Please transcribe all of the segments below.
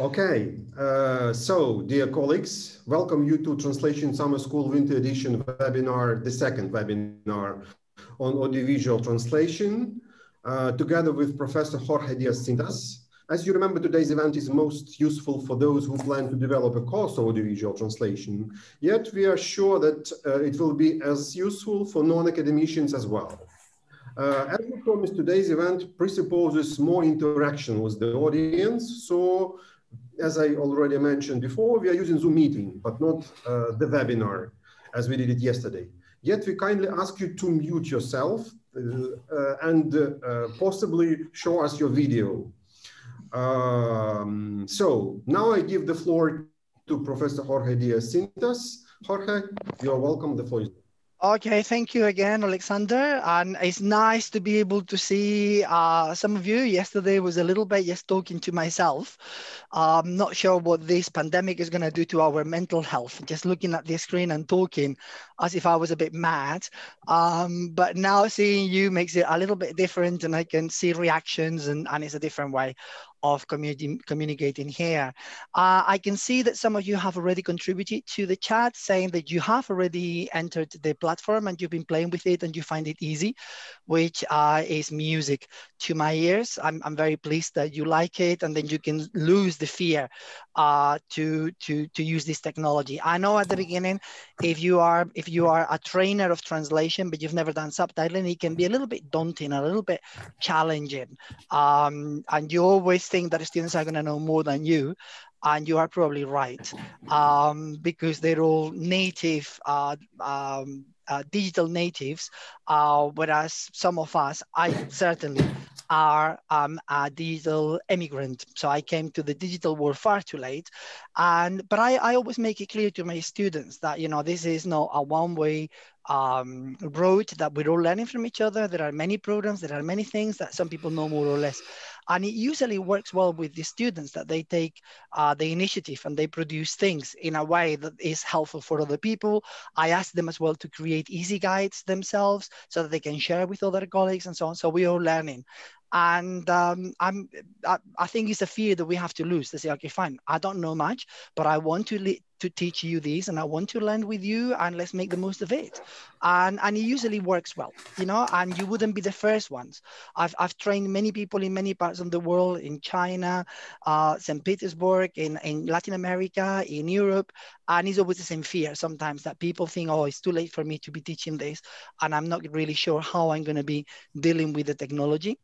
Okay, so dear colleagues, welcome you to Translation Summer School Winter Edition webinar, the second webinar on audiovisual translation, together with Professor Jorge Díaz-Cintas. As you remember, today's event is most useful for those who plan to develop a course on audiovisual translation, yet we are sure that it will be as useful for non-academicians as well. As we promised, today's event presupposes more interaction with the audience, so as I already mentioned before, we are using Zoom meeting, but not the webinar as we did it yesterday. Yet we kindly ask you to mute yourself and possibly show us your video. So now I give the floor to Professor Jorge Díaz-Cintas. Jorge, you are welcome. The floor is yours. Okay, thank you again, Alexander. And it's nice to be able to see some of you. Yesterday was a little bit just talking to myself. I'm not sure what this pandemic is going to do to our mental health, just looking at the screen and talking as if I was a bit mad. But now seeing you makes it a little bit different, and I can see reactions, and it's a different way of communicating here. I can see that some of you have already contributed to the chat, saying that you have already entered the platform and you've been playing with it and you find it easy, which is music to my ears. I'm very pleased that you like it, and then you can lose the fear to use this technology. I know at the beginning, if you are a trainer of translation but you've never done subtitling, it can be a little bit daunting, a little bit challenging, and you always think that students are going to know more than you, and you are probably right, because they're all native, digital natives, whereas some of us, I certainly are a digital immigrant. So I came to the digital world far too late. But I always make it clear to my students that, you know, this is not a one-way road, that we're all learning from each other. There are many programs, there are many things that some people know more or less. And it usually works well with the students, that they take the initiative and they produce things in a way that is helpful for other people. I ask them as well to create easy guides themselves so that they can share with other colleagues and so on. So we're all learning. And I think it's a fear that we have to lose, to say, okay, fine, I don't know much, but I want to teach you this, and I want to learn with you, and let's make the most of it. And it usually works well, you know, and you wouldn't be the first ones. I've trained many people in many parts of the world, in China, St. Petersburg, in Latin America, in Europe, and it's always the same fear sometimes, that people think, oh, it's too late for me to be teaching this, and I'm not really sure how I'm going to be dealing with the technology.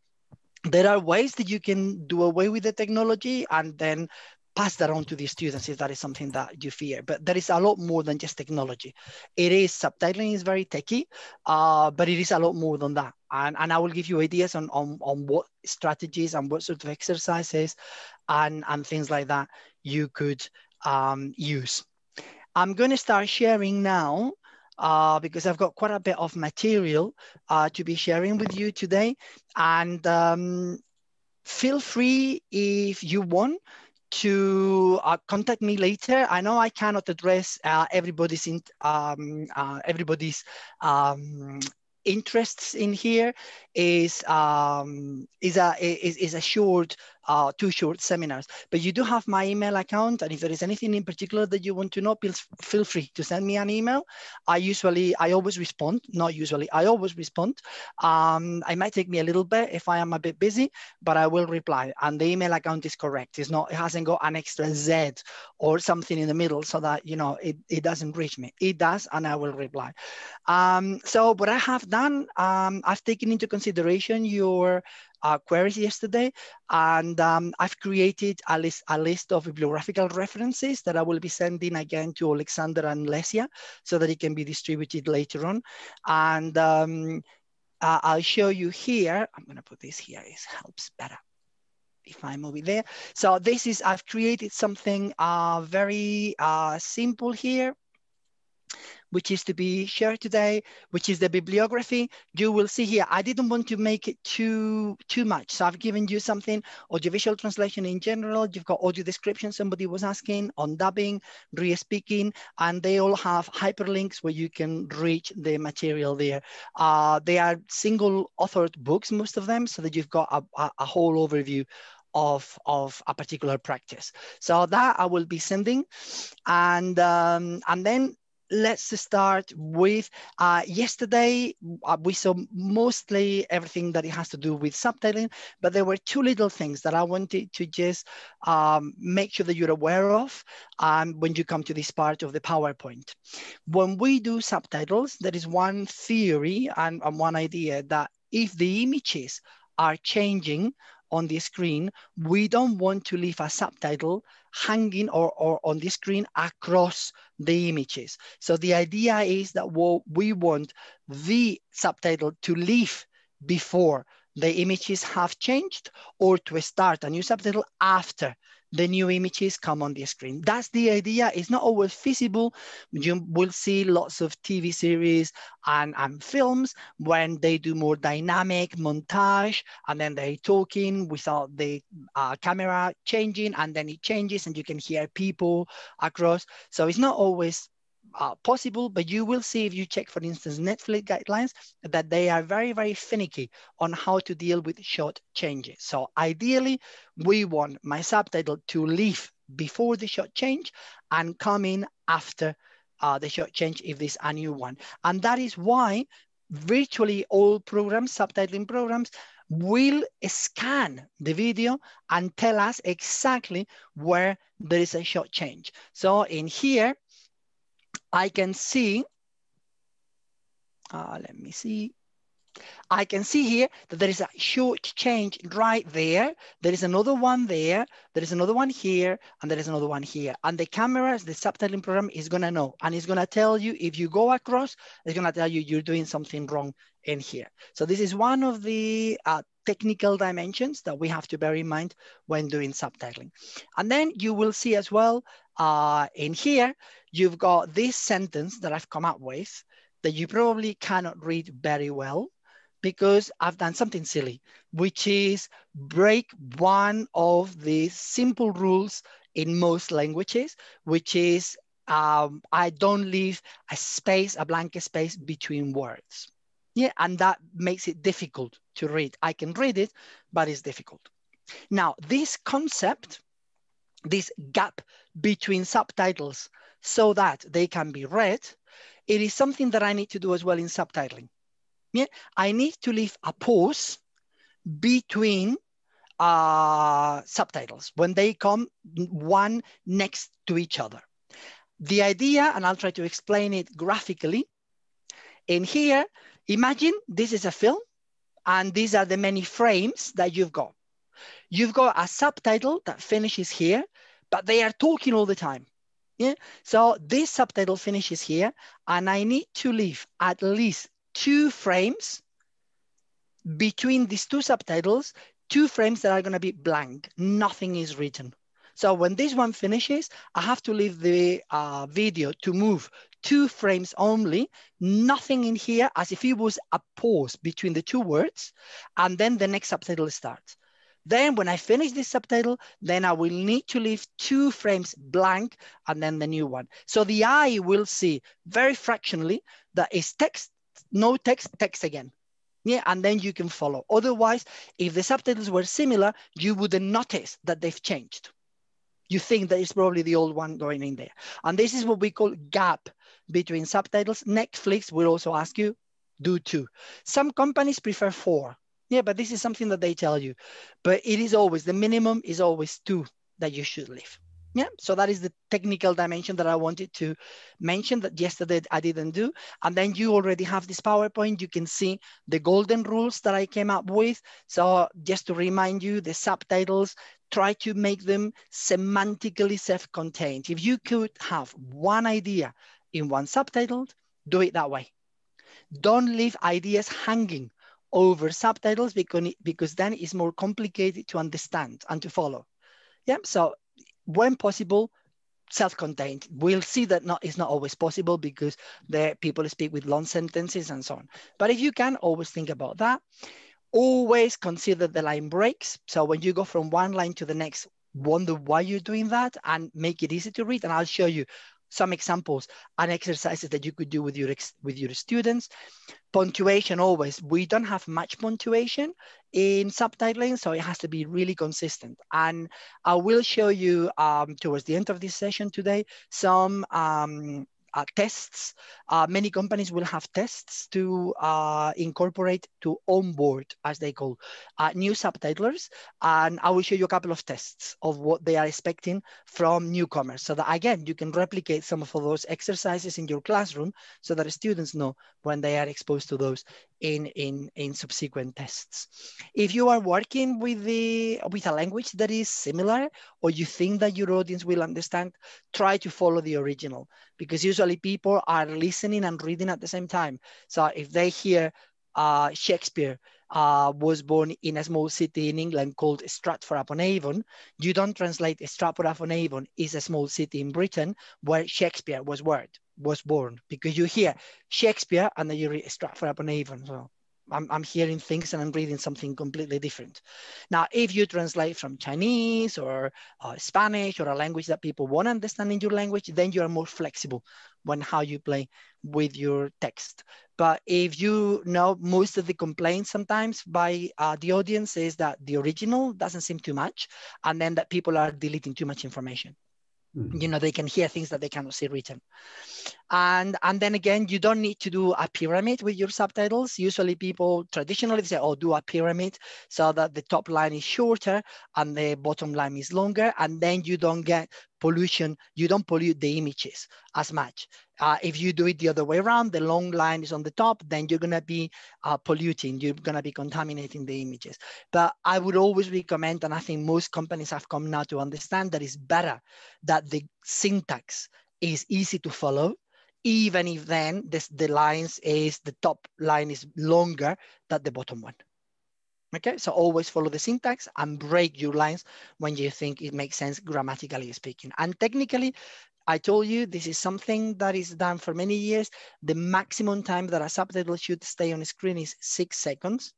There are ways that you can do away with the technology and then pass that on to the students if that is something that you fear. But there is a lot more than just technology. It is, subtitling is very techy, but it is a lot more than that. And I will give you ideas on what strategies and what sort of exercises and things like that you could use. I'm going to start sharing now, because I've got quite a bit of material to be sharing with you today. And feel free, if you want, to contact me later. I know I cannot address everybody's interests in here. Is a short, 2 short seminars, but you do have my email account, and if there is anything in particular that you want to know, please feel free to send me an email. I always respond. Not usually, I always respond. It might take me a little bit if I am a bit busy, but I will reply. And the email account is correct. It hasn't got an extra Z or something in the middle so that, you know, it doesn't reach me. It does, and I will reply. So what I have done, I've taken into consideration your queries yesterday, and I've created a list of bibliographical references that I will be sending again to Alexander and Lesia so that it can be distributed later on. And I'll show you here. I'm going to put this here. It helps better if I move it there. So this is, I've created something very simple here, which is to be shared today, which is the bibliography. You will see here, I didn't want to make it too much. So I've given you something, audiovisual translation in general. You've got audio description, somebody was asking, on dubbing, re-speaking, and they all have hyperlinks where you can reach the material there. They are single authored books, most of them, so that you've got a whole overview of a particular practice. So that I will be sending. And then let's start with yesterday. We saw mostly everything that it has to do with subtitling, but there were two little things that I wanted to just make sure that you're aware of when you come to this part of the PowerPoint. When we do subtitles, there is one theory and one idea that if the images are changing on the screen, we don't want to leave a subtitle hanging or on the screen across the images. So the idea is that we want the subtitle to leave before the images have changed, or to start a new subtitle after the new images come on the screen. That's the idea. It's not always feasible. You will see lots of TV series and films when they do more dynamic montage, and then they're talking without the camera changing, and then it changes and you can hear people across. So it's not always possible, but you will see if you check, for instance, Netflix guidelines, that they are very, very finicky on how to deal with short changes. So ideally, we want my subtitle to leave before the short change and come in after the short change if there's a new one. And that is why virtually all programs, subtitling programs, will scan the video and tell us exactly where there is a short change. So in here, I can see, let me see. I can see here that there is a short change right there. There is another one there. There is another one here, and there is another one here. And the cameras, the subtitling program is gonna know, and it's gonna tell you if you go across, it's gonna tell you you're doing something wrong in here. So this is one of the technical dimensions that we have to bear in mind when doing subtitling. And then you will see as well in here, you've got this sentence that I've come up with that you probably cannot read very well, because I've done something silly, which is break one of the simple rules in most languages, which is I don't leave a blank space between words. Yeah, and that makes it difficult to read. I can read it, but it's difficult. Now, this concept, this gap between subtitles so that they can be read, it is something that I need to do as well in subtitling. Yeah, I need to leave a pause between subtitles when they come one next to each other. The idea, and I'll try to explain it graphically, in here, imagine this is a film, and these are the many frames that you've got. You've got a subtitle that finishes here, but they are talking all the time. Yeah, so this subtitle finishes here, and I need to leave at least 2 frames between these 2 subtitles, 2 frames that are going to be blank. Nothing is written. So when this one finishes, I have to leave the video to move 2 frames only, nothing in here, as if it was a pause between the 2 words, and then the next subtitle starts. Then when I finish this subtitle, then I will need to leave 2 frames blank and then the new one. So the eye will see very fractionally that is text, no text, text again. Yeah, and then you can follow. Otherwise, if the subtitles were similar, you wouldn't notice that they've changed. You think that it's probably the old one going in there. And this is what we call gap between subtitles. Netflix will also ask you, do 2. Some companies prefer 4. Yeah, but this is something that they tell you. But it is always, the minimum is always 2 that you should leave. Yeah, so that is the technical dimension that I wanted to mention that yesterday I didn't do. And then you already have this PowerPoint. You can see the golden rules that I came up with. So just to remind you, the subtitles, try to make them semantically self-contained. If you could have one idea in one subtitle, do it that way. Don't leave ideas hanging over subtitles because then it's more complicated to understand and to follow. Yeah, so when possible, self-contained. We'll see that it's not always possible because the people speak with long sentences and so on. But if you can, always think about that. Always consider the line breaks. So when you go from one line to the next, wonder why you're doing that and make it easy to read. And I'll show you some examples and exercises that you could do with your students. Punctuation, always. We don't have much punctuation in subtitling, so it has to be really consistent. And I will show you towards the end of this session today some tests. Many companies will have tests to incorporate to onboard, as they call, new subtitlers. And I will show you a couple of tests of what they are expecting from newcomers, so that, again, you can replicate some of those exercises in your classroom so that students know when they are exposed to those in subsequent tests. If you are working with a language that is similar, or you think that your audience will understand, try to follow the original, because usually people are listening and reading at the same time. So if they hear Shakespeare was born in a small city in England called Stratford-upon-Avon, you don't translate Stratford-upon-Avon is a small city in Britain where Shakespeare was born, because you hear Shakespeare and then you read Stratford-upon-Avon. So I'm hearing things and I'm reading something completely different. Now, if you translate from Chinese or Spanish or a language that people want to understand in your language, then you are more flexible when how you play with your text. But if you know, most of the complaints sometimes by the audience is that the original doesn't seem too much, and then that people are deleting too much information. You know, they can hear things that they cannot see written. And then again, you don't need to do a pyramid with your subtitles. Usually people traditionally say, oh, do a pyramid so that the top line is shorter and the bottom line is longer. And then you don't get pollution. You don't pollute the images as much. If you do it the other way around, the long line is on the top, then you're going to be polluting. You're going to be contaminating the images. But I would always recommend, and I think most companies have come now to understand, that it's better that the syntax is easy to follow, even if then the top line is longer than the bottom one. Okay, so always follow the syntax and break your lines when you think it makes sense grammatically speaking. And technically, I told you, this is something that is done for many years. The maximum time that a subtitle should stay on the screen is 6 seconds.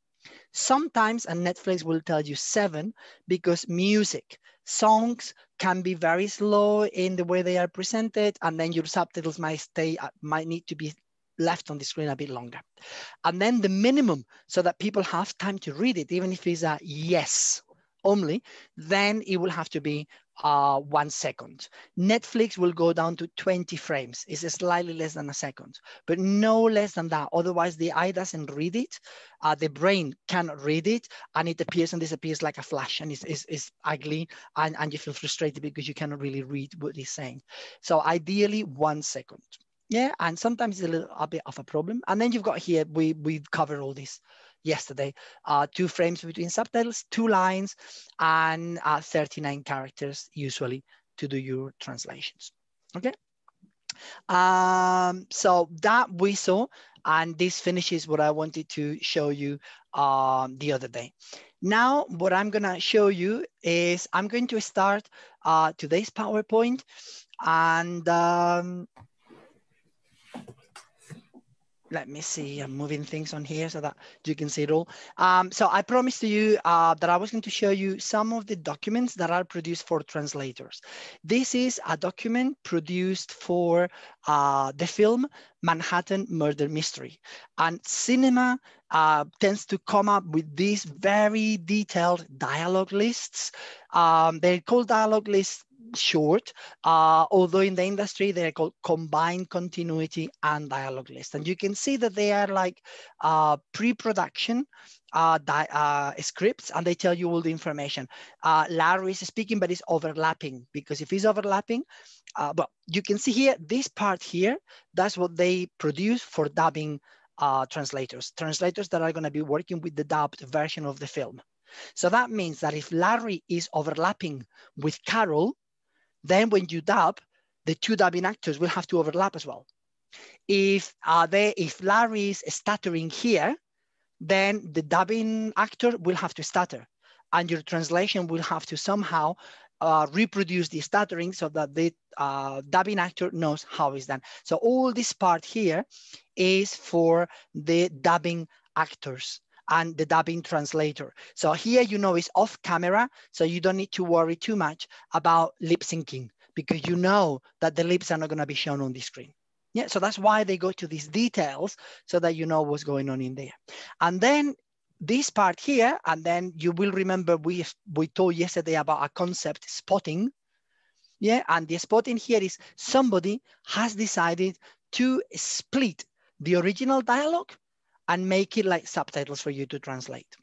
Sometimes, and Netflix will tell you 7, because music, songs can be very slow in the way they are presented, and then your subtitles might need to be left on the screen a bit longer. And then the minimum, so that people have time to read it, even if it's a yes only, then it will have to be 1 second. Netflix will go down to 20 frames. It's slightly less than a second, but no less than that. Otherwise, the eye doesn't read it. The brain cannot read it, and it appears and disappears like a flash, and it's ugly, and you feel frustrated because you cannot really read what it's saying. So ideally, 1 second. Yeah, and sometimes it's a bit of a problem. And then you've got here, we've covered all this yesterday, 2 frames between subtitles, 2 lines, and 39 characters usually to do your translations. Okay. So that we saw, and this finishes what I wanted to show you the other day. Now, what I'm gonna show you is I'm going to start today's PowerPoint, and let me see, I'm moving things on here so that you can see it all. So I promised to you that I was going to show you some of the documents that are produced for translators. This is a document produced for the film Manhattan Murder Mystery. And cinema tends to come up with these very detailed dialogue lists. They're called dialogue lists short, although in the industry they are called combined continuity and dialogue list. And you can see that they are like pre-production scripts, and they tell you all the information. Larry is speaking, but it's overlapping, because if it's overlapping, well, you can see here, this part here, that's what they produce for dubbing translators that are going to be working with the dubbed version of the film. So that means that if Larry is overlapping with Carol, then when you dub, the 2 dubbing actors will have to overlap as well. If Larry is stuttering here, then the dubbing actor will have to stutter, and your translation will have to somehow reproduce the stuttering so that the dubbing actor knows how it's done. So all this part here is for the dubbing actors and the dubbing translator. So here, you know, it's off camera, so you don't need to worry too much about lip syncing, because you know that the lips are not going to be shown on the screen. Yeah, so that's why they go to these details so that you know what's going on in there. And then this part here, and then you will remember we told yesterday about a concept, spotting. Yeah, and the spotting here is somebody has decided to split the original dialogue and make it like subtitles for you to translate.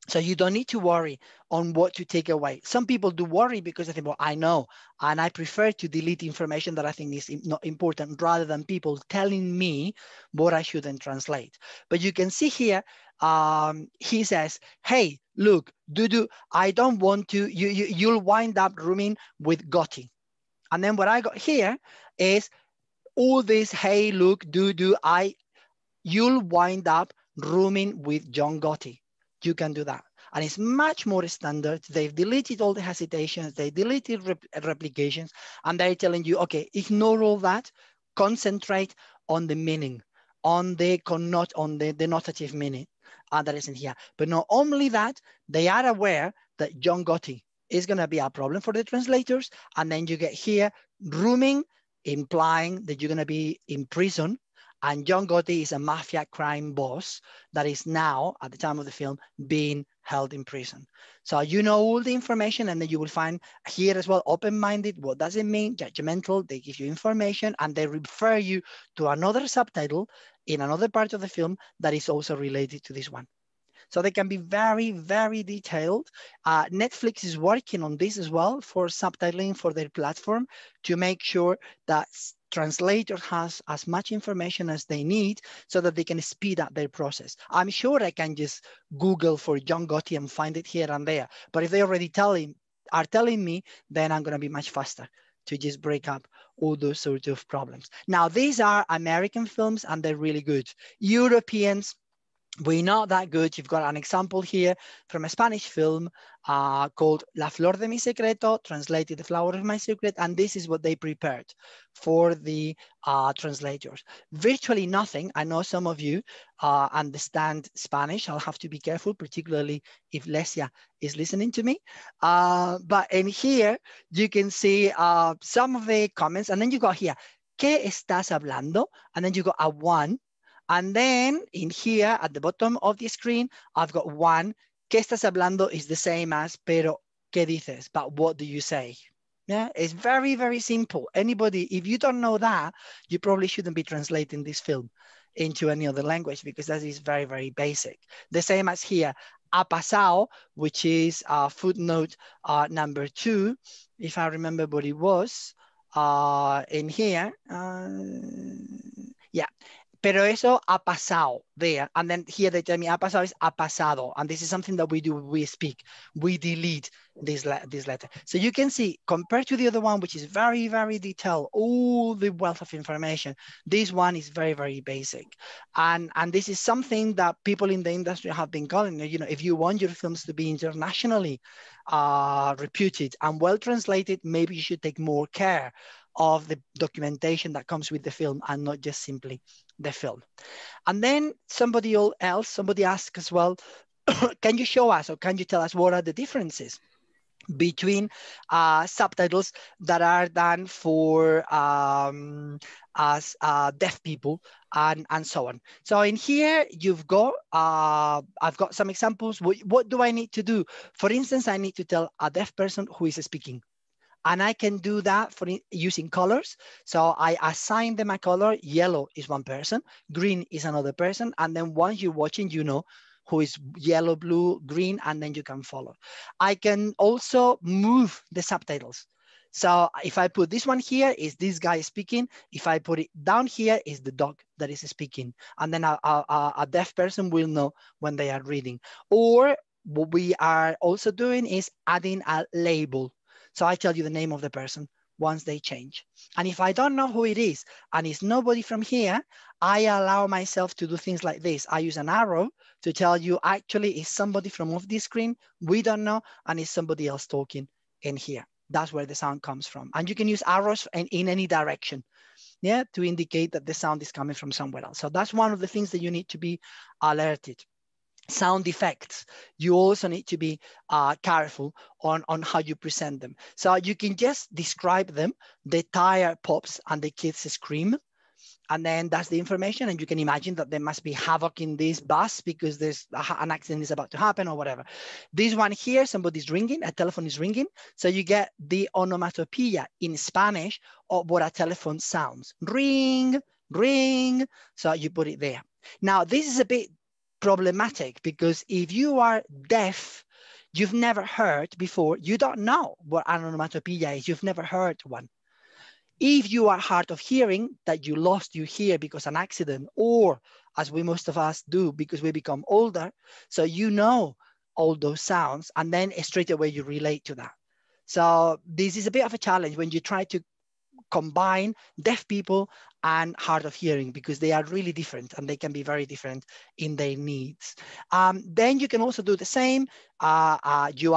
So you don't need to worry on what to take away. Some people do worry because they think, well, I know, and I prefer to delete information that I think is not important rather than people telling me what I shouldn't translate. But you can see here, he says, hey, look, I don't want to, you'll wind up rooming with Gotti. And then what I got here is all this, hey, look, you'll wind up rooming with John Gotti. You can do that. And it's much more standard. They've deleted all the hesitations. They deleted replications. And they're telling you, okay, ignore all that. Concentrate on the meaning, on the denotative meaning that isn't here. But not only that, they are aware that John Gotti is going to be a problem for the translators. And then you get here rooming, implying that you're going to be in prison. And John Gotti is a mafia crime boss that is now, at the time of the film, being held in prison. So you know all the information, and then you will find here as well, open-minded. What does it mean? Judgmental. They give you information, and they refer you to another subtitle in another part of the film that is also related to this one. So they can be very, very detailed. Netflix is working on this as well for subtitling for their platform to make sure that translator has as much information as they need so that they can speed up their process. I'm sure I can just Google for John Gotti and find it here and there. But if they already are telling me, then I'm going to be much faster to just break up all those sort of problems. Now, these are American films and they're really good. Europeans, we're not that good. You've got an example here from a Spanish film called La Flor de mi Secreto, translated The Flower of My Secret, and this is what they prepared for the translators. Virtually nothing. I know some of you understand Spanish. I'll have to be careful, particularly if Lesia is listening to me. But in here, you can see some of the comments, and then you got here, ¿Qué estás hablando? And then you got a one. And then in here at the bottom of the screen, I've got one. ¿Qué estás hablando is the same as, pero ¿qué dices? But what do you say? Yeah, it's very, very simple. Anybody, if you don't know that, you probably shouldn't be translating this film into any other language because that is very, very basic. The same as here, ha pasado, which is footnote number 2. If I remember what it was in here. Yeah. Pero eso ha pasado there. And then here they tell me ha pasado is ha pasado. And this is something that we do, we speak. We delete this letter. So you can see, compared to the other one, which is very, very detailed, all the wealth of information, this one is very, very basic. And this is something that people in the industry have been calling, you know, if you want your films to be internationally reputed and well translated, maybe you should take more care of the documentation that comes with the film and not just simply the film. And then somebody asked as well, can you show us or can you tell us what are the differences between subtitles that are done for as deaf people and so on. So in here you've got, I've got some examples. What do I need to do? For instance, I need to tell a deaf person who is speaking. And I can do that for using colors. So I assign them a color. Yellow is one person, green is another person. And then once you're watching, you know who is yellow, blue, green, and then you can follow. I can also move the subtitles. So if I put this one here, is this guy speaking? If I put it down here, is the dog that is speaking. And then a deaf person will know when they are reading. Or what we are also doing is adding a label. So I tell you the name of the person once they change. And if I don't know who it is, and it's nobody from here, I allow myself to do things like this. I use an arrow to tell you actually it's somebody from off this screen, we don't know, and it's somebody else talking in here. That's where the sound comes from. And you can use arrows in any direction, yeah, to indicate that the sound is coming from somewhere else. So that's one of the things that you need to be alerted. sound effects, you also need to be careful on how you present them. So you can just describe them, the tire pops and the kids scream, and then that's the information, and you can imagine that there must be havoc in this bus because there's an accident is about to happen or whatever. This one here, somebody's ringing, a telephone is ringing, so you get the onomatopoeia in Spanish of what a telephone sounds. Ring, ring, so you put it there. Now, this is a bit problematic because if you are deaf, you've never heard before, you don't know what an onomatopoeia is, you've never heard one. If you are hard of hearing, that you lost your hear because of an accident, or as we most of us do because we become older, so you know all those sounds and then straight away you relate to that. So this is a bit of a challenge when you try to combine deaf people and hard of hearing because they are really different and they can be very different in their needs. Then you can also do the same. You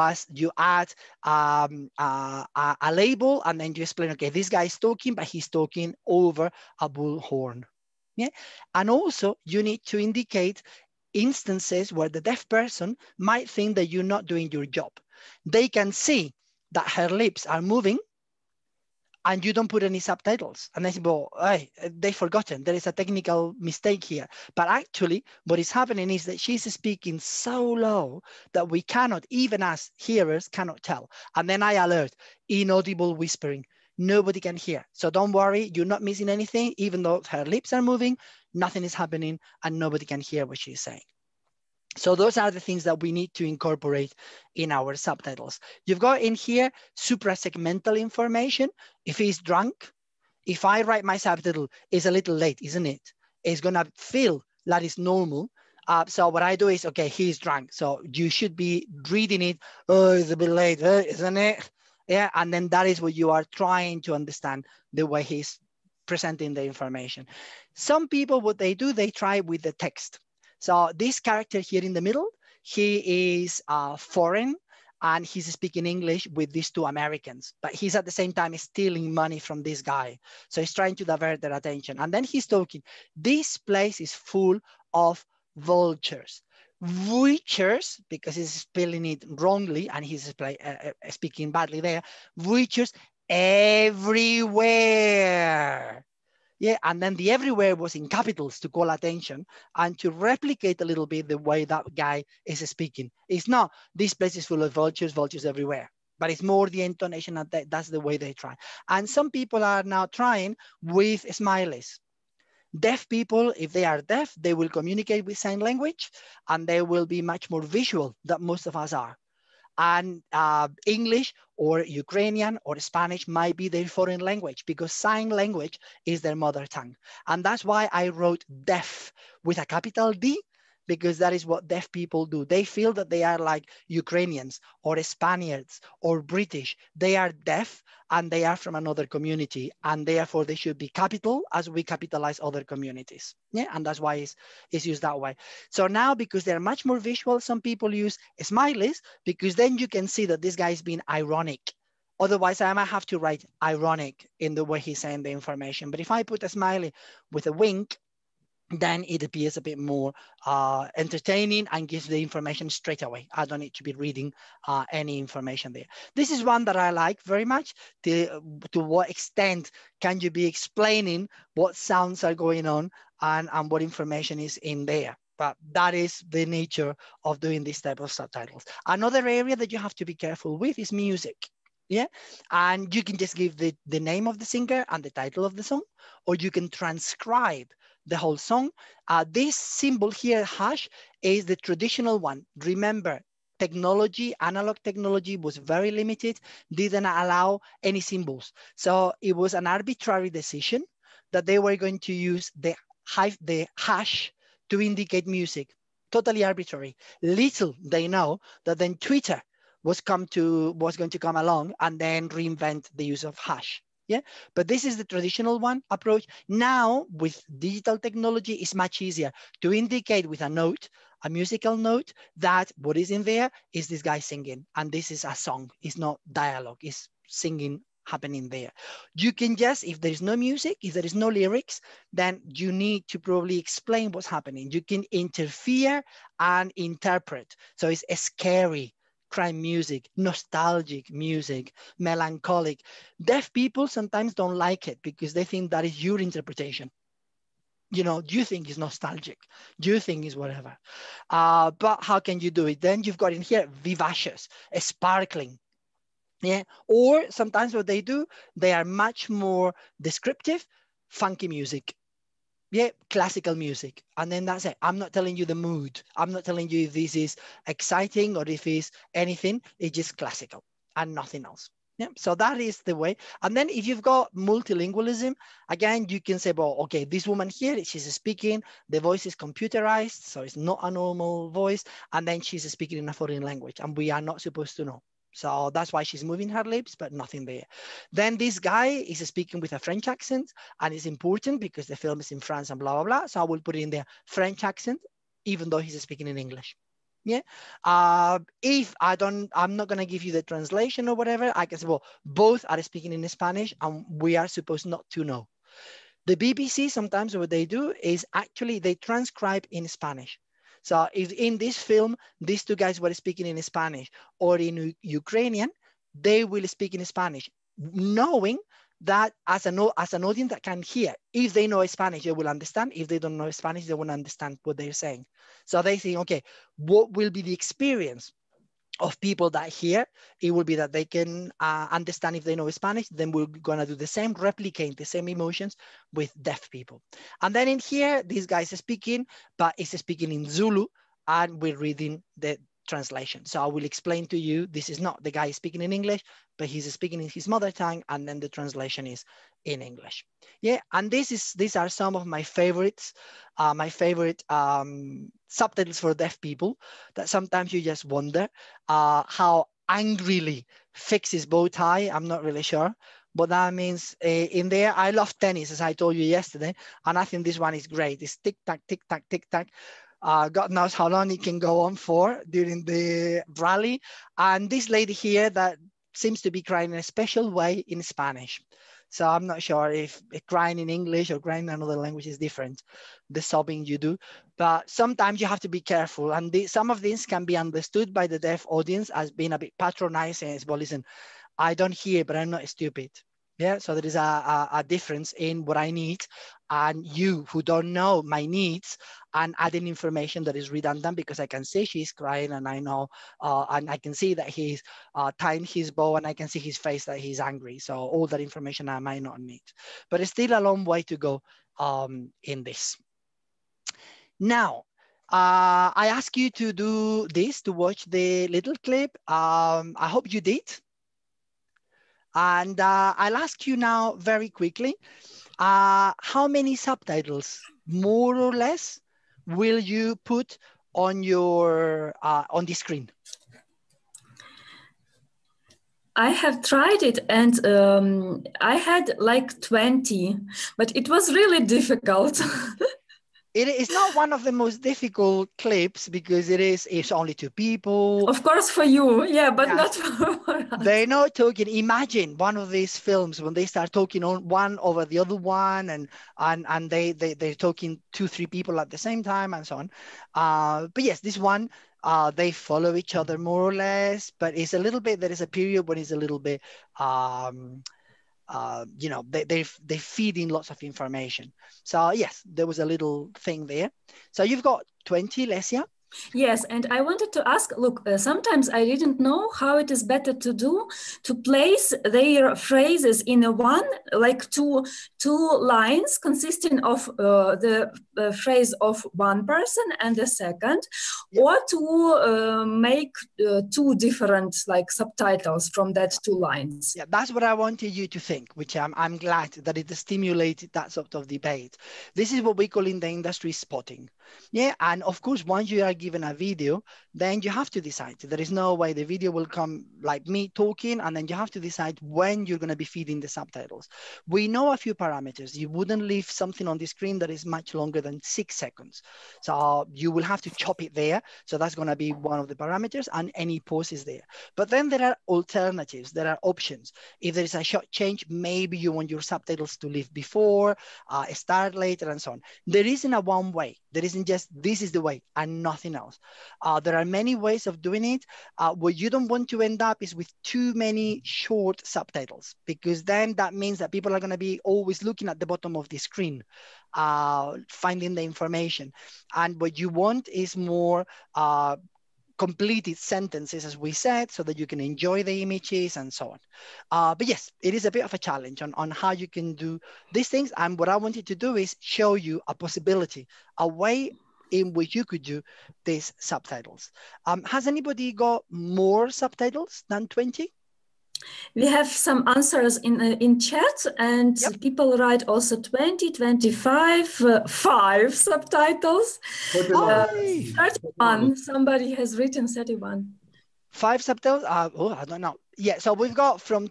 add a label and then you explain, okay, this guy is talking, but he's talking over a bullhorn. Yeah, and also you need to indicate instances where the deaf person might think that you're not doing your job. They can see that her lips are moving and you don't put any subtitles. And they say, well, hey, they've forgotten. There is a technical mistake here. But actually, what is happening is that she's speaking so low that we cannot, even as hearers, cannot tell. And then I alert, inaudible whispering. Nobody can hear. So don't worry, you're not missing anything. Even though her lips are moving, nothing is happening and nobody can hear what she's saying. So those are the things that we need to incorporate in our subtitles. You've got in here suprasegmental information. If he's drunk, if I write my subtitle, it's a little late, isn't it? It's gonna feel that is normal. So what I do is, okay, he's drunk. So you should be reading it, oh, it's a bit late, isn't it? Yeah, and then that is what you are trying to understand the way he's presenting the information. Some people, what they do, they try with the text. So this character here in the middle, he is foreign and he's speaking English with these two Americans, but he's at the same time stealing money from this guy. So he's trying to divert their attention. And then he's talking, this place is full of vultures. Vultures, because he's spelling it wrongly and he's speaking badly there, vultures everywhere. Yeah, and then the everywhere was in capitals to call attention and to replicate a little bit the way that guy is speaking. It's not, this place is full of vultures, vultures everywhere, but it's more the intonation that that's the way they try. And some people are now trying with smileys. Deaf people, if they are deaf, they will communicate with sign language and they will be much more visual than most of us are. And English or Ukrainian or Spanish might be their foreign language because sign language is their mother tongue. And that's why I wrote deaf with a capital D, because that is what deaf people do. They feel that they are like Ukrainians or Spaniards or British. They are deaf and they are from another community and therefore they should be capital as we capitalize other communities. Yeah, and that's why it's used that way. So now, because they're much more visual, some people use smileys because then you can see that this guy is being ironic. Otherwise, I might have to write ironic in the way he's saying the information. But if I put a smiley with a wink, then it appears a bit more entertaining and gives the information straight away. I don't need to be reading any information there. This is one that I like very much. To what extent can you be explaining what sounds are going on and what information is in there? But that is the nature of doing this type of subtitles. Another area that you have to be careful with is music. Yeah, and you can just give the name of the singer and the title of the song, or you can transcribe the whole song. This symbol here, hash, is the traditional one. Remember, technology, analog technology was very limited, didn't allow any symbols. So it was an arbitrary decision that they were going to use the hash to indicate music, totally arbitrary. Little they know that then Twitter was going to come along and then reinvent the use of hash. Yeah, but this is the traditional one approach. Now with digital technology, it's much easier to indicate with a note, a musical note, that what is in there is this guy singing, and this is a song. It's not dialogue, it's singing happening there. You can just, if there is no music, if there is no lyrics, then you need to probably explain what's happening. You can interfere and interpret. So it's a scary crime music, nostalgic music, melancholic. Deaf people sometimes don't like it because they think that is your interpretation. You know, you think it's nostalgic, you think it's whatever. But how can you do it? Then you've got in here vivacious, sparkling. Yeah. Or sometimes what they do, they are much more descriptive, funky music. Yeah, classical music. And then that's it. I'm not telling you the mood. I'm not telling you if this is exciting or if it's anything. It's just classical and nothing else. Yeah, so that is the way. And then if you've got multilingualism, again, you can say, well, okay, this woman here, she's speaking, the voice is computerized, so it's not a normal voice. And then she's speaking in a foreign language and we are not supposed to know. So that's why she's moving her lips, but nothing there. Then this guy is speaking with a French accent, and it's important because the film is in France and blah, blah, blah. So I will put in there French accent, even though he's speaking in English. Yeah. If I'm not going to give you the translation or whatever, I can say, well, both are speaking in Spanish and we are supposed not to know. The BBC, sometimes what they do is actually they transcribe in Spanish. So if in this film, these two guys were speaking in Spanish or in Ukrainian, they will speak in Spanish, knowing that as an audience that can hear, if they know Spanish, they will understand. If they don't know Spanish, they won't understand what they're saying. So they think, okay, what will be the experience of people that hear? It will be that they can understand if they know Spanish. Then we're going to do the same, replicate the same emotions with deaf people. And then in here, this guy is speaking, but he's speaking in Zulu, and we're reading the translation. So I will explain to you, this is not the guy speaking in English, but he's speaking in his mother tongue, and then the translation is in English. Yeah, and these are some of my favorites, subtitles for deaf people that sometimes you just wonder how angrily fixes bow tie. I'm not really sure, but that means in there, I love tennis, as I told you yesterday, and I think this one is great. It's tick-tack, tick-tack, tick-tack. God knows how long it can go on for during the rally. And this lady here that seems to be crying in a special way in Spanish. So I'm not sure if crying in English or crying in another language is different, the sobbing you do. But sometimes you have to be careful. And some of these can be understood by the deaf audience as being a bit patronizing. As well, listen, I don't hear, but I'm not stupid. Yeah, so there is a difference in what I need and you who don't know my needs and adding information that is redundant because I can see she's crying and I know, and I can see that he's tying his bow and I can see his face that he's angry. So all that information I might not need, but it's still a long way to go in this. Now, I ask you to do this, to watch the little clip. I hope you did. And I'll ask you now very quickly, how many subtitles, more or less, will you put on your on the screen? I have tried it and I had like 20, but it was really difficult. It is not one of the most difficult clips because it's only two people. Of course for you, yeah, but not for us. They're not talking. Imagine one of these films when they start talking on one over the other one and they're talking 2-3 people at the same time and so on. But yes, this one, they follow each other more or less, but it's a little bit, there is a period when it's a little bit, you know, they feed in lots of information. So yes, there was a little thing there. So you've got 20, Lesia. Yes, and I wanted to ask, look, sometimes I didn't know how it is better to do, to place their phrases in a one, like two lines consisting of the phrase of one person and the second, or to make two different like subtitles from that 2 lines. Yeah, that's what I wanted you to think, which I'm glad that it stimulated that sort of debate. This is what we call in the industry spotting. Yeah, and of course, once you are given a video, then you have to decide. There is no way the video will come like me talking, and then you have to decide when you're going to be feeding the subtitles. We know a few parameters. You wouldn't leave something on the screen that is much longer than 6 seconds. So you will have to chop it there. So that's going to be one of the parameters, and any pause is there. But then there are alternatives. There are options. If there is a short change, maybe you want your subtitles to leave before, start later, and so on. There isn't a one way. There isn't just this is the way and nothing else. There are many ways of doing it. What you don't want to end up is with too many short subtitles, because then that means that people are going to be always looking at the bottom of the screen, finding the information. And what you want is more completed sentences, as we said, so that you can enjoy the images and so on. But yes, it is a bit of a challenge on how you can do these things. And what I wanted to do is show you a possibility, a way in which you could do these subtitles. Has anybody got more subtitles than 20? We have some answers in chat, and people write also 20, 25, 5 subtitles. 31, somebody has written 31. 5 subtitles? Oh, I don't know. Yeah, so we've got from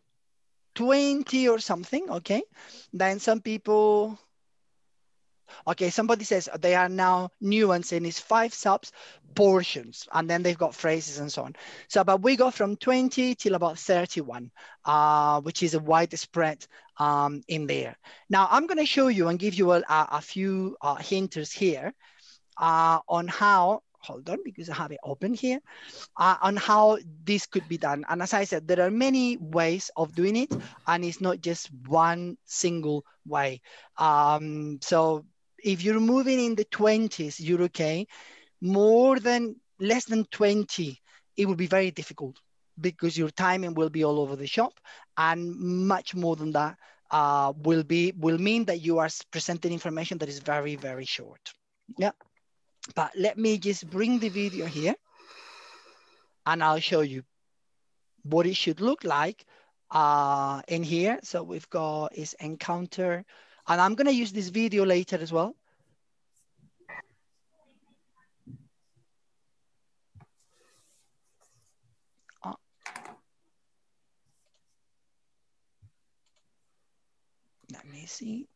20 or something, okay? Then some people, okay, somebody says they are now nuancing is 5 subs portions, and then they've got phrases and so on. So, but we go from 20 till about 31, which is a widespread in there. Now, I'm going to show you and give you a few hinters here on how, hold on, because I have it open here, on how this could be done. And as I said, there are many ways of doing it, and it's not just one single way. So if you're moving in the 20s, you're okay. Less than 20, it will be very difficult, because your timing will be all over the shop, and much more than that will mean that you are presenting information that is very, very short. Yeah, but let me just bring the video here, and I'll show you what it should look like in here. So we've got is encounter, and I'm going to use this video later as well. Let me see.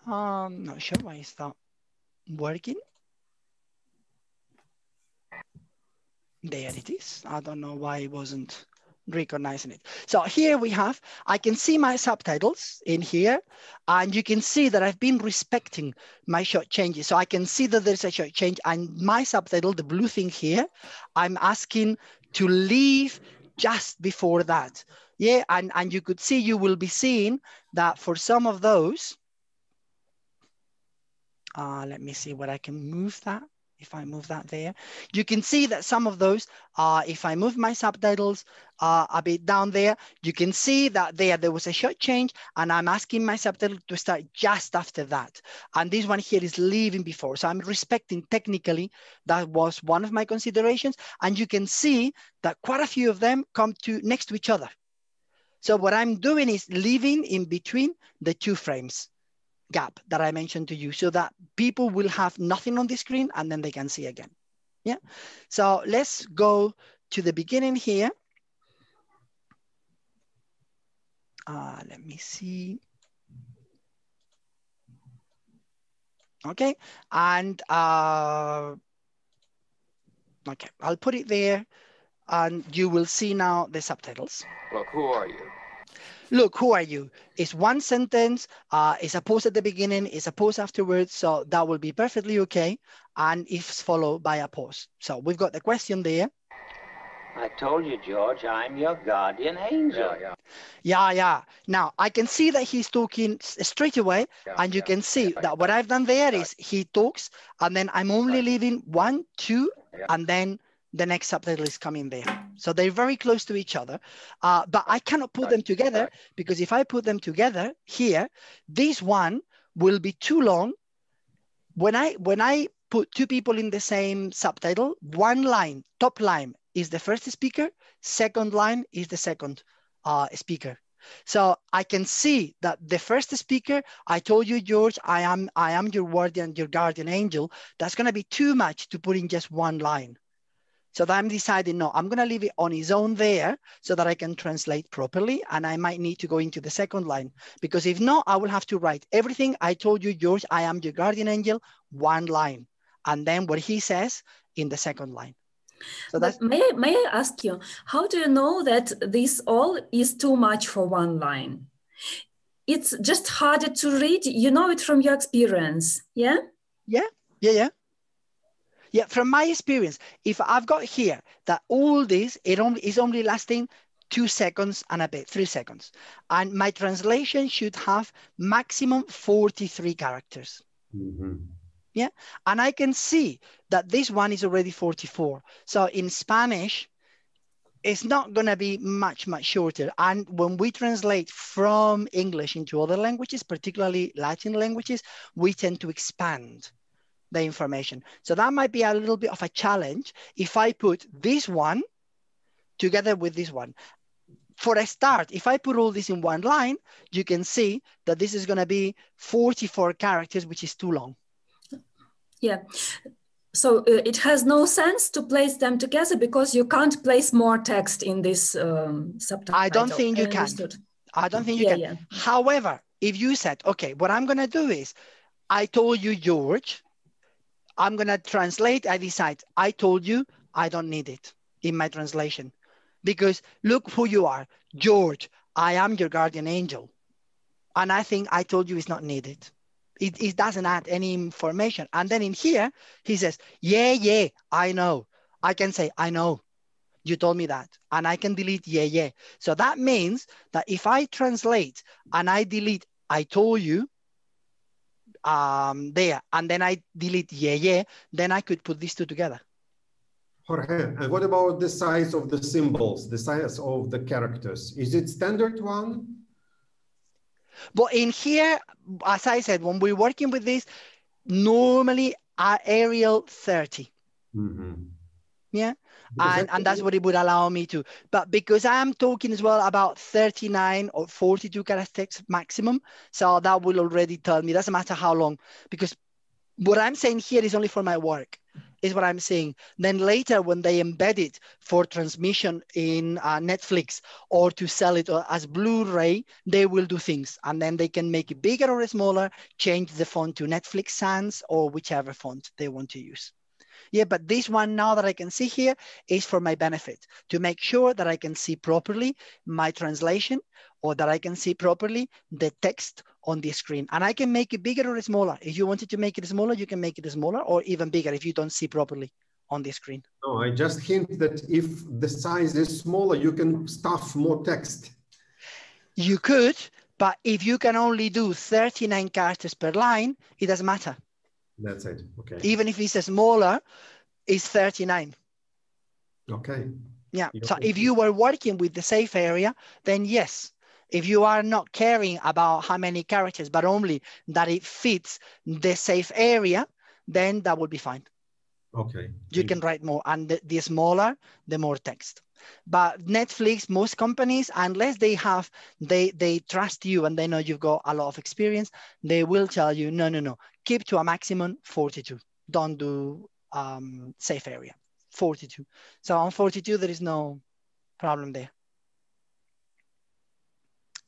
Not sure why it's not working. There it is. I don't know why it wasn't recognizing it. So here we have, I can see my subtitles in here, and you can see that I've been respecting my short changes. So I can see that there's a short change, and my subtitle, the blue thing here, I'm asking to leave just before that. Yeah, and you could see, you will be seeing that for some of those, let me see what I can move that. If I move that there, you can see that some of those, if I move my subtitles a bit down there, you can see that there was a short change, and I'm asking my subtitle to start just after that. And this one here is leaving before. So I'm respecting technically, that was one of my considerations. And you can see that quite a few of them come next to each other. So what I'm doing is leaving in between the 2 frames gap that I mentioned to you, so that people will have nothing on the screen and then they can see again. Yeah. So let's go to the beginning here. Let me see. Okay. And okay, I'll put it there, and you will see now the subtitles. Look, who are you? Look, who are you? It's one sentence, it's a pause at the beginning, it's a pause afterwards, so that will be perfectly okay, and it's followed by a pause. So we've got the question there. I told you, George, I'm your guardian angel. Yeah. Now, I can see that he's talking straight away, and you can see that what I've done there is he talks, and then I'm only leaving 1, 2, and then the next subtitle is coming there. So they're very close to each other, but I cannot put them together, because if I put them together here, this one will be too long. When I put 2 people in the same subtitle, one line, top line is the first speaker, second line is the second speaker. So I can see that the first speaker, I told you, George, I am your guardian angel. That's going to be too much to put in just one line. So that I'm deciding, no, I'm going to leave it on its own there so that I can translate properly. And I might need to go into the second line, because if not, I will have to write everything. I told you, George, I am your guardian angel, one line. And then what he says in the second line. So that's, may I ask you, how do you know that this all is too much for one line? It's just harder to read. You know it from your experience, yeah? Yeah. From my experience, if I've got here that all this, is only lasting 2 seconds and a bit, 3 seconds. And my translation should have maximum 43 characters. Mm-hmm. Yeah, and I can see that this one is already 44. So in Spanish, it's not going to be much shorter. And when we translate from English into other languages, particularly Latin languages, we tend to expand the information. So that might be a little bit of a challenge if I put this one together with this one. For a start, if I put all this in one line, you can see that this is going to be 44 characters, which is too long. Yeah, so it has no sense to place them together because you can't place more text in this subtitle. I don't think you can. I don't think you can. Yeah. However, if you said, okay, what I'm going to do is, I told you, George, I'm going to translate, I decide, I told you, I don't need it in my translation. Because look who you are, George, I am your guardian angel. And I think I told you is not needed. It doesn't add any information. And then in here, he says, yeah, I know. I can say, I know. You told me that. And I can delete yeah. So that means that if I translate and I delete, I told you, there, and then I delete yeah, then I could put these two together. Jorge, and what about the size of the symbols, the size of the characters? Is it standard one? But in here, as I said, when we're working with this, normally Arial 30. Mm-hmm. Yeah, and that's what it would allow me to. But because I'm talking as well about 39 or 42 characters maximum, so that will already tell me, doesn't matter how long, because what I'm saying here is only for my work, is what I'm saying. Then later when they embed it for transmission in Netflix or to sell it as Blu-ray, they will do things. And then they can make it bigger or smaller, change the font to Netflix Sans or whichever font they want to use. Yeah, but this one now that I can see here is for my benefit, to make sure that I can see properly my translation or that I can see properly the text on the screen. And I can make it bigger or smaller. If you wanted to make it smaller, you can make it smaller or even bigger if you don't see properly on the screen. No, I just hint that if the size is smaller, you can stuff more text. You could, but if you can only do 39 characters per line, it doesn't matter. That's it, okay. Even if it's smaller, it's 39. Okay. Yeah, so if you were working with the safe area, then yes. If you are not caring about how many characters, but only that it fits the safe area, then that would be fine. Okay. You can write more, and the smaller, the more text. But Netflix, most companies, unless they trust you and they know you've got a lot of experience, they will tell you, no, keep to a maximum 42. Don't do safe area, 42. So on 42, there is no problem there.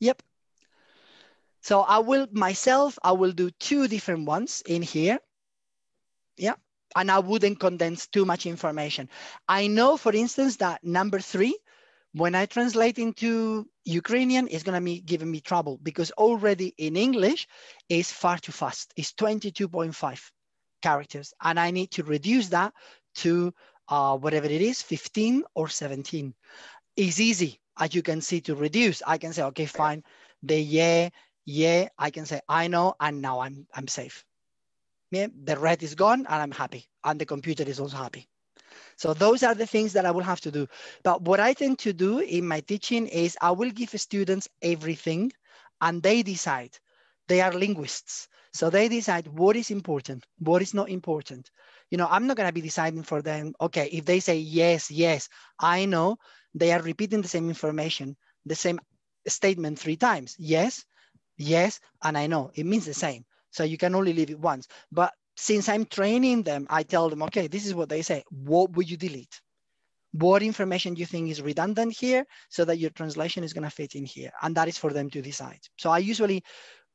Yep. So I will do 2 different ones in here. Yeah. And I wouldn't condense too much information. I know, for instance, that number 3, when I translate into Ukrainian, is going to be giving me trouble because already in English is far too fast. It's 22.5 characters. And I need to reduce that to whatever it is, 15 or 17. It's easy, as you can see, to reduce. I can say, okay, fine. The yeah, I can say, I know, and now I'm safe. Yeah, the red is gone and I'm happy. And the computer is also happy. So those are the things that I will have to do. But what I tend to do in my teaching is I will give students everything and they decide. They are linguists. So they decide what is important, what is not important. You know, I'm not going to be deciding for them. Okay, if they say yes, I know, they are repeating the same information, the same statement 3 times. Yes, yes, and I know it means the same. So you can only leave it once. But since I'm training them, I tell them, okay, this is what they say. What would you delete? What information do you think is redundant here so that your translation is going to fit in here? And that is for them to decide. So I usually,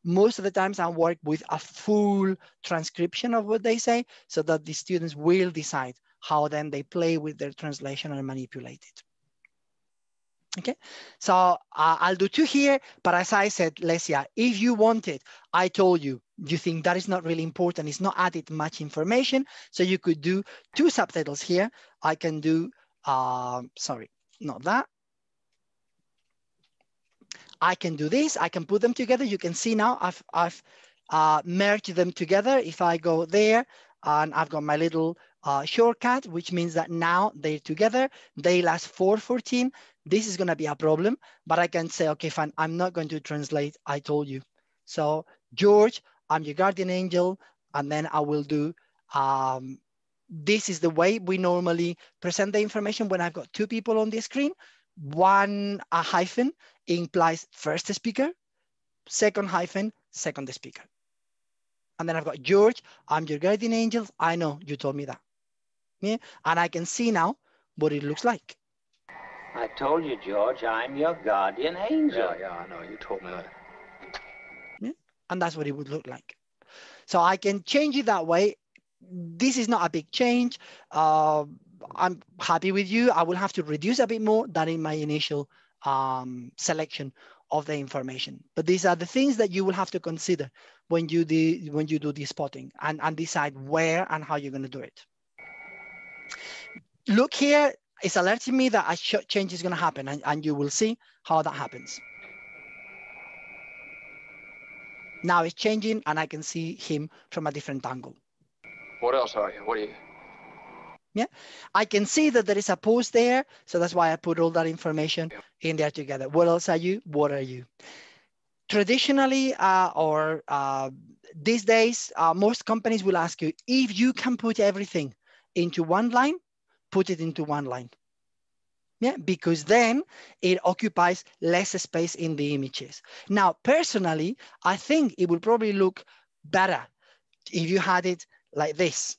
most of the times I work with a full transcription of what they say so that the students will decide how then they play with their translation and manipulate it. Okay, so I'll do 2 here, but as I said, Lesia, if you want it, I told you, you think that is not really important, it's not added much information, so you could do 2 subtitles here. I can do, sorry, not that. I can do this, I can put them together. You can see now I've merged them together. If I go there and I've got my little shortcut, which means that now they're together, they last 4:14. This is going to be a problem, but I can say, okay, fine, I'm not going to translate, I told you. So George, I'm your guardian angel, and then I will do, this is the way we normally present the information when I've got 2 people on the screen. A hyphen implies first speaker, second hyphen, second speaker. And then I've got George, I'm your guardian angel. I know you told me that. Yeah, and I can see now what it looks like. I told you, George, I'm your guardian angel. Yeah, I know. You told me that. Yeah, and that's what it would look like. So I can change it that way. This is not a big change. I'm happy with you. I will have to reduce a bit more than in my initial selection of the information. But these are the things that you will have to consider when you do the spotting and decide where and how you're going to do it. Look here, it's alerting me that a change is going to happen, and you will see how that happens. Now it's changing, and I can see him from a different angle. What else are you? What are you? Yeah, I can see that there is a pause there, so that's why I put all that information in there together. What else are you? What are you? Traditionally, these days, most companies will ask you, if you can put everything into one line, put it into one line. Yeah, because then it occupies less space in the images. Now, personally, I think it would probably look better if you had it like this.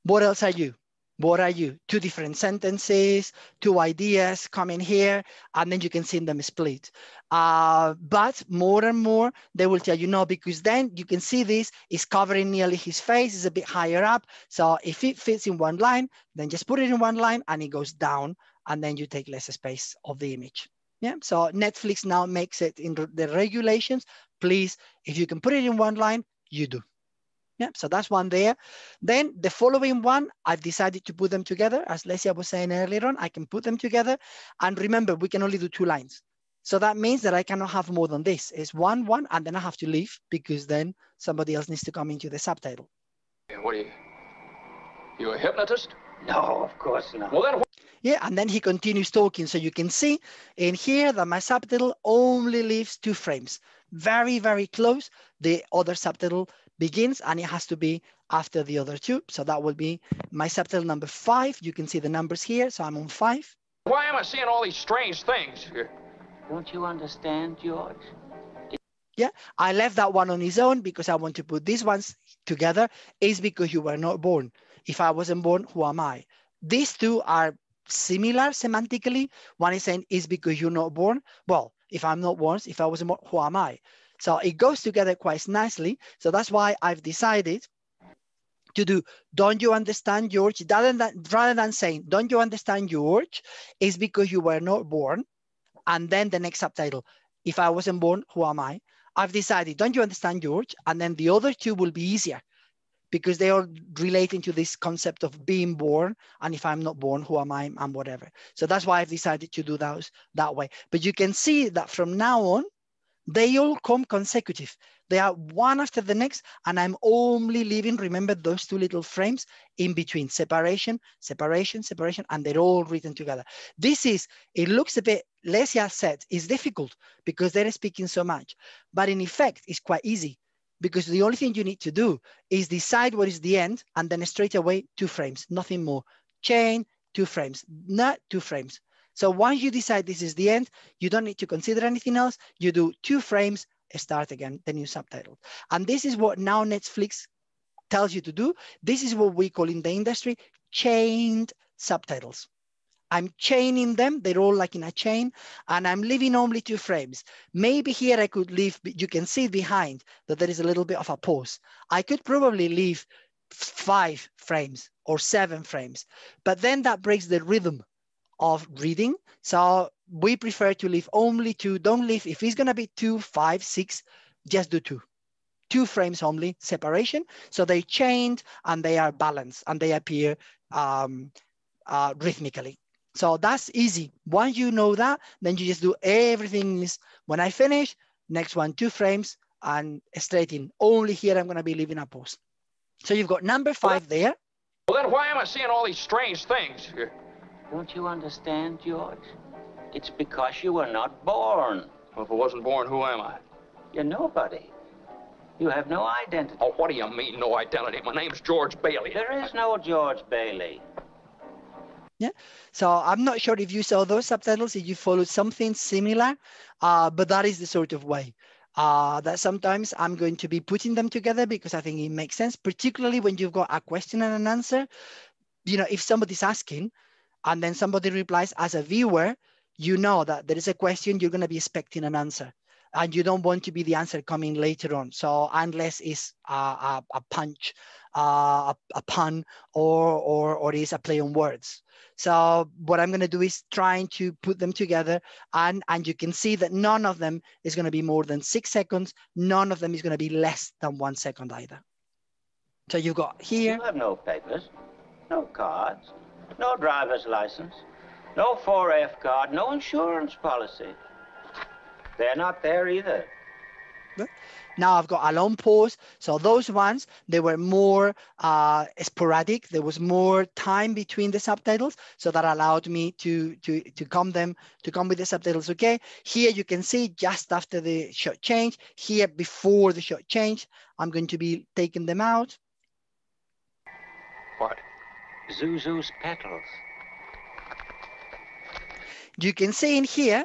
What else are you? What are you? 2 different sentences, 2 ideas coming here, and then you can see them split. But more and more, they will tell you no, because then you can see this is covering nearly his face, is a bit higher up. So if it fits in one line, then just put it in one line and it goes down, and then you take less space of the image. Yeah, so Netflix now makes it in the regulations. Please, if you can put it in one line, you do. Yeah, so that's one there. Then the following one, I've decided to put them together. As Lesia was saying earlier on, I can put them together. And remember, we can only do 2 lines. So that means that I cannot have more than this. It's one, and then I have to leave because then somebody else needs to come into the subtitle. What are you? You a hypnotist? No, of course not. Well, then. Yeah, and then he continues talking. So you can see in here that my subtitle only leaves 2 frames. Very, very close. The other subtitle begins, and it has to be after the other 2. So that will be my subtitle number 5. You can see the numbers here. So I'm on 5. Why am I seeing all these strange things? Don't you understand, George? Yeah, I left that one on his own because I want to put these ones together. Is because you were not born. If I wasn't born, who am I? These 2 are similar semantically. One is saying, is because you're not born. Well, if I'm not born, if I wasn't born, who am I? So it goes together quite nicely. So that's why I've decided to do, don't you understand, George? Rather than saying, don't you understand, George, is because you were not born. And then the next subtitle, if I wasn't born, who am I? I've decided, don't you understand, George? And then the other 2 will be easier because they are relating to this concept of being born. And if I'm not born, who am I? And whatever. So that's why I've decided to do those that way. But you can see that from now on, they all come consecutive. They are one after the next, and I'm only leaving, remember, those 2 little frames in between, separation, separation, separation, and they're all written together. This is, it looks a bit, Lesia said, it's difficult because they're speaking so much, but in effect, it's quite easy because the only thing you need to do is decide what is the end, and then straight away 2 frames, nothing more. Chain, 2 frames, not 2 frames. So once you decide this is the end, you don't need to consider anything else. You do 2 frames, start again, the new subtitle. And this is what now Netflix tells you to do. This is what we call in the industry chained subtitles. I'm chaining them. They're all like in a chain, and I'm leaving only 2 frames. Maybe here I could leave, you can see behind that there is a little bit of a pause. I could probably leave 5 frames or 7 frames, but then that breaks the rhythm of reading. So we prefer to leave only 2. Don't leave, if it's gonna be 2, 5, 6, just do 2. 2 frames only separation. So they're chained and they are balanced and they appear rhythmically. So that's easy. Once you know that, then you just do everything. When I finish, next one, 2 frames and straight in. Only here I'm gonna be leaving a pause. So you've got number 5 there. Well, then why am I seeing all these strange things here? Don't you understand, George? It's because you were not born. Well, if I wasn't born, who am I? You're nobody. You have no identity. Oh, what do you mean, no identity? My name's George Bailey. There is no George Bailey. Yeah, so I'm not sure if you saw those subtitles, if you followed something similar, but that is the sort of way that sometimes I'm going to be putting them together because I think it makes sense, particularly when you've got a question and an answer. You know, if somebody's asking and then somebody replies as a viewer, you know that there is a question, you're going to be expecting an answer. And you don't want to be the answer coming later on. So unless it's a punch, a pun, or is a play on words. So what I'm going to do is trying to put them together, and you can see that none of them is going to be more than 6 seconds. None of them is going to be less than 1 second either. So you've got here. You have no papers, no cards, no driver's license, no 4F card, no insurance policy. They're not there either. Now I've got a long pause. So those ones, they were more sporadic. There was more time between the subtitles. So that allowed me to come with the subtitles. Okay. Here you can see just after the shot change, here before the shot change, I'm going to be taking them out. What? Zuzu's petals. You can see in here,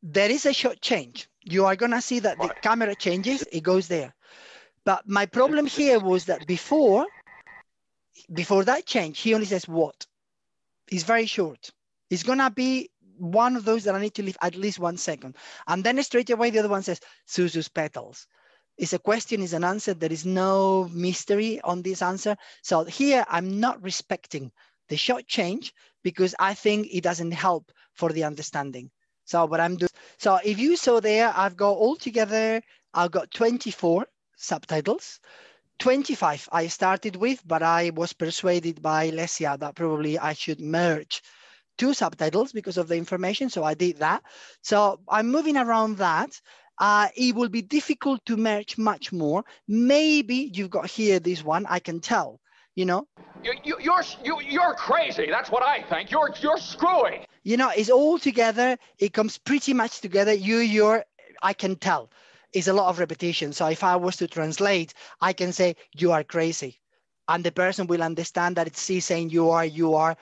there is a shot change. You are going to see that the camera changes, it goes there. But my problem here was that before that change, he only says what. It's very short. It's going to be one of those that I need to leave at least 1 second. And then straight away, the other one says, Zuzu's petals. It's a question, it's an answer. There is no mystery on this answer. So here, I'm not respecting the shot change because I think it doesn't help for the understanding. So what I'm doing, so if you saw there, I've got altogether, I've got 24 subtitles. 25 I started with, but I was persuaded by Lesia that probably I should merge 2 subtitles because of the information. So I did that. So I'm moving around that. It will be difficult to merge much more. Maybe you've got here this one, I can tell, you know. You're crazy. That's what I think. You're screwy. You know, it's all together. It comes pretty much together. I can tell. It's a lot of repetition. So if I was to translate, I can say, you are crazy. And the person will understand that it's saying you're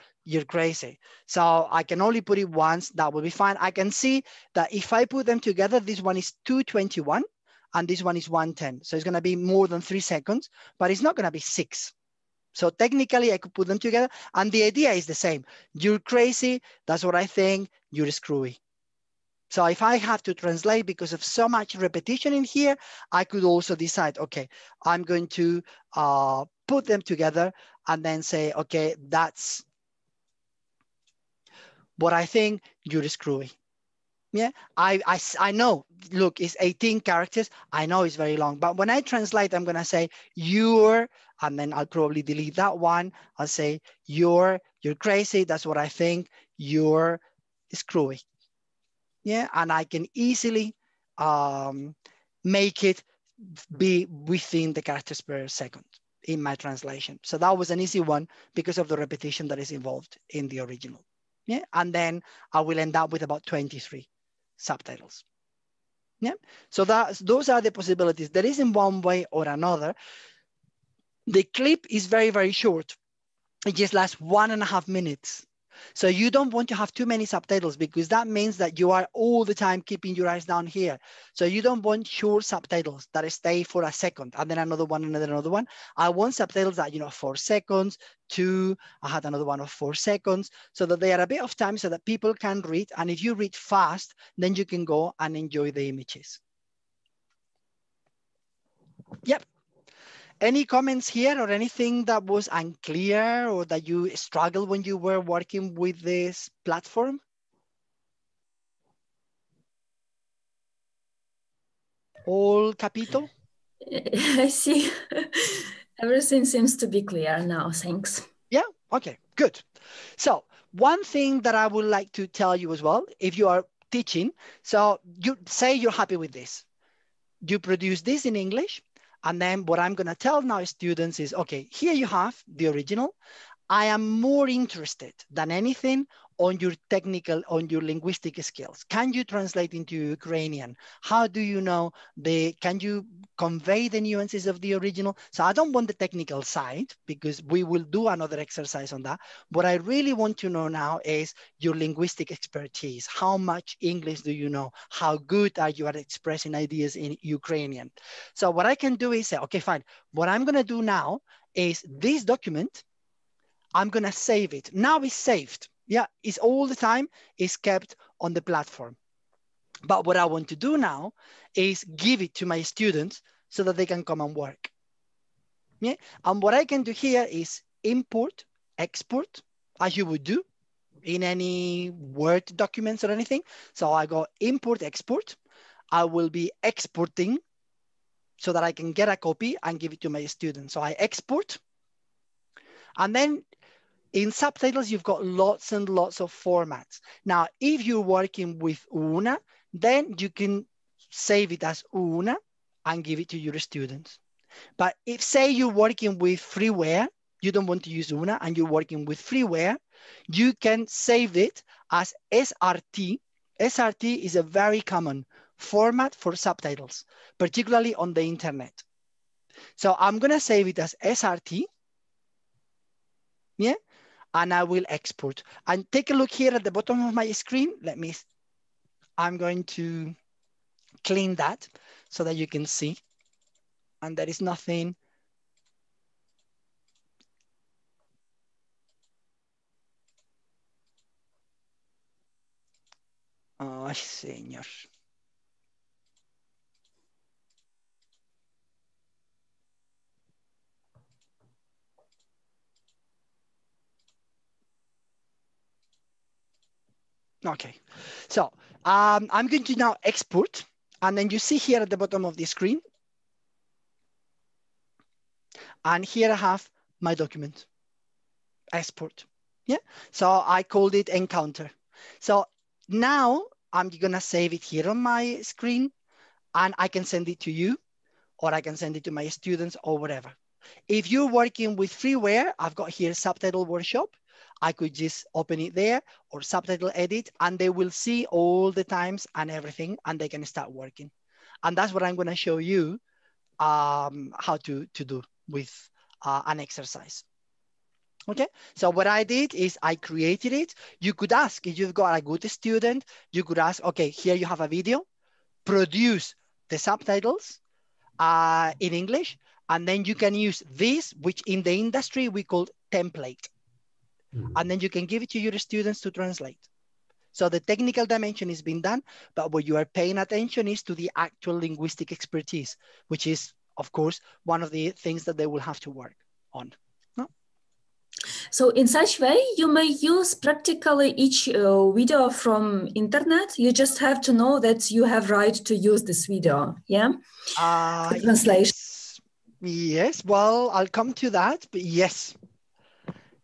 crazy. So I can only put it once. That will be fine. I can see that if I put them together, this one is 221 and this one is 110. So it's going to be more than 3 seconds, but it's not going to be 6. So technically I could put them together and the idea is the same. You're crazy. That's what I think. You're screwy. So if I have to translate because of so much repetition in here, I could also decide, okay, I'm going to put them together and then say, okay, that's what I think. You're screwy. Yeah, I know, look, it's 18 characters. I know it's very long, but when I translate, I'm going to say you're, and then I'll probably delete that one. I'll say you're crazy. That's what I think. You're screwy. Yeah, and I can easily make it be within the characters per second in my translation. So that was an easy one because of the repetition that is involved in the original. Yeah, and then I will end up with about 23 subtitles. Yeah, so those are the possibilities. There isn't one way or another. The clip is very, very short. It just lasts 1.5 minutes. So you don't want to have too many subtitles because that means that you are all the time keeping your eyes down here. So you don't want short subtitles that stay for a second and then another one, another one. I want subtitles that, 4 seconds, 2, I had another one of 4 seconds, so that they are a bit of time so that people can read. And if you read fast, then you can go and enjoy the images. Yep. Any comments here or anything that was unclear or that you struggled when you were working with this platform? All capito? I see. Everything seems to be clear now. Thanks. Yeah, okay, good. So one thing that I would like to tell you as well, if you are teaching, so you say you're happy with this. You produce this in English. And then what I'm going to tell now students is, okay, here you have the original. I am more interested than anything on your technical, on your linguistic skills. Can you translate into Ukrainian? How do you know can you convey the nuances of the original? So I don't want the technical side because we will do another exercise on that. What I really want to know now is your linguistic expertise. How much English do you know? How good are you at expressing ideas in Ukrainian? So what I can do is say, okay, fine. What I'm going to do now is this document, I'm going to save it. Now it's saved. Yeah, it's all the time, it's kept on the platform. But what I want to do now is give it to my students so that they can come and work. Yeah, and what I can do here is import, export, as you would do in any Word documents or anything. So I go import, export. I will be exporting so that I can get a copy and give it to my students. So I export. And then in subtitles, you've got lots and lots of formats. Now, if you're working with Una, then you can save it as Una and give it to your students. But if, say, you're working with freeware, you don't want to use Una and you're working with freeware, you can save it as SRT. SRT is a very common format for subtitles, particularly on the internet. So I'm going to save it as SRT. Yeah. And I will export. And take a look here at the bottom of my screen. I'm going to clean that so that you can see. And there is nothing. Ay, señor. Okay, so I'm going to now export, and then you see here at the bottom of the screen, and here I have my document, export. Yeah, so I called it encounter. So now I'm gonna save it here on my screen, and I can send it to you, or I can send it to my students or whatever. If you're working with freeware, I've got here Subtitle Workshop. I could just open it there or subtitle edit, and they will see all the times and everything, and they can start working. And that's what I'm going to show you how to do with an exercise. Okay, so what I did is I created it. You could ask, if you've got a good student, you could ask, okay, here you have a video, produce the subtitles in English, and then you can use this, which in the industry we call template. And then you can give it to your students to translate. So the technical dimension is being done, but what you are paying attention is to the actual linguistic expertise, which is, of course, one of the things that they will have to work on. No? So in such way, you may use practically each video from internet. You just have to know that you have right to use this video, yeah? Translation. Yes, well, I'll come to that, but yes.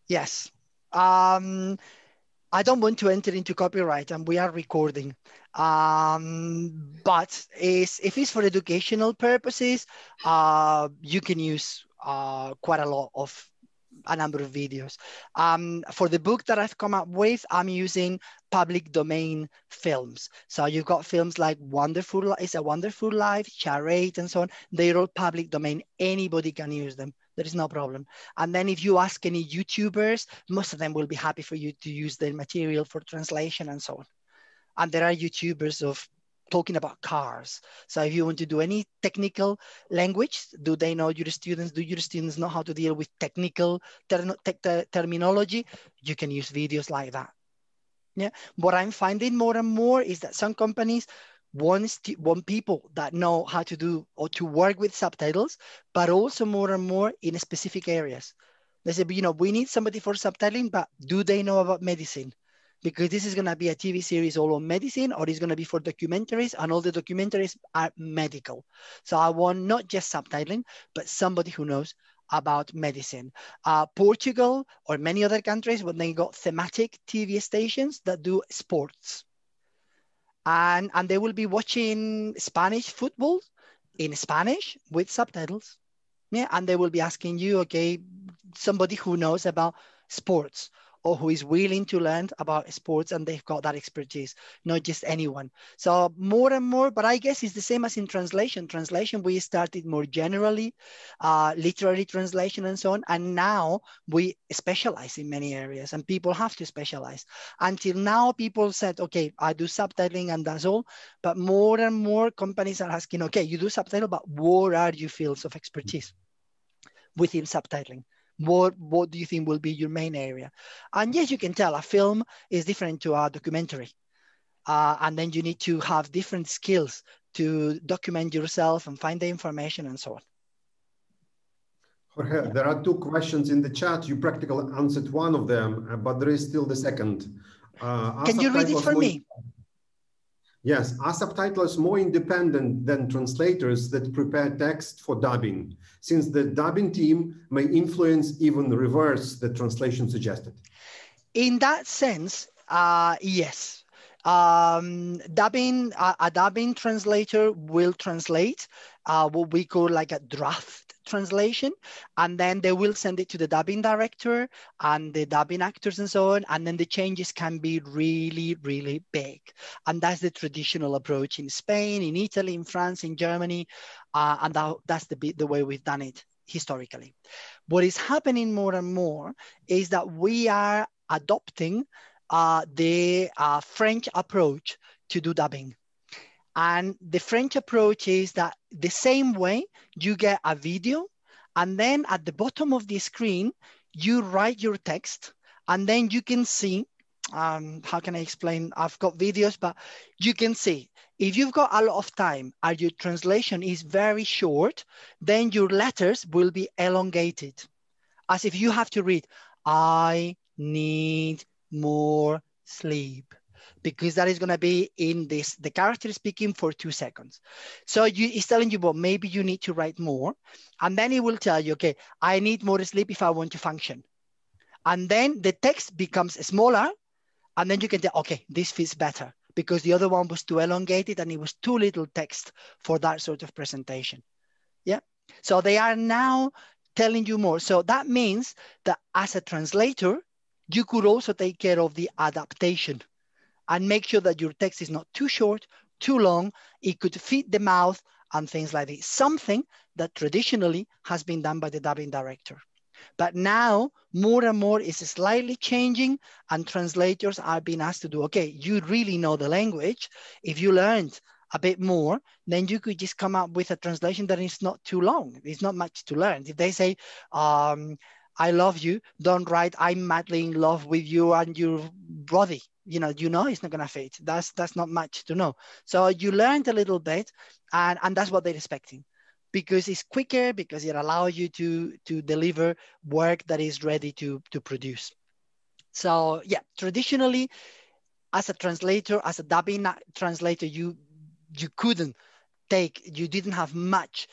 Yes. I don't want to enter into copyright, and we are recording. But if it's for educational purposes, you can use quite a lot of a number of videos. For the book that I've come up with, I'm using public domain films. So you've got films like It's a Wonderful Life, Charade, and so on. They're all public domain. Anybody can use them. There is no problem. And then if you ask any YouTubers, most of them will be happy for you to use their material for translation and so on. And there are YouTubers of talking about cars. So if you want to do any technical language, do your students know how to deal with technical terminology? You can use videos like that. Yeah. What I'm finding more and more is that some companies want people that know how to do or to work with subtitles, but also more and more in specific areas. They say, we need somebody for subtitling, but do they know about medicine? Because this is going to be a TV series all on medicine, or it's going to be for documentaries, and all the documentaries are medical. So I want not just subtitling, but somebody who knows about medicine. Portugal or many other countries, when they got thematic TV stations that do sports. And they will be watching Spanish football in Spanish with subtitles. Yeah, and they will be asking you, okay, somebody who knows about sports or who is willing to learn about sports, and they've got that expertise, not just anyone. So more and more, but I guess it's the same as in translation. Translation, we started more generally, literary translation and so on. And now we specialize in many areas, and people have to specialize. Until now, people said, okay, I do subtitling and that's all. But more and more companies are asking, okay, you do subtitle, but what are your fields of expertise within subtitling? What do you think will be your main area? And yes, you can tell a film is different to a documentary. And then you need to have different skills to document yourself and find the information and so on. Jorge, there are two questions in the chat. You practically answered one of them, but there is still the second. Can you read it for me? Yes, are subtitles more independent than translators that prepare text for dubbing, since the dubbing team may influence, even reverse, the translation suggested? In that sense, yes. A dubbing translator will translate what we call like a draft translation, and then they will send it to the dubbing director and the dubbing actors and so on, and then the changes can be really, really big. And that's the traditional approach in Spain, in Italy, in France, in Germany, and that's the way we've done it historically. What is happening more and more is that we are adopting the French approach to do dubbing. And the French approach is that the same way you get a video, and then at the bottom of the screen, you write your text, and then you can see, how can I explain? I've got videos, but you can see, if you've got a lot of time and your translation is very short, then your letters will be elongated, as if you have to read, I need more sleep, because that is going to be in this, the character speaking for 2 seconds. So it's telling you, well, maybe you need to write more. And then it will tell you, okay, I need more sleep if I want to function. And then the text becomes smaller. And then you can tell, okay, this fits better because the other one was too elongated and it was too little text for that sort of presentation. Yeah. So they are now telling you more. So that means that as a translator, you could also take care of the adaptation and make sure that your text is not too short, too long. It could fit the mouth and things like this. Something that traditionally has been done by the dubbing director. But now more and more is slightly changing, and translators are being asked to do, okay, you really know the language. If you learned a bit more, then you could just come up with a translation that is not too long. It's not much to learn. If they say, I love you, don't write, I'm madly in love with you and your body. You know it's not going to fit. That's not much to know. So you learned a little bit, and that's what they're expecting, because it's quicker, because it allows you to deliver work that is ready to produce. So yeah, traditionally, as a translator, as a dubbing translator, you didn't have much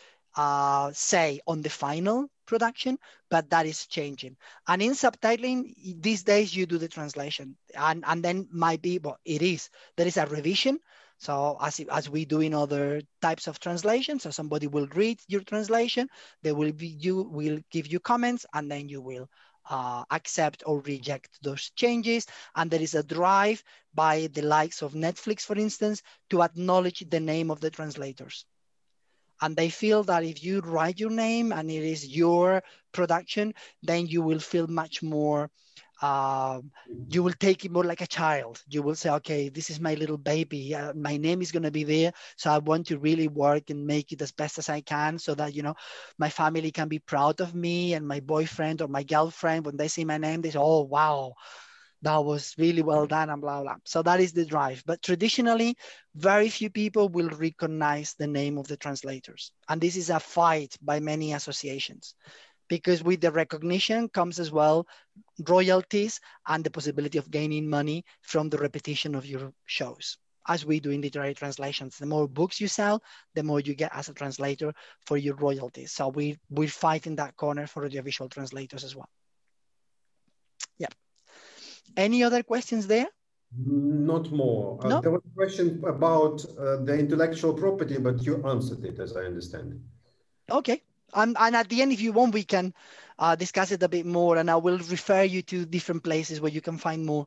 say on the final production, but that is changing. And in subtitling, these days you do the translation, and then might be, well, there is a revision. So as we do in other types of translation, so somebody will read your translation, will give you comments, and then you will accept or reject those changes. And there is a drive by the likes of Netflix, for instance, to acknowledge the name of the translators. And they feel that if you write your name and it is your production, then you will feel much more, you will take it more like a child. You will say, okay, this is my little baby. My name is going to be there. So I want to really work and make it as best as I can so that, you know, my family can be proud of me, and my boyfriend or my girlfriend, when they see my name, they say, oh, wow, that was really well done, and blah, blah. So that is the drive. But traditionally, very few people will recognize the name of the translators. And this is a fight by many associations, because with the recognition comes as well royalties and the possibility of gaining money from the repetition of your shows, as we do in literary translations. The more books you sell, the more you get as a translator for your royalties. So we're fighting that corner for audiovisual translators as well. Yeah. Any other questions there? Not more. No? There was a question about the intellectual property, but you answered it, as I understand it. Okay. And at the end, if you want, we can discuss it a bit more, and I will refer you to different places where you can find more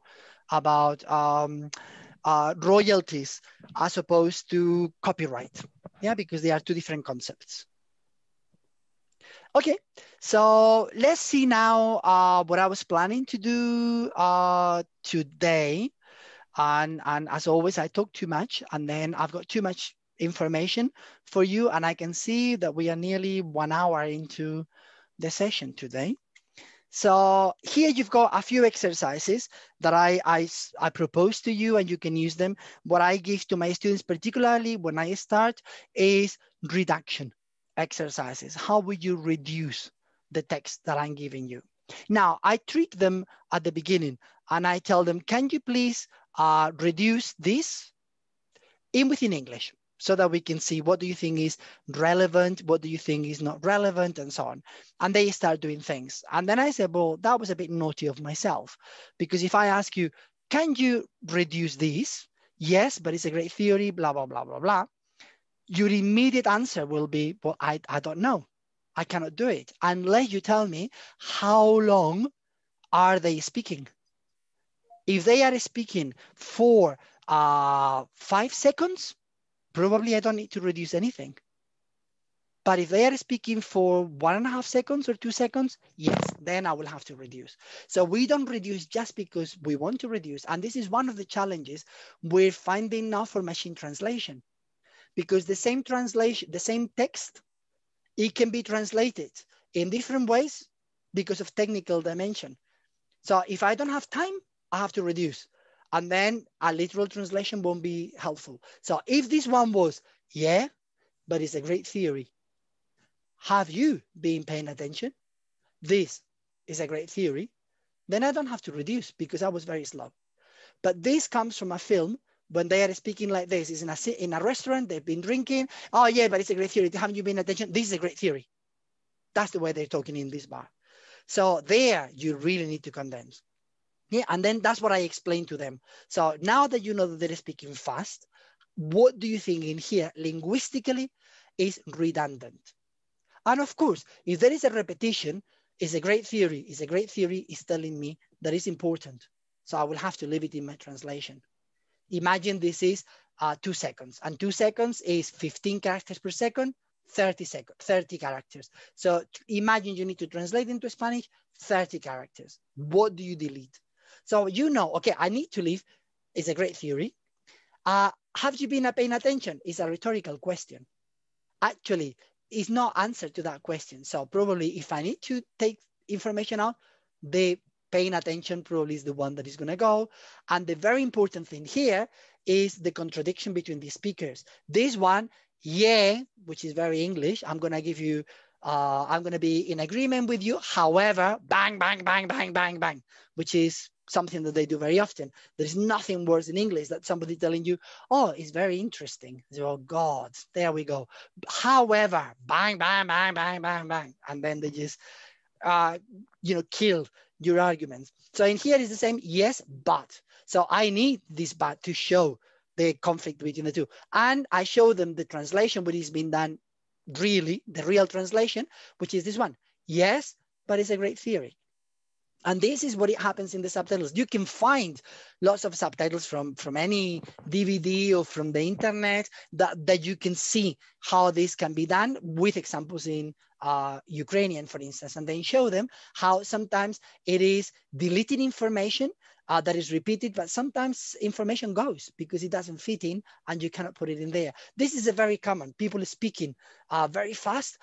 about royalties as opposed to copyright. Yeah, because they are two different concepts. Okay, so let's see now what I was planning to do today. And as always, I talk too much, and then I've got too much information for you, and I can see that we are nearly 1 hour into the session today. So here you've got a few exercises that I propose to you, and you can use them. What I give to my students, particularly when I start, is reduction exercises. How would you reduce the text that I'm giving you? Now, I treat them at the beginning, and I tell them, can you please reduce this within English, so that we can see what do you think is relevant, what do you think is not relevant, and so on. And they start doing things. And then I say, well, that was a bit naughty of myself, because if I ask you, can you reduce this? Yes, but it's a great theory, blah, blah, blah, blah, blah. Your immediate answer will be, well, I don't know. I cannot do it unless you tell me how long are they speaking. If they are speaking for 5 seconds, probably I don't need to reduce anything. But if they are speaking for 1.5 seconds or 2 seconds, yes, then I will have to reduce. So we don't reduce just because we want to reduce. And this is one of the challenges we're finding now for machine translation, because the same translation, the same text, it can be translated in different ways because of technical dimension. So if I don't have time, I have to reduce. And then a literal translation won't be helpful. So if this one was, yeah, but it's a great theory, have you been paying attention? This is a great theory. Then I don't have to reduce because I was very slow. But this comes from a film when they are speaking like this. It's in a restaurant, they've been drinking. Oh yeah, but it's a great theory. Haven't you been attention? This is a great theory. That's the way they're talking in this bar. So there, you really need to condense. Yeah, and then that's what I explain to them. So now that you know that they're speaking fast, what do you think in here linguistically is redundant? And of course, if there is a repetition, it's a great theory. It's a great theory is telling me that it's important. So I will have to leave it in my translation. Imagine this is 2 seconds, and 2 seconds is 15 characters per second, 30 characters. So imagine you need to translate into Spanish, 30 characters. What do you delete? So you know, okay, I need to leave. It's a great theory. Have you been paying attention? It's a rhetorical question. Actually, it's not answer to that question. So probably if I need to take information out, the paying attention probably is the one that is going to go. And the very important thing here is the contradiction between the speakers. This one, yeah, which is very English. I'm going to give you, I'm going to be in agreement with you. However, bang, bang, bang, bang, bang, bang, which is something that they do very often. There's nothing worse in English than somebody telling you, oh, it's very interesting. So, oh God, there we go. However, bang, bang, bang, bang, bang, bang. And then they just, kill your arguments. So in here is the same, yes, but. So I need this but to show the conflict between the two. And I show them the translation, which is being done really, the real translation, which is this one. Yes, but it's a great theory. And this is what it happens in the subtitles. You can find lots of subtitles from any DVD or from the internet that you can see how this can be done with examples in Ukrainian, for instance, and then show them how sometimes it is deleted information that is repeated, but sometimes information goes because it doesn't fit in and you cannot put it in there. This is a very common, people speaking very fast.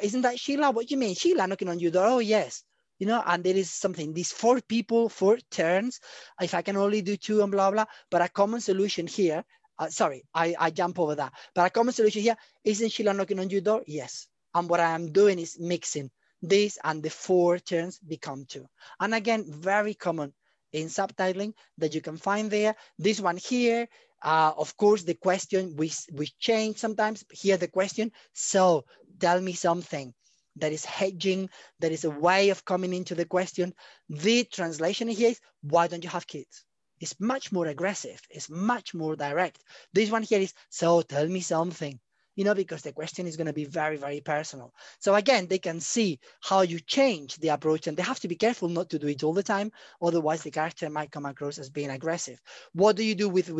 Isn't that Sheila? What do you mean? Sheila knocking on your door? Oh, yes. You know, and there is something, these 4 people, 4 turns, if I can only do 2 and blah, blah, but a common solution here, sorry, I jump over that, but a common solution here, isn't Sheila knocking on your door? Yes. And what I am doing is mixing this and the 4 turns become 2. And again, very common in subtitling that you can find there. This one here, of course, the question, we change sometimes. Here the question, so tell me something. That is hedging, that is a way of coming into the question. The translation here is, why don't you have kids? It's much more aggressive, it's much more direct. This one here is, so tell me something, you know, because the question is going to be very, very personal. So again, they can see how you change the approach, and they have to be careful not to do it all the time, otherwise the character might come across as being aggressive. What do you do with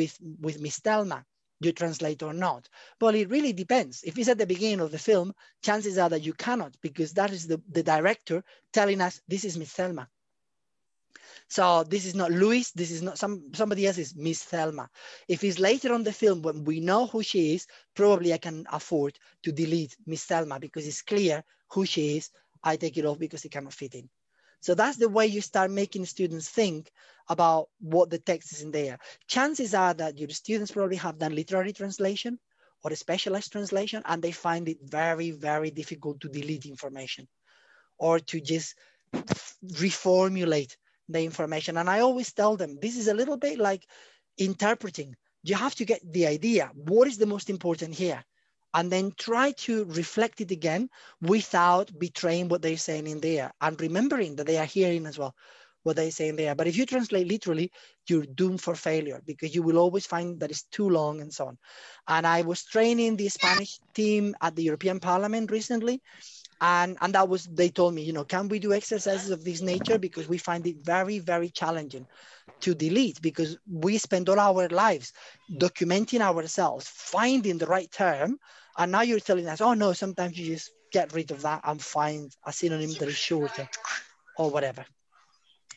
Miss Thelma? You translate or not? Well, it really depends. If it's at the beginning of the film, chances are that you cannot, because that is the director telling us, this is Miss Thelma. So this is not Louis, this is not somebody else, is Miss Thelma. If it's later on the film when we know who she is, probably I can afford to delete Miss Thelma because it's clear who she is. I take it off because it cannot fit in. So that's the way you start making students think about what the text is in there. Chances are that your students probably have done literary translation or a specialized translation, and they find it very, very difficult to delete information or to just reformulate the information. And I always tell them, this is a little bit like interpreting. You have to get the idea. What is the most important here? And then try to reflect it again without betraying what they're saying in there and remembering that they are hearing as well what they're saying there. But if you translate literally, you're doomed for failure because you will always find that it's too long and so on. And I was training the Spanish team at the European Parliament recently. And that was, they told me, you know, can we do exercises of this nature? Because we find it very, very challenging to delete, because we spend all our lives documenting ourselves, finding the right term. And now you're telling us, oh no, sometimes you just get rid of that and find a synonym that is shorter or whatever.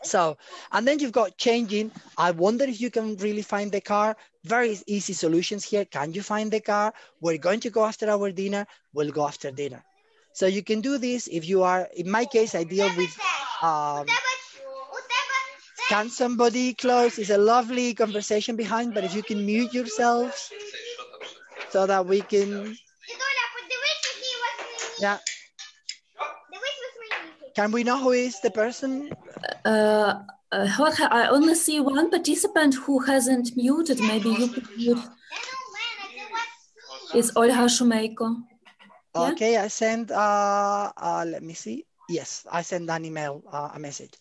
So, and then you've got changing. I wonder if you can really find the car. Very easy solutions here. Can you find the car? We're going to go after our dinner. We'll go after dinner. So you can do this if you are, in my case, I deal with, can somebody close? It's a lovely conversation behind, but if you can mute yourselves so that we can, yeah. Can we know who is the person? Jorge, I only see one participant who hasn't muted. Maybe you could mute. It's Olga Shumeiko. Okay, yeah? I sent, let me see. Yes, I sent an email, a message.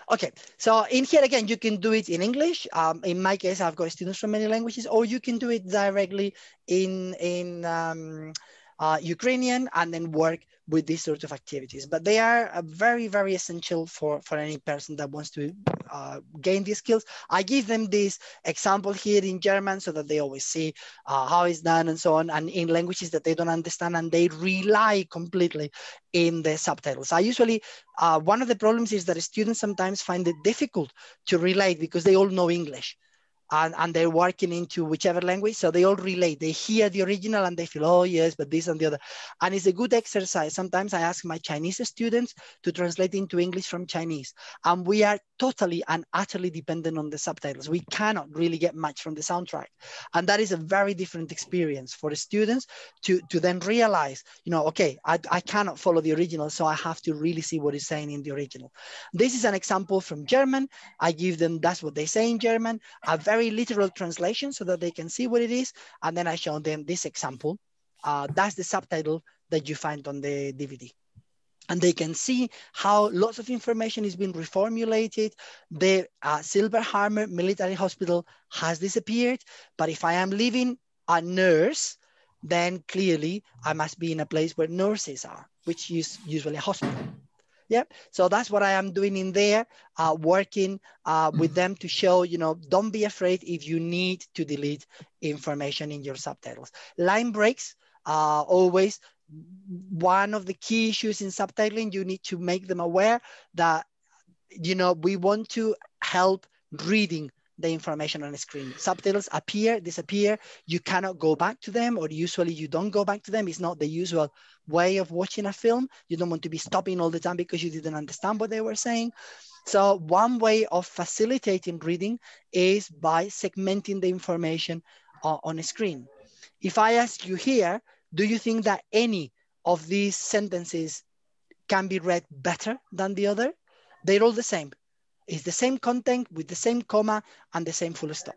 Okay, so in here again, you can do it in English. In my case, I've got students from many languages, or you can do it directly in Ukrainian and then work with these sort of activities. But they are very, very essential for any person that wants to gain these skills. I give them this example here in German so that they always see how it's done and so on, and in languages that they don't understand, and they rely completely in the subtitles. I usually, one of the problems is that students sometimes find it difficult to relate because they all know English. And they're working into whichever language, so they all relate. They hear the original and they feel, oh yes, but this and the other. And it's a good exercise. Sometimes I ask my Chinese students to translate into English from Chinese. And we are totally and utterly dependent on the subtitles. We cannot really get much from the soundtrack. And that is a very different experience for the students to then realize, you know, okay, I cannot follow the original, so I have to really see what it's saying in the original. This is an example from German. I give them, that's what they say in German, a very literal translation so that they can see what it is. And then I show them this example. That's the subtitle that you find on the DVD. And they can see how lots of information is being reformulated. The Silver Hammer Military Hospital has disappeared. But if I am leaving a nurse, then clearly I must be in a place where nurses are, which is usually a hospital. Yep. So that's what I am doing in there, working with them to show, you know, don't be afraid if you need to delete information in your subtitles. Line breaks, always one of the key issues in subtitling. You need to make them aware that, you know, we want to help reading the information on the screen. Subtitles appear, disappear. You cannot go back to them, or usually you don't go back to them. It's not the usual way of watching a film. You don't want to be stopping all the time because you didn't understand what they were saying. So one way of facilitating reading is by segmenting the information on a screen. If I ask you here, do you think that any of these sentences can be read better than the other? They're all the same. It's the same content with the same comma and the same full stop.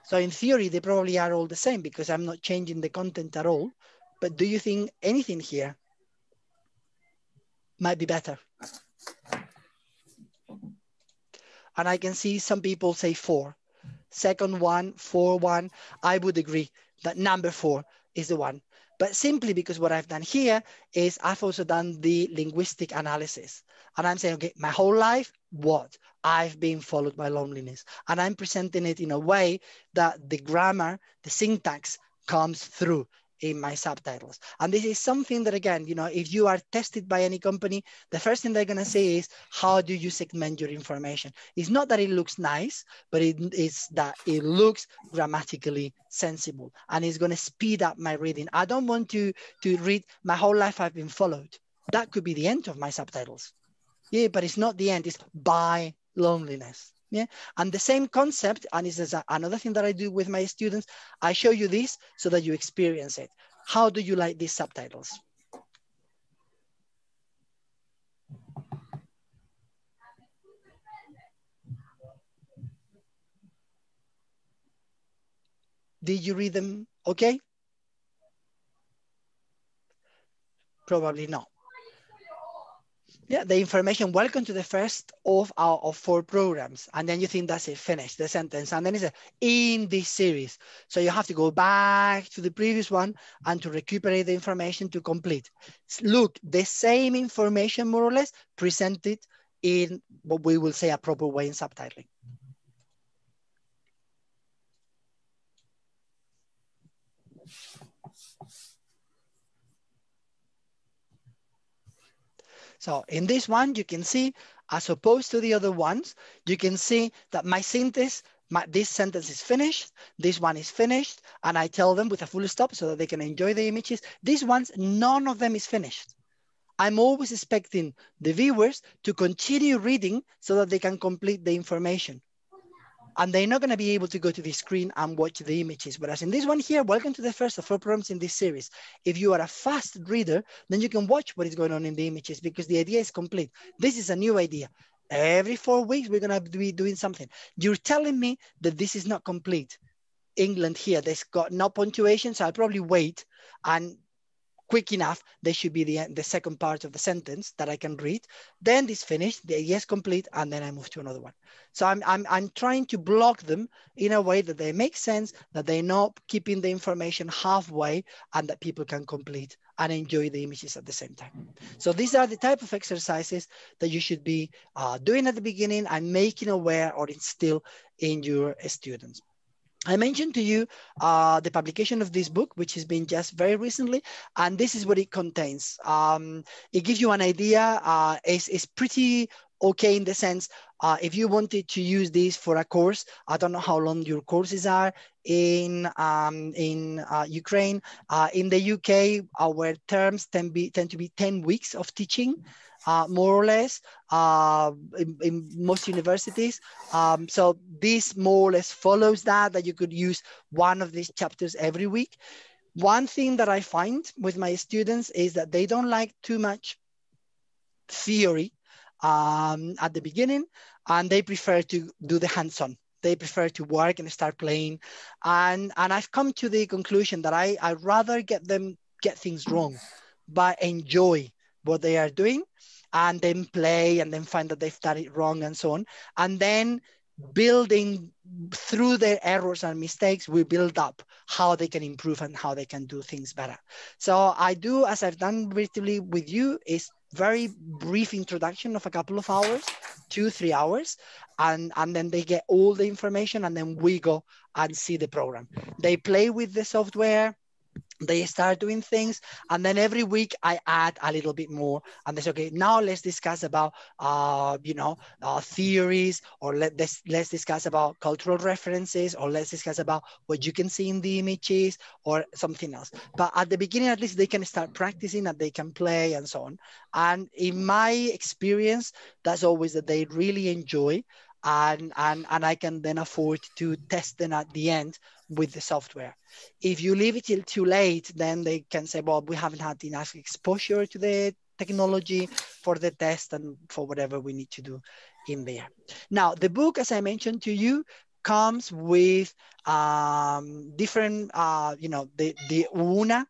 So in theory, they probably are all the same because I'm not changing the content at all. But do you think anything here might be better? And I can see some people say 4. Second one, 4 1. I would agree that number 4 is the one. But simply because what I've done here is I've also done the linguistic analysis. And I'm saying, okay, my whole life, what? I've been followed by loneliness. And I'm presenting it in a way that the grammar, the syntax comes through in my subtitles. And this is something that, again, you know, if you are tested by any company, the first thing they're going to say is, how do you segment your information? It's not that it looks nice, but it's that it looks grammatically sensible and it's going to speed up my reading. I don't want to read my whole life I've been followed. That could be the end of my subtitles. Yeah, but it's not the end. It's by loneliness. Yeah, and the same concept, and this is another thing that I do with my students. I show you this so that you experience it. How do you like these subtitles? Did you read them okay? Probably not. Yeah, the information, welcome to the first of our 4 programs. And then you think that's it, finished, the sentence. And then it's in this series. So you have to go back to the previous one and to recuperate the information to complete. Look, the same information, more or less, presented in what we will say a proper way in subtitling. So in this one, you can see, as opposed to the other ones, you can see that my syntax, this sentence is finished, this one is finished, and I tell them with a full stop so that they can enjoy the images. These ones, none of them is finished. I'm always expecting the viewers to continue reading so that they can complete the information. And they're not going to be able to go to the screen and watch the images. Whereas in this one here, welcome to the first of 4 programs in this series. If you are a fast reader, then you can watch what is going on in the images because the idea is complete. This is a new idea. Every 4 weeks, we're going to be doing something. You're telling me that this is not complete. England here, there's got no punctuation, so I'll probably wait, and quick enough, there should be the second part of the sentence that I can read. Then this finished, the idea is complete, and then I move to another one. So I'm trying to block them in a way that they make sense, that they're not keeping the information halfway, and that people can complete and enjoy the images at the same time. So these are the type of exercises that you should be doing at the beginning and making aware or instill in your students. I mentioned to you the publication of this book, which has been just very recently, and this is what it contains. It gives you an idea. It's pretty okay in the sense, if you wanted to use this for a course, I don't know how long your courses are in Ukraine. In the UK, our terms tend to be 10 weeks of teaching. More or less, in most universities. So this more or less follows that you could use one of these chapters every week. One thing that I find with my students is that they don't like too much theory at the beginning, and they prefer to do the hands-on. They prefer to work and start playing. And I've come to the conclusion that I'd rather get them get things wrong, but enjoy what they are doing, and then play and then find that they've done it wrong and so on. And then building through their errors and mistakes, we build up how they can improve and how they can do things better. So I do, as I've done virtually with you, is very brief introduction of a couple of hours, 2-3 hours, and then they get all the information, and then we go and see the program. They play with the software, they start doing things, and then every week I add a little bit more, and they say, okay, now let's discuss about theories, or let's discuss about cultural references, or let's discuss about what you can see in the images, or something else. But at the beginning, at least they can start practicing, and they can play and so on. And in my experience, that's always that they really enjoy, and I can then afford to test them at the end with the software. If you leave it till too late, then they can say, well, we haven't had enough exposure to the technology for the test and for whatever we need to do in there. Now, the book, as I mentioned to you, comes with different, the UNA,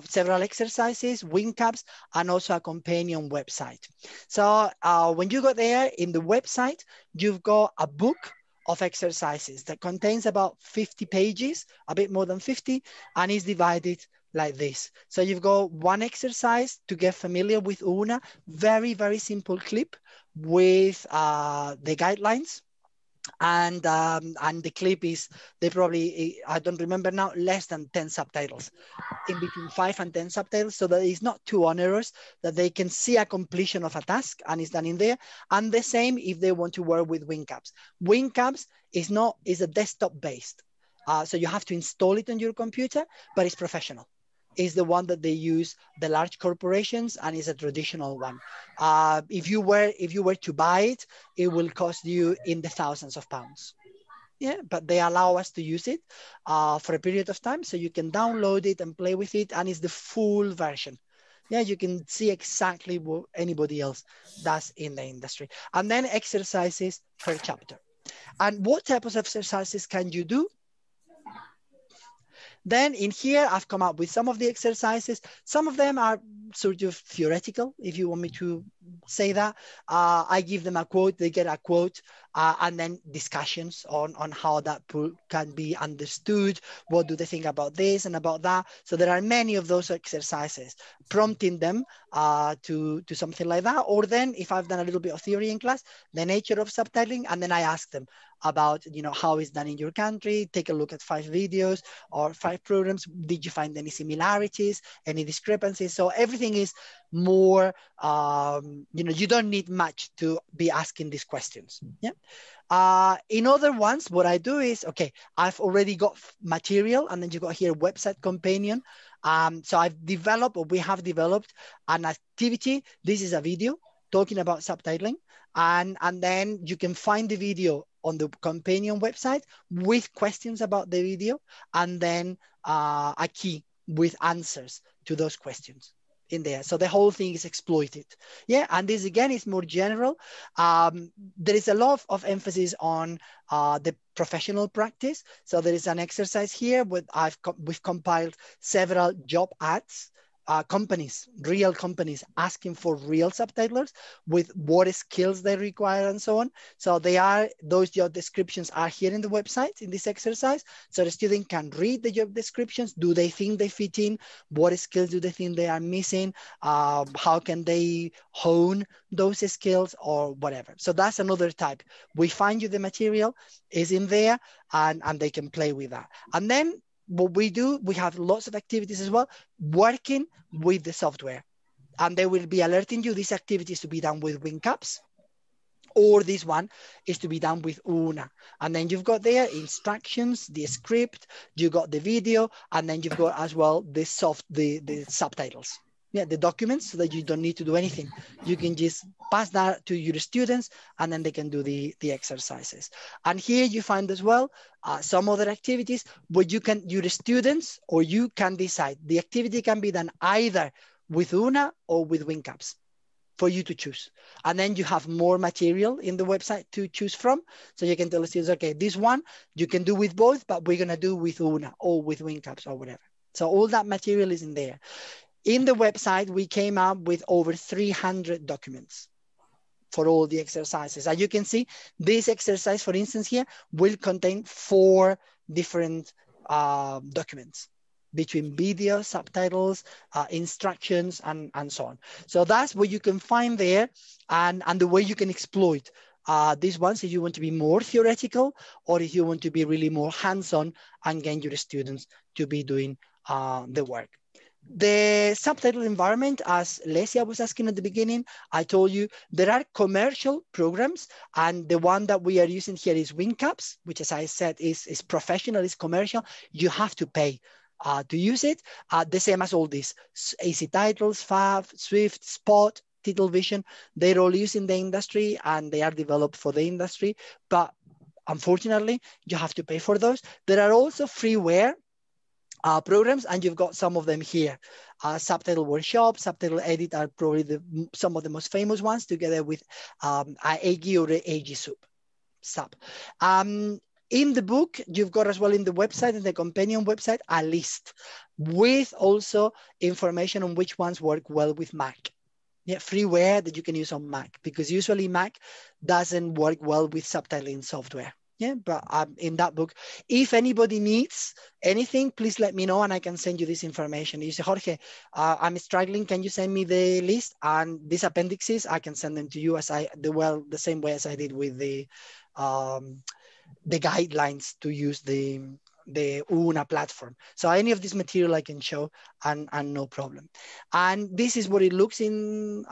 several exercises, wing caps, and also a companion website. So when you go there in the website, you've got a book of exercises that contains about 50 pages, a bit more than 50, and is divided like this. So you've got one exercise to get familiar with UNA, very, very simple clip with the guidelines. And the clip is, they probably, I don't remember now, less than 10 subtitles, in between 5 and 10 subtitles, so that it's not too onerous, that they can see a completion of a task and it's done in there. And the same if they want to work with wing caps. Wing caps is a desktop based. So you have to install it on your computer, but it's professional. Is the one that they use, the large corporations, and is a traditional one. If you were to buy it, it will cost you in the thousands of pounds. Yeah, but they allow us to use it for a period of time, so you can download it and play with it, and it's the full version. Yeah, you can see exactly what anybody else does in the industry. And then exercises per chapter. And what type of exercises can you do? Then in here, I've come up with some of the exercises. Some of them are sort of theoretical, if you want me to say that. I give them a quote, they get a quote, and then discussions on how that can be understood. What do they think about this and about that? So there are many of those exercises, prompting them to something like that. Or then if I've done a little bit of theory in class, the nature of subtitling, and then I ask them about, how it's done in your country. Take a look at 5 videos or 5 programs. Did you find any similarities, any discrepancies? So everything is more, you don't need much to be asking these questions. Yeah. In other ones, what I do is, okay, I've already got material, and then you got here website companion. So we have developed an activity. This is a video talking about subtitling, and then you can find the video on the companion website with questions about the video, and then a key with answers to those questions in there. So the whole thing is exploited. Yeah, and this again is more general. There is a lot of emphasis on the professional practice. So there is an exercise here with we've compiled several job ads. Companies, real companies asking for real subtitlers with what skills they require and so on. So those job descriptions are here in the website in this exercise. So the student can read the job descriptions. Do they think they fit in? What skills do they think they are missing? How can they hone those skills or whatever? So that's another type. We find you the material is in there, and they can play with that. And then what we do, we have lots of activities as well, working with the software. And they will be alerting you, this activity is to be done with wing caps, or this one is to be done with UNA. And then you've got there instructions, the script, you got the video, and then you've got as well the subtitles. Yeah, the documents, so that you don't need to do anything. You can just pass that to your students, and then they can do the exercises. And here you find as well some other activities where your students or you can decide. The activity can be done either with UNA or with wing caps for you to choose. And then you have more material in the website to choose from. So you can tell the students, okay, this one you can do with both, but we're gonna do with UNA or with wing caps or whatever. So all that material is in there. In the website, we came up with over 300 documents for all the exercises. As you can see, this exercise, for instance, here will contain 4 different documents. between video, subtitles, instructions, and so on. So that's what you can find there, and the way you can exploit these ones if you want to be more theoretical, or if you want to be really more hands-on and get your students to be doing the work. The subtitle environment, as Lesia was asking at the beginning, I told you there are commercial programs, and the one that we are using here is WinCaps, which, as I said, is professional, is commercial. You have to pay to use it. The same as all these, Easy Titles, Fab, Swift, Spot, Titlevision, they're all used in the industry and they are developed for the industry, but unfortunately, you have to pay for those. There are also freeware programs, and you've got some of them here. Subtitle Workshop, Subtitle Edit are probably some of the most famous ones, together with AGI or AG Sub. In the book, you've got as well in the website, in the companion website, a list with also information on which ones work well with Mac. Yeah, freeware that you can use on Mac, because usually Mac doesn't work well with subtitling software. Yeah, but in that book, if anybody needs anything, please let me know and I can send you this information. You say, Jorge, I'm struggling. Can you send me the list? And these appendixes, I can send them to you the same way as I did with the guidelines to use the Una platform. So any of this material I can show and no problem. And this is what it looks in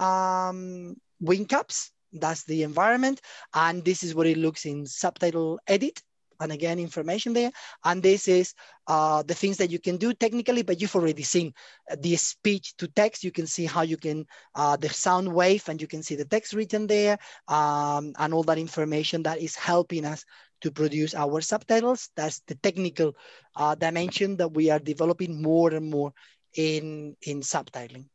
WinCaps. That's the environment. And this is what it looks in Subtitle Edit. And again, information there. And this is the things that you can do technically, but you've already seen the speech to text. You can see how you can, the sound wave, and you can see the text written there, and all that information that is helping us to produce our subtitles. That's the technical dimension that we are developing more and more in subtitling.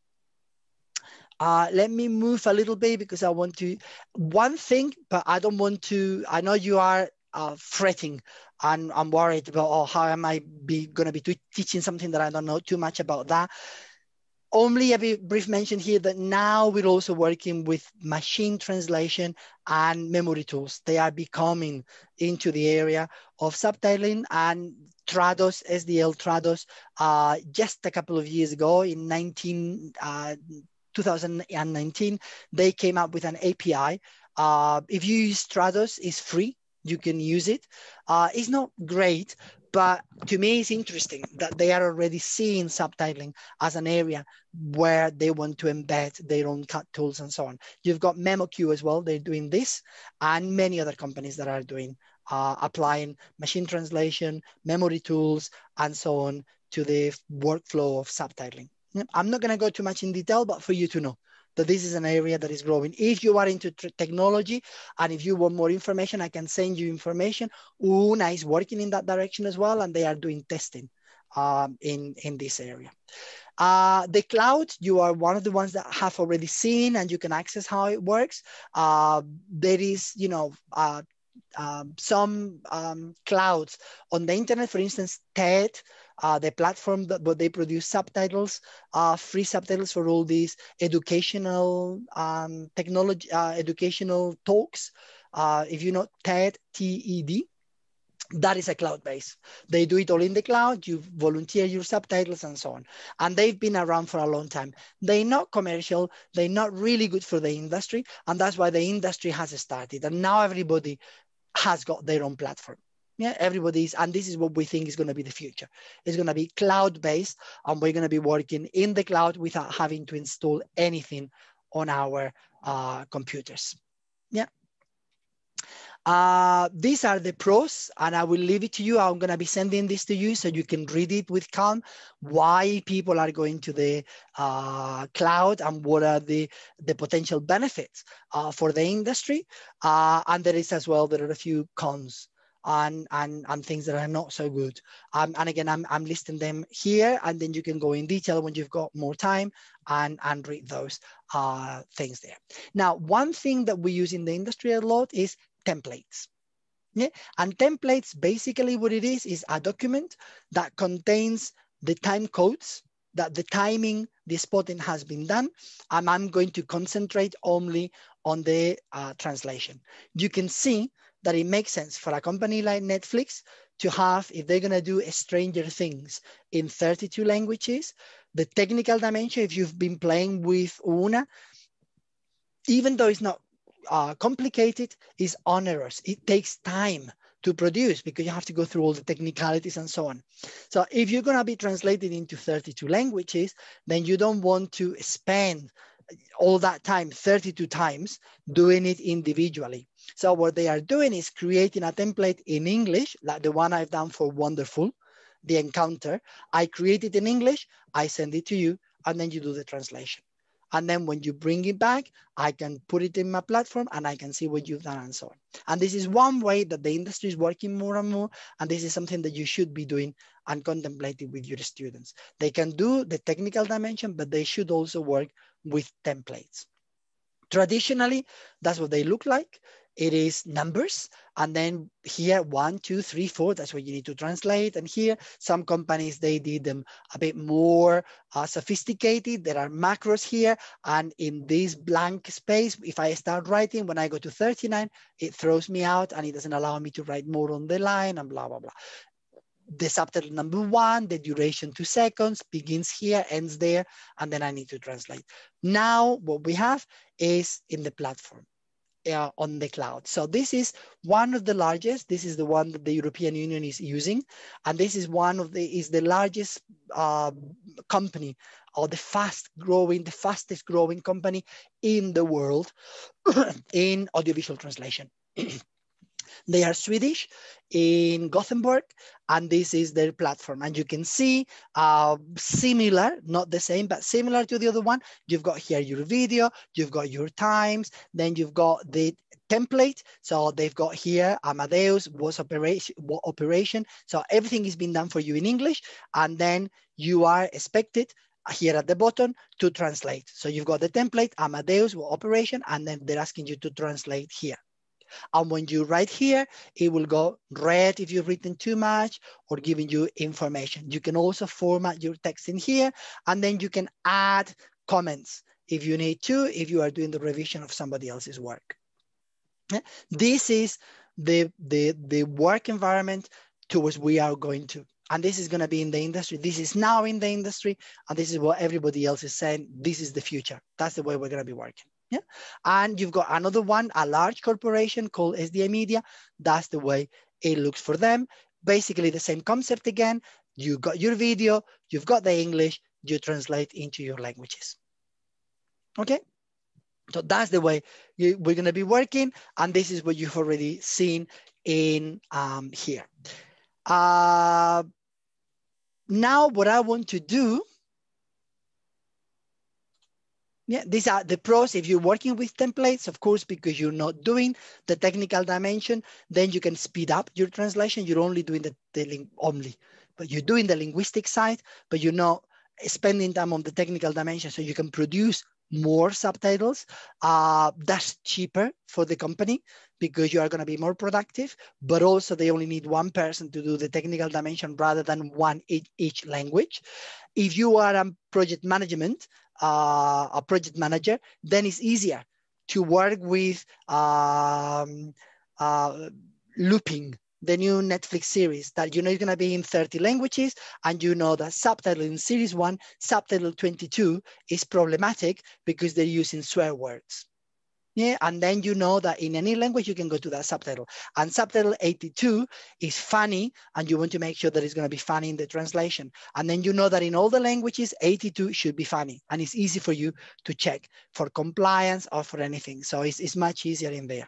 Let me move a little bit because I want to, one thing, but I don't want to, I know you are fretting and I'm worried about, oh, how am I going to be teaching something that I don't know too much about that. Only a brief mention here that now we're also working with machine translation and memory tools. They are becoming into the area of subtitling, and Trados, SDL Trados, just a couple of years ago in 2019, they came up with an API. If you use Trados, it's free. You can use it. It's not great, but to me, it's interesting that they are already seeing subtitling as an area where they want to embed their own cut tools and so on. You've got MemoQ as well. They're doing this, and many other companies that are doing, applying machine translation, memory tools, and so on to the workflow of subtitling. I'm not going to go too much in detail, but for you to know that this is an area that is growing. If you are into technology and if you want more information, I can send you information. Una is working in that direction as well, and they are doing testing in this area. The cloud, you are one of the ones that have already seen, and you can access how it works. There is, some clouds on the internet, for instance, TED, the platform that they produce subtitles, free subtitles for all these educational technology, educational talks. If you know TED, TED, that is a cloud base. They do it all in the cloud. You volunteer your subtitles and so on. And they've been around for a long time. They're not commercial. They're not really good for the industry. And that's why the industry has started. And now everybody has got their own platform. Yeah, everybody's, and this is what we think is going to be the future. It's going to be cloud-based, and we're going to be working in the cloud without having to install anything on our computers. Yeah. These are the pros, and I will leave it to you. I'm going to be sending this to you so you can read it with calm, why people are going to the cloud and what are the potential benefits for the industry. And there is as well, there are a few cons and things that are not so good. And again, I'm listing them here, and then you can go in detail when you've got more time and read those things there. Now, one thing that we use in the industry a lot is templates. Yeah, and templates, basically what it is a document that contains the time codes that the timing, the spotting has been done, and I'm going to concentrate only on the translation. You can see that it makes sense for a company like Netflix to have, if they're gonna do Stranger Things in 32 languages, the technical dimension, if you've been playing with Una, even though it's not complicated, is onerous. It takes time to produce because you have to go through all the technicalities and so on. So if you're gonna be translated into 32 languages, then you don't want to spend all that time, 32 times, doing it individually. So what they are doing is creating a template in English, like the one I've done for Wonderful, the encounter. I create it in English, I send it to you, and then you do the translation. And then when you bring it back, I can put it in my platform and I can see what you've done and so on. And this is one way that the industry is working more and more. And this is something that you should be doing and contemplating with your students. They can do the technical dimension, but they should also work with templates. Traditionally, that's what they look like. It is numbers, and then here 1, 2, 3, 4. That's what you need to translate. And here, some companies, they did them a bit more sophisticated. There are macros here, and in this blank space, if I start writing, when I go to 39, it throws me out, and it doesn't allow me to write more on the line, and blah blah blah. The subtitle number 1, the duration 2 seconds, begins here, ends there, and then I need to translate. Now, what we have is in the platform. On the cloud. So this is one of the largest. This is the one that the European Union is using, and this is the largest company, or the fastest growing company in the world in audiovisual translation. They are Swedish, in Gothenburg, and this is their platform. And you can see similar, not the same, but similar to the other one. You've got here your video, you've got your times, then you've got the template. So they've got here Amadeus, what operation. So everything is being done for you in English, and then you are expected here at the bottom to translate. So you've got the template, Amadeus, what operation, and then they're asking you to translate here. And when you write here, it will go red if you've written too much or giving you information. You can also format your text in here, and then you can add comments if you need to, if you are doing the revision of somebody else's work. This is the work environment towards we are going to. And this is going to be in the industry. This is now in the industry, and this is what everybody else is saying. This is the future. That's the way we're going to be working. Yeah. And you've got another one, a large corporation called SDI Media. That's the way it looks for them. Basically the same concept again. You got your video, you've got the English, you translate into your languages. Okay. So that's the way we're going to be working. And this is what you've already seen in here. Now what I want to do, these are the pros. If you're working with templates, of course, because you're not doing the technical dimension, then you can speed up your translation. You're only doing but you're doing the linguistic side, but you're not spending time on the technical dimension, so you can produce more subtitles. That's cheaper for the company because you are going to be more productive, but also they only need one person to do the technical dimension rather than one each language. If you are a project management, a project manager, then it's easier to work with Looping, the new Netflix series that you know is going to be in 30 languages, and you know that subtitle in series 1, subtitle 22 is problematic because they're using swear words. Yeah, and then you know that in any language you can go to that subtitle. And subtitle 82 is funny, and you want to make sure that it's going to be funny in the translation. And then you know that in all the languages, 82 should be funny, and it's easy for you to check for compliance or for anything. So it's much easier in there.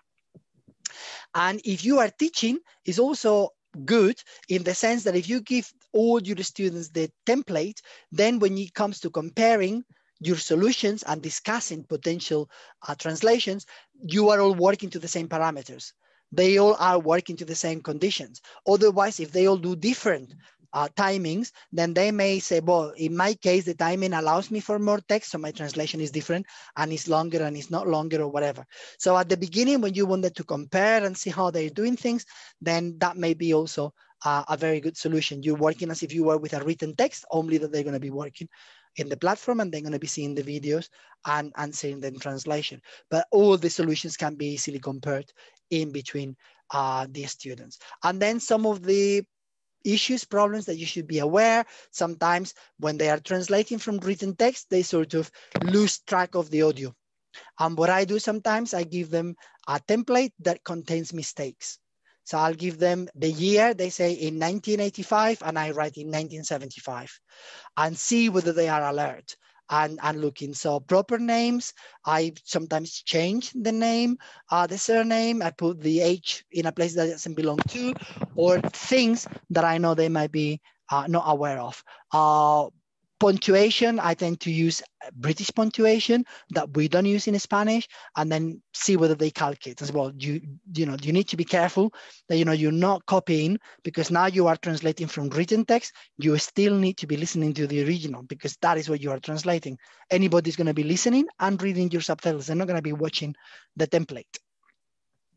And if you are teaching, it's also good in the sense that if you give all your students the template, then when it comes to comparing your solutions and discussing potential translations, you are all working to the same parameters. They all are working to the same conditions. Otherwise, if they all do different timings, then they may say, well, in my case, the timing allows me for more text, so my translation is different and it's longer and it's not longer or whatever. So at the beginning, when you wanted to compare and see how they're doing things, then that may be also a very good solution. You're working as if you were with a written text, only that they're going to be working in the platform and they're going to be seeing the videos and seeing the translation. But all the solutions can be easily compared in between the students. And then some of the issues, problems that you should be aware. Sometimes when they are translating from written text, they sort of lose track of the audio. And what I do sometimes, I give them a template that contains mistakes. So I'll give them the year, they say in 1985, and I write in 1975, and see whether they are alert and looking. So proper names, I sometimes change the name, the surname, I put the H in a place that doesn't belong to, or things that I know they might be not aware of. Punctuation, I tend to use British punctuation that we don't use in Spanish, and then see whether they calculate as well. You need to be careful that you're not copying, because now you are translating from written text. You still need to be listening to the original, because that is what you are translating. Anybody's going to be listening and reading your subtitles. They're not going to be watching the template.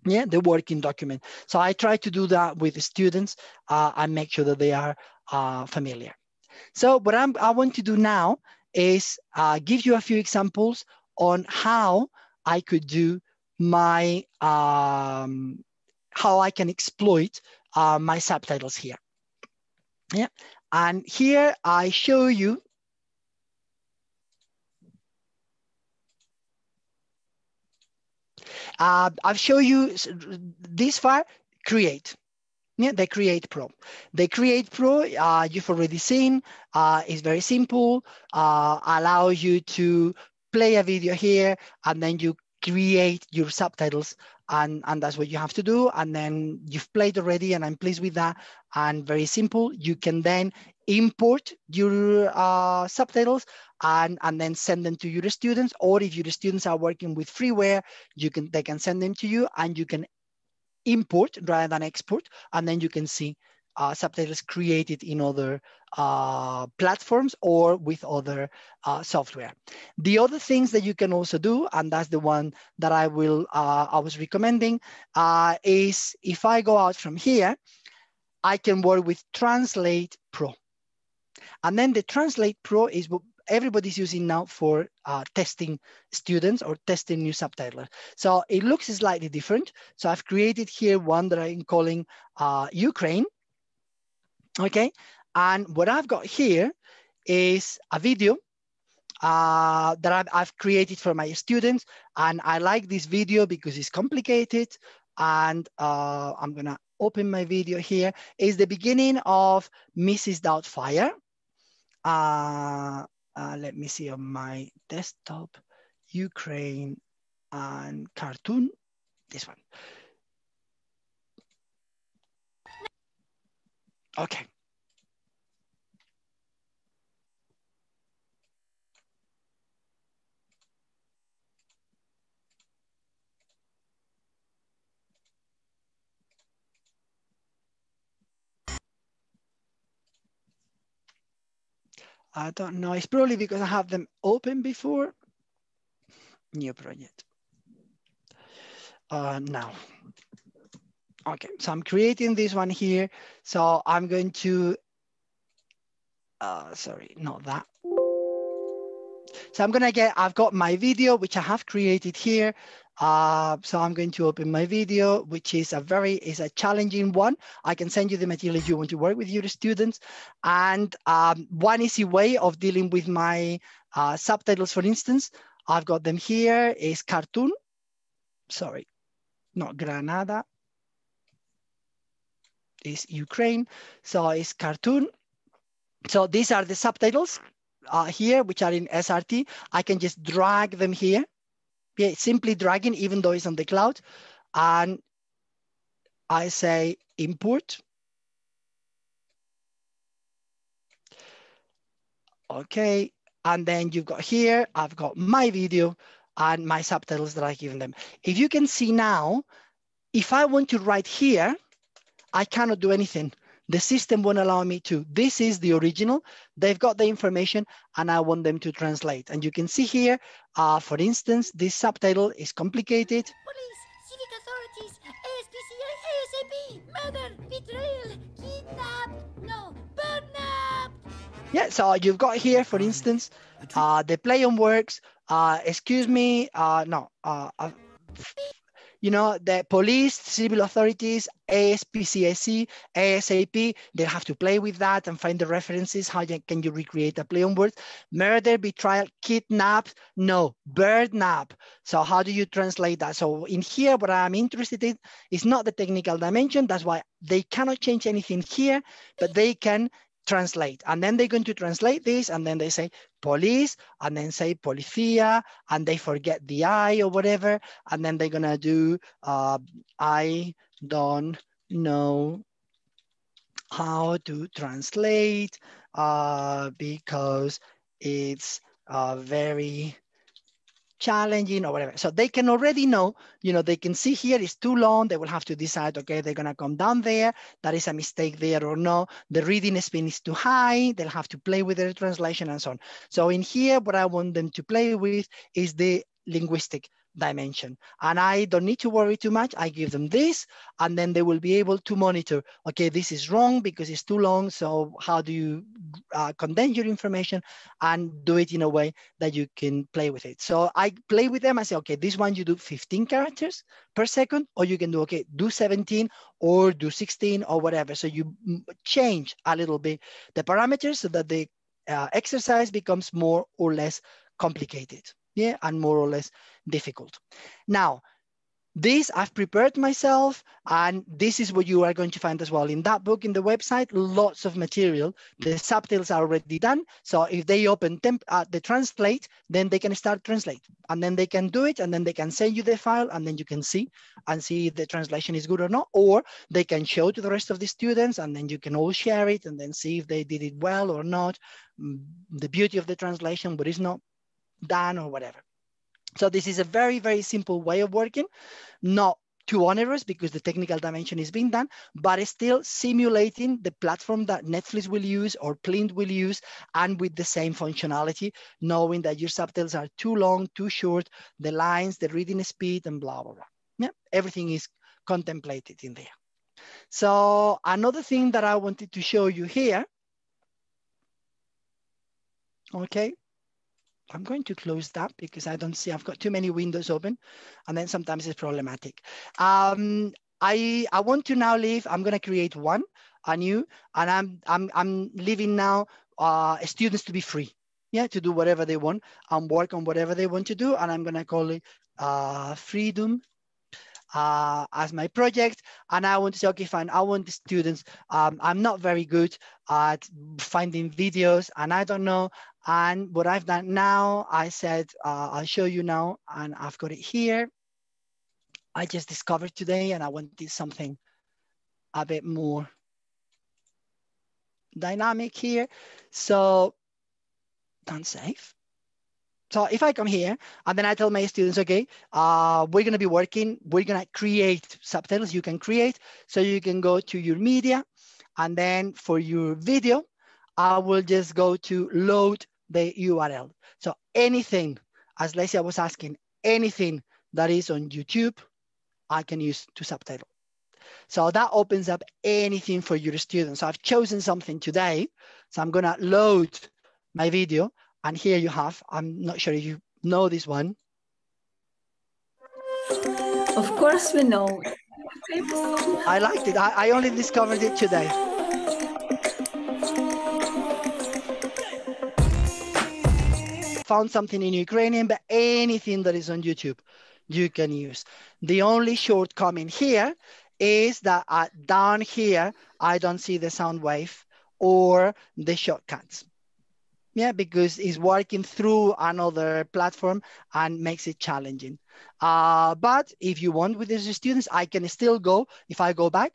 Yeah, the working document. So I try to do that with the students and make sure that they are familiar. So what I want to do now is give you a few examples on how I could do my, how I can exploit my subtitles here. Yeah, and here I show you I've shown you this far, create. Yeah, the Create Pro. The Create Pro, you've already seen, is very simple, allows you to play a video here, and then you create your subtitles, and that's what you have to do. And then you've played already, and I'm pleased with that, and very simple. You can then import your subtitles and then send them to your students, or if your students are working with freeware, they can send them to you, and you can import rather than export, and then you can see subtitles created in other platforms or with other software. The other things that you can also do, and that's the one that I was recommending, is if I go out from here, I can work with Translate Pro. And then the Translate Pro is what everybody's using now for testing students or testing new subtitlers. So it looks slightly different. So I've created here one that I'm calling Ukraine. Okay, and what I've got here is a video that I've created for my students, and I like this video because it's complicated. And I'm gonna open my video here. It's the beginning of Mrs. Doubtfire. Let me see on my desktop, Ukraine and cartoon, this one. Okay. I don't know, it's probably because I have them open before. New project. Now. Okay, so I'm creating this one here. So I'm going to, sorry, not that. So I've got my video, which I have created here. So I'm going to open my video, which is a challenging one. I can send you the material if you want to work with your students. And one easy way of dealing with my subtitles, for instance, I've got them here, is cartoon. Sorry, not Granada. Is Ukraine. So it's cartoon. So these are the subtitles here, which are in SRT. I can just drag them here. Yeah, simply dragging, even though it's on the cloud. And I say import. Okay, and then you've got here, I've got my video and my subtitles that I've given them. If you can see now, if I want to write here, I cannot do anything. The system won't allow me to. This is the original. They've got the information and I want them to translate. And you can see here, for instance, this subtitle is complicated. Police, civic authorities, ASPCA, ASAP, murder, betrayal, kidnap, no, burn. Yeah, so you've got here, for instance, the play on works, excuse me, you know, the police, civil authorities, ASPCSC, ASAP, they have to play with that and find the references. How can you recreate a play on words? Murder, betrayal, kidnap, no, birdnap. So how do you translate that? So in here, what I'm interested in is not the technical dimension. That's why they cannot change anything here, but they can translate. And then they're going to translate this, and then they say police, and then say policía, and they forget the I or whatever, and then they're gonna do, I don't know how to translate because it's very challenging or whatever. So they can already know, you know, they can see here it's too long. They will have to decide, okay, they're going to come down there. That is a mistake there or no. The reading speed is too high. They'll have to play with their translation and so on. So in here, what I want them to play with is the linguistic dimension. And I don't need to worry too much. I give them this, and then they will be able to monitor, okay, this is wrong because it's too long. So how do you condense your information and do it in a way that you can play with it? So I play with them. I say, okay, this one you do 15 characters per second, or you can do, okay, do 17 or do 16 or whatever. So you change a little bit the parameters so that the exercise becomes more or less complicated. Yeah, and more or less difficult. Now, this I've prepared myself, and this is what you are going to find as well in that book, in the website, lots of material. The subtitles are already done. So if they open the translate, then they can start translate, and then they can do it, and then they can send you the file, and then you can see if the translation is good or not, or they can show to the rest of the students, and then you can all share it and then see if they did it well or not. The beauty of the translation, but it's not done or whatever. So this is a very, very simple way of working, not too onerous because the technical dimension is being done, but it's still simulating the platform that Netflix will use or Plint will use, and with the same functionality, knowing that your subtitles are too long, too short, the lines, the reading speed, and blah, blah, blah. Yeah, everything is contemplated in there. So another thing that I wanted to show you here, okay, I'm going to close that because I don't see, I've got too many windows open, and then sometimes it's problematic. I want to now leave, I'm going to create a new, and I'm leaving now students to be free, yeah, to do whatever they want and work on whatever they want to do. And I'm going to call it Freedom as my project. And I want to say, okay, fine, I want the students, I'm not very good at finding videos, and I don't know. And what I've done now, I said, I'll show you now, and I've got it here. I just discovered today, and I wanted something a bit more dynamic here. So don't save. So if I come here and then I tell my students, okay, we're going to be working, we're going to create subtitles you can create. So you can go to your media, and then for your video, I will just go to load the URL. So anything, as Lacey was asking, anything that is on YouTube, I can use to subtitle. So that opens up anything for your students. So I've chosen something today. So I'm going to load my video. And here you have, I'm not sure if you know this one. Of course we know. I liked it. I only discovered it today. Found something in Ukrainian, but anything that is on YouTube, you can use. The only shortcoming here is that down here, I don't see the sound wave or the shortcuts. Yeah, because it's working through another platform and makes it challenging. But if you want with the students, I can still go, if I go back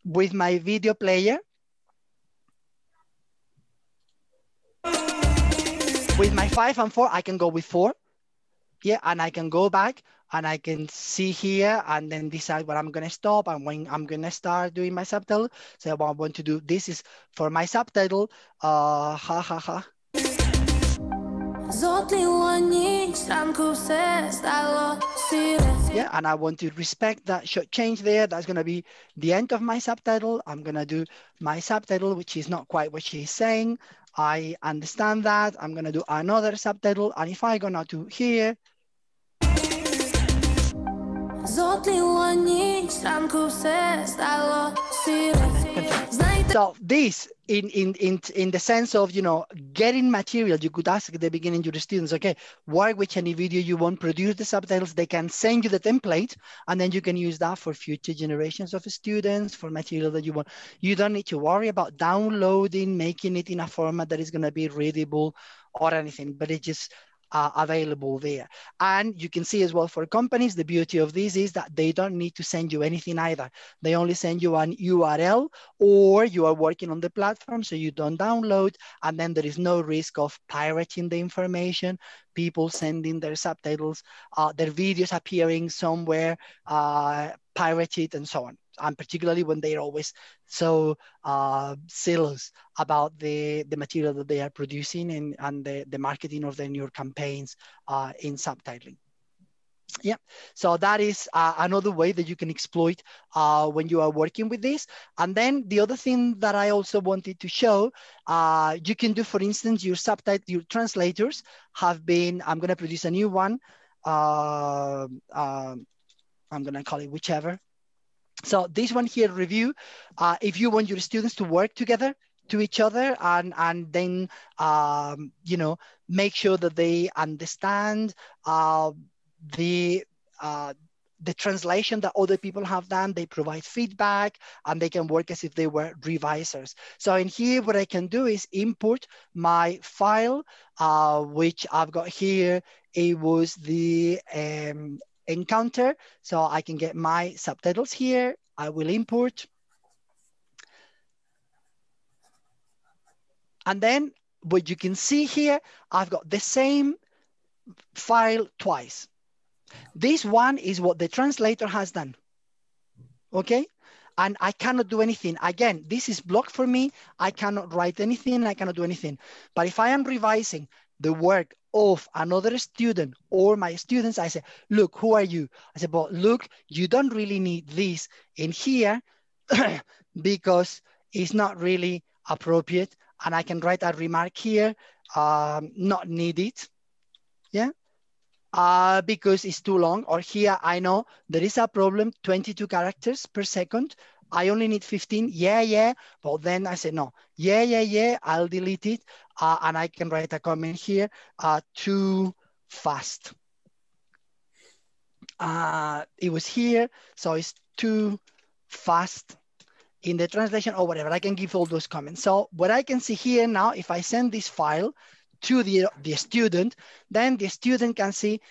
with my video player, with my 5 and 4, I can go with 4. Yeah, and I can go back and I can see here and then decide when I'm going to stop and when I'm going to start doing my subtitle. So what I want to do, this is for my subtitle, Yeah, and I want to respect that short change there. That's going to be the end of my subtitle. I'm going to do my subtitle, which is not quite what she's saying. I understand that. I'm going to do another subtitle. And if I go now to here, So this, in the sense of, you know, getting material, you could ask at the beginning to the students, okay, work with any video you want, produce the subtitles, they can send you the template, and then you can use that for future generations of students, for material that you want. You don't need to worry about downloading, making it in a format that is going to be readable or anything, but it just available there. And you can see as well for companies, the beauty of this is that they don't need to send you anything either. They only send you an URL, or you are working on the platform, so you don't download, and then there is no risk of pirating the information, people sending their subtitles, their videos appearing somewhere pirated and so on. And particularly when they're always so zealous about the material that they are producing and the marketing of their new campaigns in subtitling. Yeah, so that is another way that you can exploit when you are working with this. And then the other thing that I also wanted to show, you can do, for instance, your translators have been, I'm going to produce a new one. I'm going to call it whichever. So this one here, review, if you want your students to work together to each other and then, you know, make sure that they understand the translation that other people have done, they provide feedback, and they can work as if they were revisers. So in here, what I can do is import my file, which I've got here. It was the encounter, so I can get my subtitles here. I will import. And then what you can see here, I've got the same file twice. This one is what the translator has done, okay? And I cannot do anything. Again, this is blocked for me. I cannot write anything, I cannot do anything. But if I am revising the work of another student or my students, I say, look, who are you? I say, but look, you don't really need this in here because it's not really appropriate. And I can write a remark here, not needed, yeah? Because it's too long. Or here, I know there is a problem, 22 characters per second. I only need 15, yeah. But then I say, no, yeah, I'll delete it. And I can write a comment here, too fast. It was here, so it's too fast in the translation or whatever. I can give all those comments. So what I can see here now, if I send this file to the student, then the student can see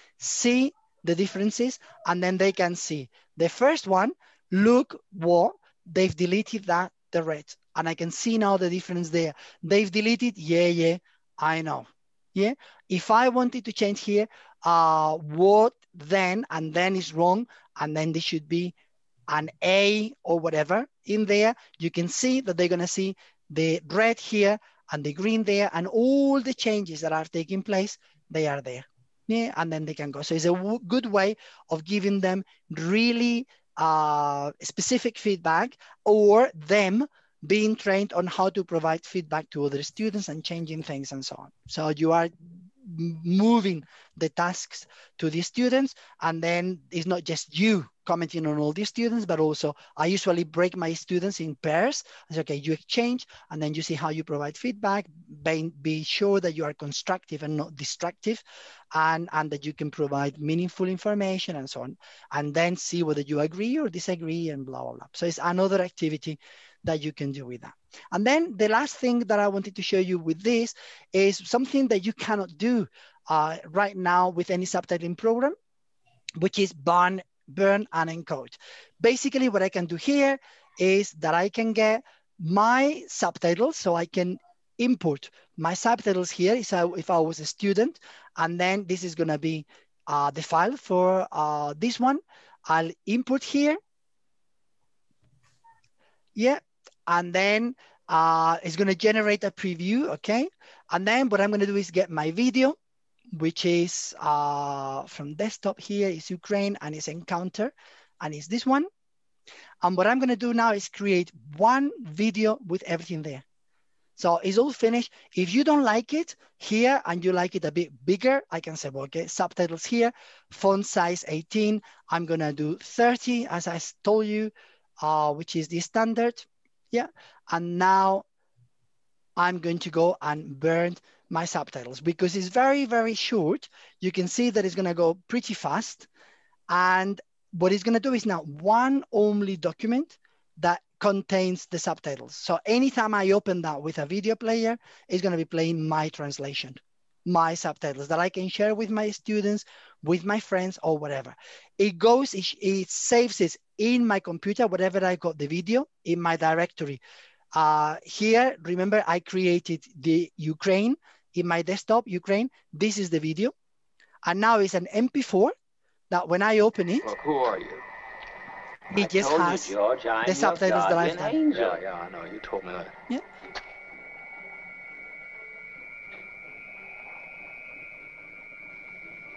the differences, and then they can see the first one, look what they've deleted, that the red, and I can see now the difference there. They've deleted, yeah, I know, yeah. If I wanted to change here, what then, and then is wrong, and then this should be an A or whatever in there, you can see that they're gonna see the red here and the green there, and all the changes that are taking place, they are there. Yeah, and then they can go. So it's a good way of giving them really specific feedback, or them being trained on how to provide feedback to other students and changing things and so on. So you are moving the tasks to the students, and then it's not just you commenting on all the students, but also I usually break my students in pairs. I say, okay, you exchange, and then you see how you provide feedback, be sure that you are constructive and not destructive, and that you can provide meaningful information and so on, and then see whether you agree or disagree and blah, blah, blah. So it's another activity that you can do with that. And then the last thing that I wanted to show you with this is something that you cannot do right now with any subtitling program, which is burn and encode. Basically, what I can do here is that I can get my subtitles, so I can import my subtitles here if I was a student, and then this is gonna be the file for this one. I'll import here. Yeah, and then it's going to generate a preview, okay? And then what I'm going to do is get my video, which is from desktop here, is Ukraine, and it's encounter, and it's this one. And what I'm going to do now is create one video with everything there. So it's all finished. If you don't like it here and you like it a bit bigger, I can say, well, okay, subtitles here, font size 18. I'm going to do 30, as I told you, which is the standard. Yeah. And now I'm going to go and burn my subtitles because it's very, very short. You can see that it's going to go pretty fast. And what it's going to do is now one only document that contains the subtitles. So anytime I open that with a video player, it's going to be playing my translation, my subtitles that I can share with my students, with my friends, or whatever. It goes, it saves it in my computer, whatever I got the video, in my directory. Here, remember, I created the Ukraine in my desktop, Ukraine. This is the video. And now it's an MP4 that when I open it, Look, who are you? It just has George, the subtitles that I've done. Yeah, I know. You told me that. Yeah.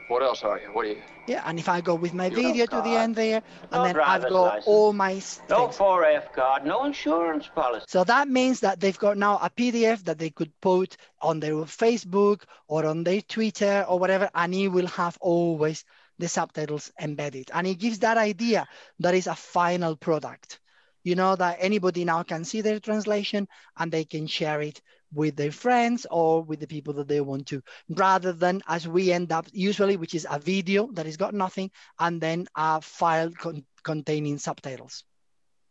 What else are you? What are you? Yeah, and if I go with my video to the end there, No and then I've driver's got license. all my No things. 4F card, no insurance policy. So that means that they've got now a PDF that they could put on their Facebook or on their Twitter or whatever, and it will have always the subtitles embedded. And it gives that idea that is a final product. You know, that anybody now can see their translation and they can share it with their friends or with the people that they want to, rather than as we end up usually, which is a video that has got nothing and then a file containing subtitles.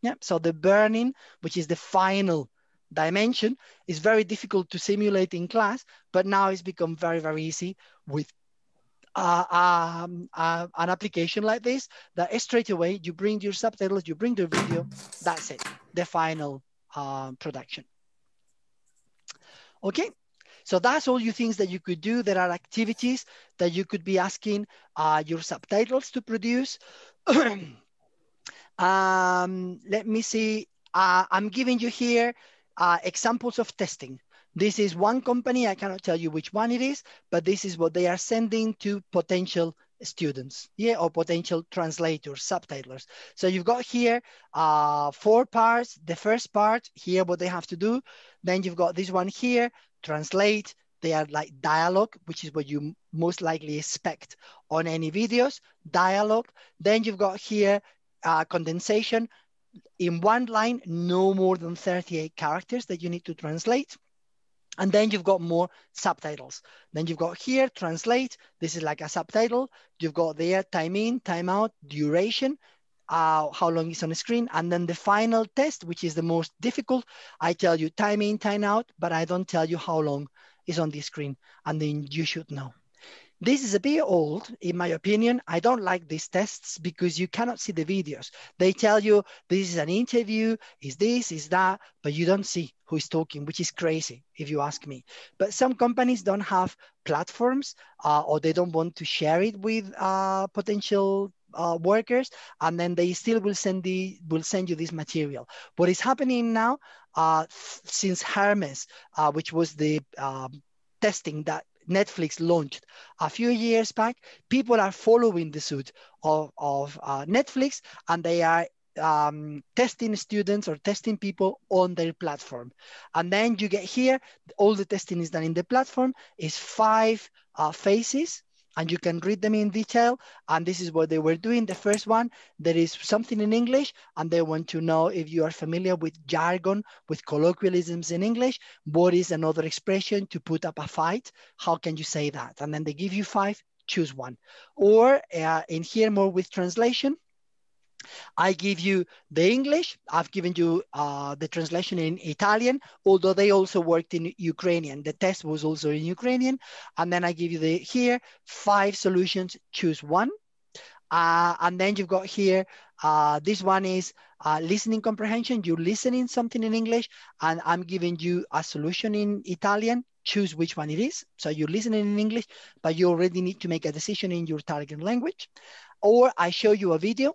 Yeah, so the burning, which is the final dimension, is very difficult to simulate in class, but now it's become very, very easy with an application like this, that straight away you bring your subtitles, you bring the video, that's it, the final production. Okay, so that's all you things that you could do. There are activities that you could be asking your subtitles to produce. Let me see. I'm giving you here examples of testing. This is one company, I cannot tell you which one it is, but this is what they are sending to potential students, yeah, or potential translators, subtitlers. So you've got here 4 parts. The first part here, what they have to do. Then you've got this one here, translate. They are like dialogue, which is what you most likely expect on any videos, dialogue. Then you've got here condensation. In one line, no more than 38 characters that you need to translate. And then you've got more subtitles. Then you've got here, translate. This is like a subtitle. You've got there, time in, time out, duration, how long it's on the screen. And then the final test, which is the most difficult. I tell you time in, time out, but I don't tell you how long is on the screen. And then you should know. This is a bit old, in my opinion. I don't like these tests because you cannot see the videos. They tell you this is an interview, is this, is that, but you don't see who is talking, which is crazy if you ask me. But some companies don't have platforms or they don't want to share it with potential workers, and then they still will send you this material. What is happening now, since Hermes, which was the testing that Netflix launched a few years back, people are following the suit of Netflix, and they are testing students or testing people on their platform. And then you get here, all the testing is done in the platform, is 5 phases, and you can read them in detail. And this is what they were doing. The first one, there is something in English, and they want to know if you are familiar with jargon, with colloquialisms in English. What is another expression to put up a fight? How can you say that? And then they give you 5, choose one. Or in here, more with translation, I give you the English. I've given you the translation in Italian, although they also worked in Ukrainian. The test was also in Ukrainian. And then I give you here 5 solutions, choose one. And then you've got here, this one is listening comprehension. You're listening something in English, and I'm giving you a solution in Italian. Choose which one it is. So you're listening in English, but you already need to make a decision in your target language. Or I show you a video,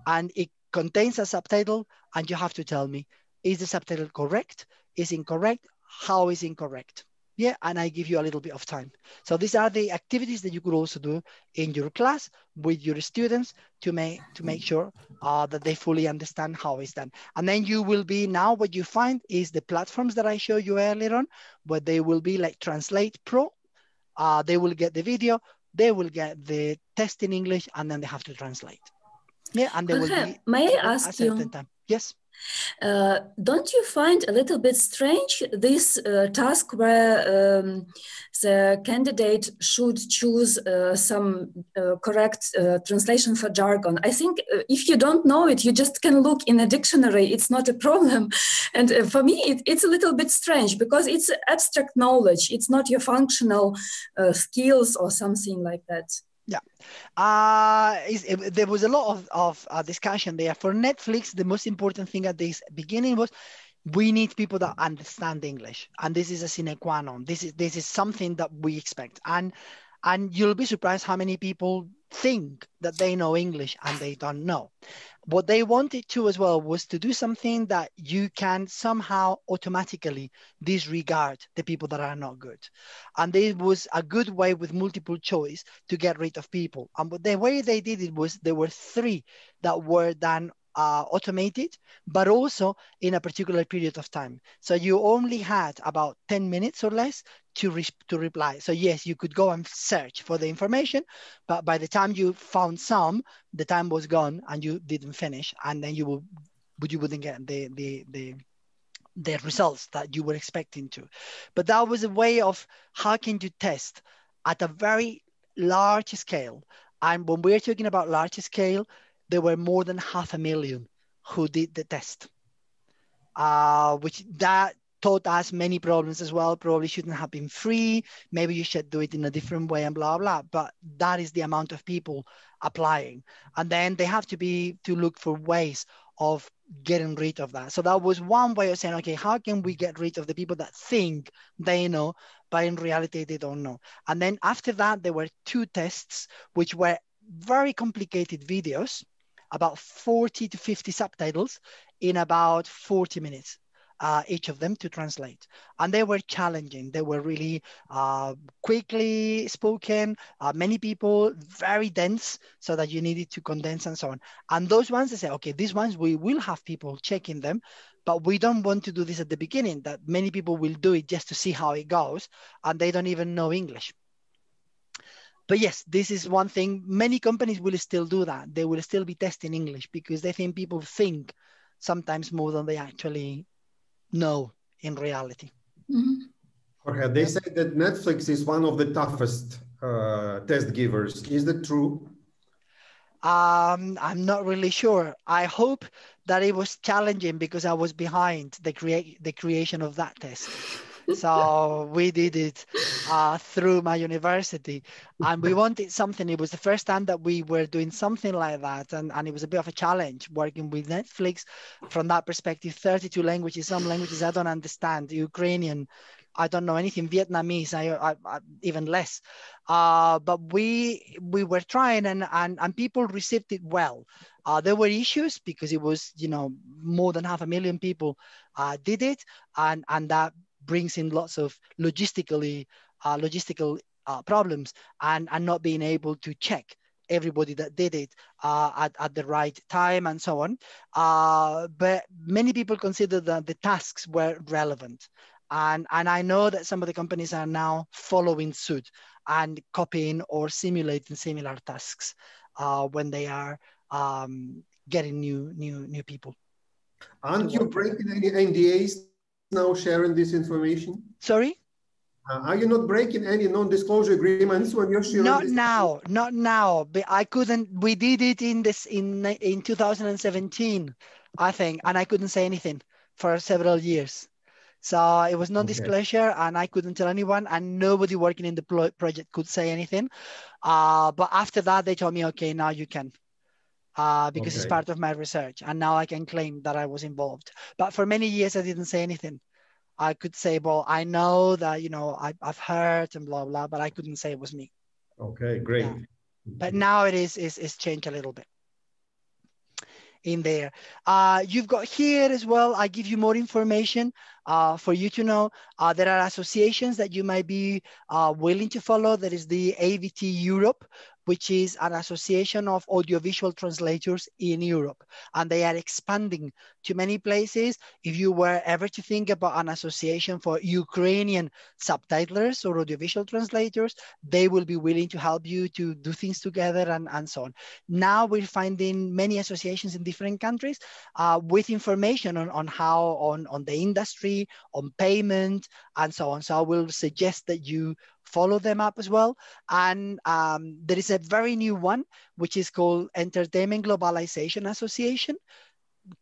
and it contains a subtitle, and you have to tell me, is the subtitle correct? Is incorrect? How is incorrect? Yeah, and I give you a little bit of time. So these are the activities that you could also do in your class with your students to make sure that they fully understand how it's done. And then you will be, now what you find is the platforms that I showed you earlier on, where they will be like Translate Pro. They will get the video, they will get the test in English, and then they have to translate. Yeah, and they will be may I a ask certain you? time. Yes. Don't you find a little bit strange this task where the candidate should choose some correct translation for jargon? I think if you don't know it, you just can look in a dictionary. It's not a problem. And for me, it's a little bit strange because it's abstract knowledge. It's not your functional skills or something like that. Yeah, there was a lot of discussion there. For Netflix, the most important thing at this beginning was we need people that understand English, and this is a sine qua non. This is something that we expect, and you'll be surprised how many people think that they know English and they don't know. What they wanted to as well was to do something that you can somehow automatically disregard the people that are not good. And this was a good way with multiple choice to get rid of people. And the way they did it was there were 3 that were done automated, but also in a particular period of time. So you only had about 10 minutes or less to reply. So yes, you could go and search for the information, but by the time you found some, the time was gone and you didn't finish, and then you wouldn't get the results that you were expecting to. But that was a way of how can you test at a very large scale. And when we're talking about large scale, there were more than 500,000 who did the test, which that taught us many problems as well. Probably shouldn't have been free. Maybe you should do it in a different way and blah, blah. But that is the amount of people applying. And then they have to look for ways of getting rid of that. So that was one way of saying, okay, how can we get rid of the people that think they know, but in reality they don't know? And then after that, there were 2 tests, which were very complicated videos, about 40 to 50 subtitles in about 40 minutes, each of them to translate. And they were challenging. They were really quickly spoken, many people, very dense, so that you needed to condense and so on. And those ones, they say, okay, these ones, we will have people checking them, but we don't want to do this at the beginning, that many people will do it just to see how it goes, and they don't even know English. But yes, this is one thing. Many companies will still do that. They will still be testing English because they think people think sometimes more than they actually know in reality. Mm-hmm. Jorge, they say that Netflix is one of the toughest test givers. Is that true? I'm not really sure. I hope that it was challenging because I was behind the creation of that test. So we did it through my university, and we wanted something. It was the first time that we were doing something like that, and it was a bit of a challenge working with Netflix from that perspective. 32 languages, some languages I don't understand. Ukrainian, I don't know anything. Vietnamese, I even less. But we were trying, and people received it well. There were issues because it was, more than 500,000 people did it, and that brings in lots of logistical problems and not being able to check everybody that did it at the right time and so on. But many people consider that the tasks were relevant. And I know that some of the companies are now following suit and copying or simulating similar tasks when they are getting new people. Aren't you breaking any NDAs now sharing this information? Sorry? Are you not breaking any non-disclosure agreements when you're sharing not this? Not now, but I couldn't. We did it in 2017, I think, and I couldn't say anything for several years. So it was non-disclosure, and I couldn't tell anyone, and nobody working in the project could say anything. But after that, they told me, okay, now you can. Because it's part of my research, and now I can claim that I was involved. But for many years, I didn't say anything. I could say, well, I know that, I've heard and blah, blah, but I couldn't say it was me. Okay, great. Yeah. But now it is changed a little bit in there. You've got here as well, I give you more information for you to know, there are associations that you might be willing to follow. There is the AVT Europe, which is an association of audiovisual translators in Europe, and they are expanding to many places. If you were ever to think about an association for Ukrainian subtitlers or audiovisual translators, they will be willing to help you to do things together and so on. Now we're finding many associations in different countries with information on how, on the industry, on payment, and so on. So I will suggest that you follow them up as well. And there is a very new one, which is called Entertainment Globalization Association,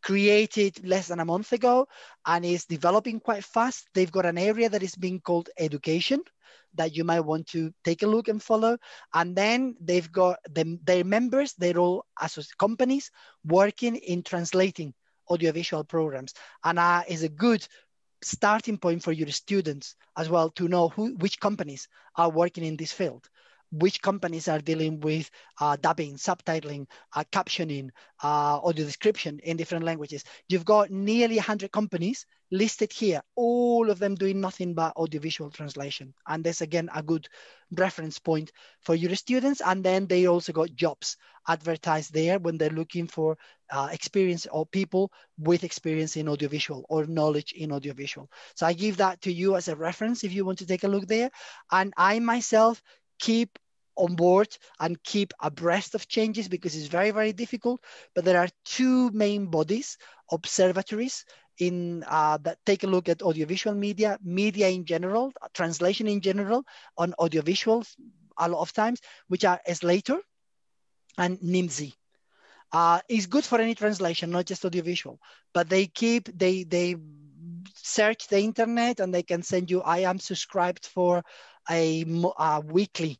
created less than a month ago and is developing quite fast. They've got an area that is being called education that you might want to take a look and follow. And then they've got their members, they're all companies working in translating audiovisual programs. And is a good starting point for your students as well to know which companies are working in this field, which companies are dealing with dubbing, subtitling, captioning, audio description in different languages. You've got nearly 100 companies listed here, all of them doing nothing but audiovisual translation. And that's, again, a good reference point for your students. And then they also got jobs advertised there when they're looking for experience or people with experience in audiovisual or knowledge in audiovisual. So I give that to you as a reference if you want to take a look there. And I myself keep on board and keep abreast of changes because it's very, very difficult. But there are two main bodies, observatories, that take a look at audiovisual media in general, translation in general, on audiovisuals a lot of times, which are Slater and NIMSI. It's good for any translation, not just audiovisual, but they search the internet and they can send you, I am subscribed for a weekly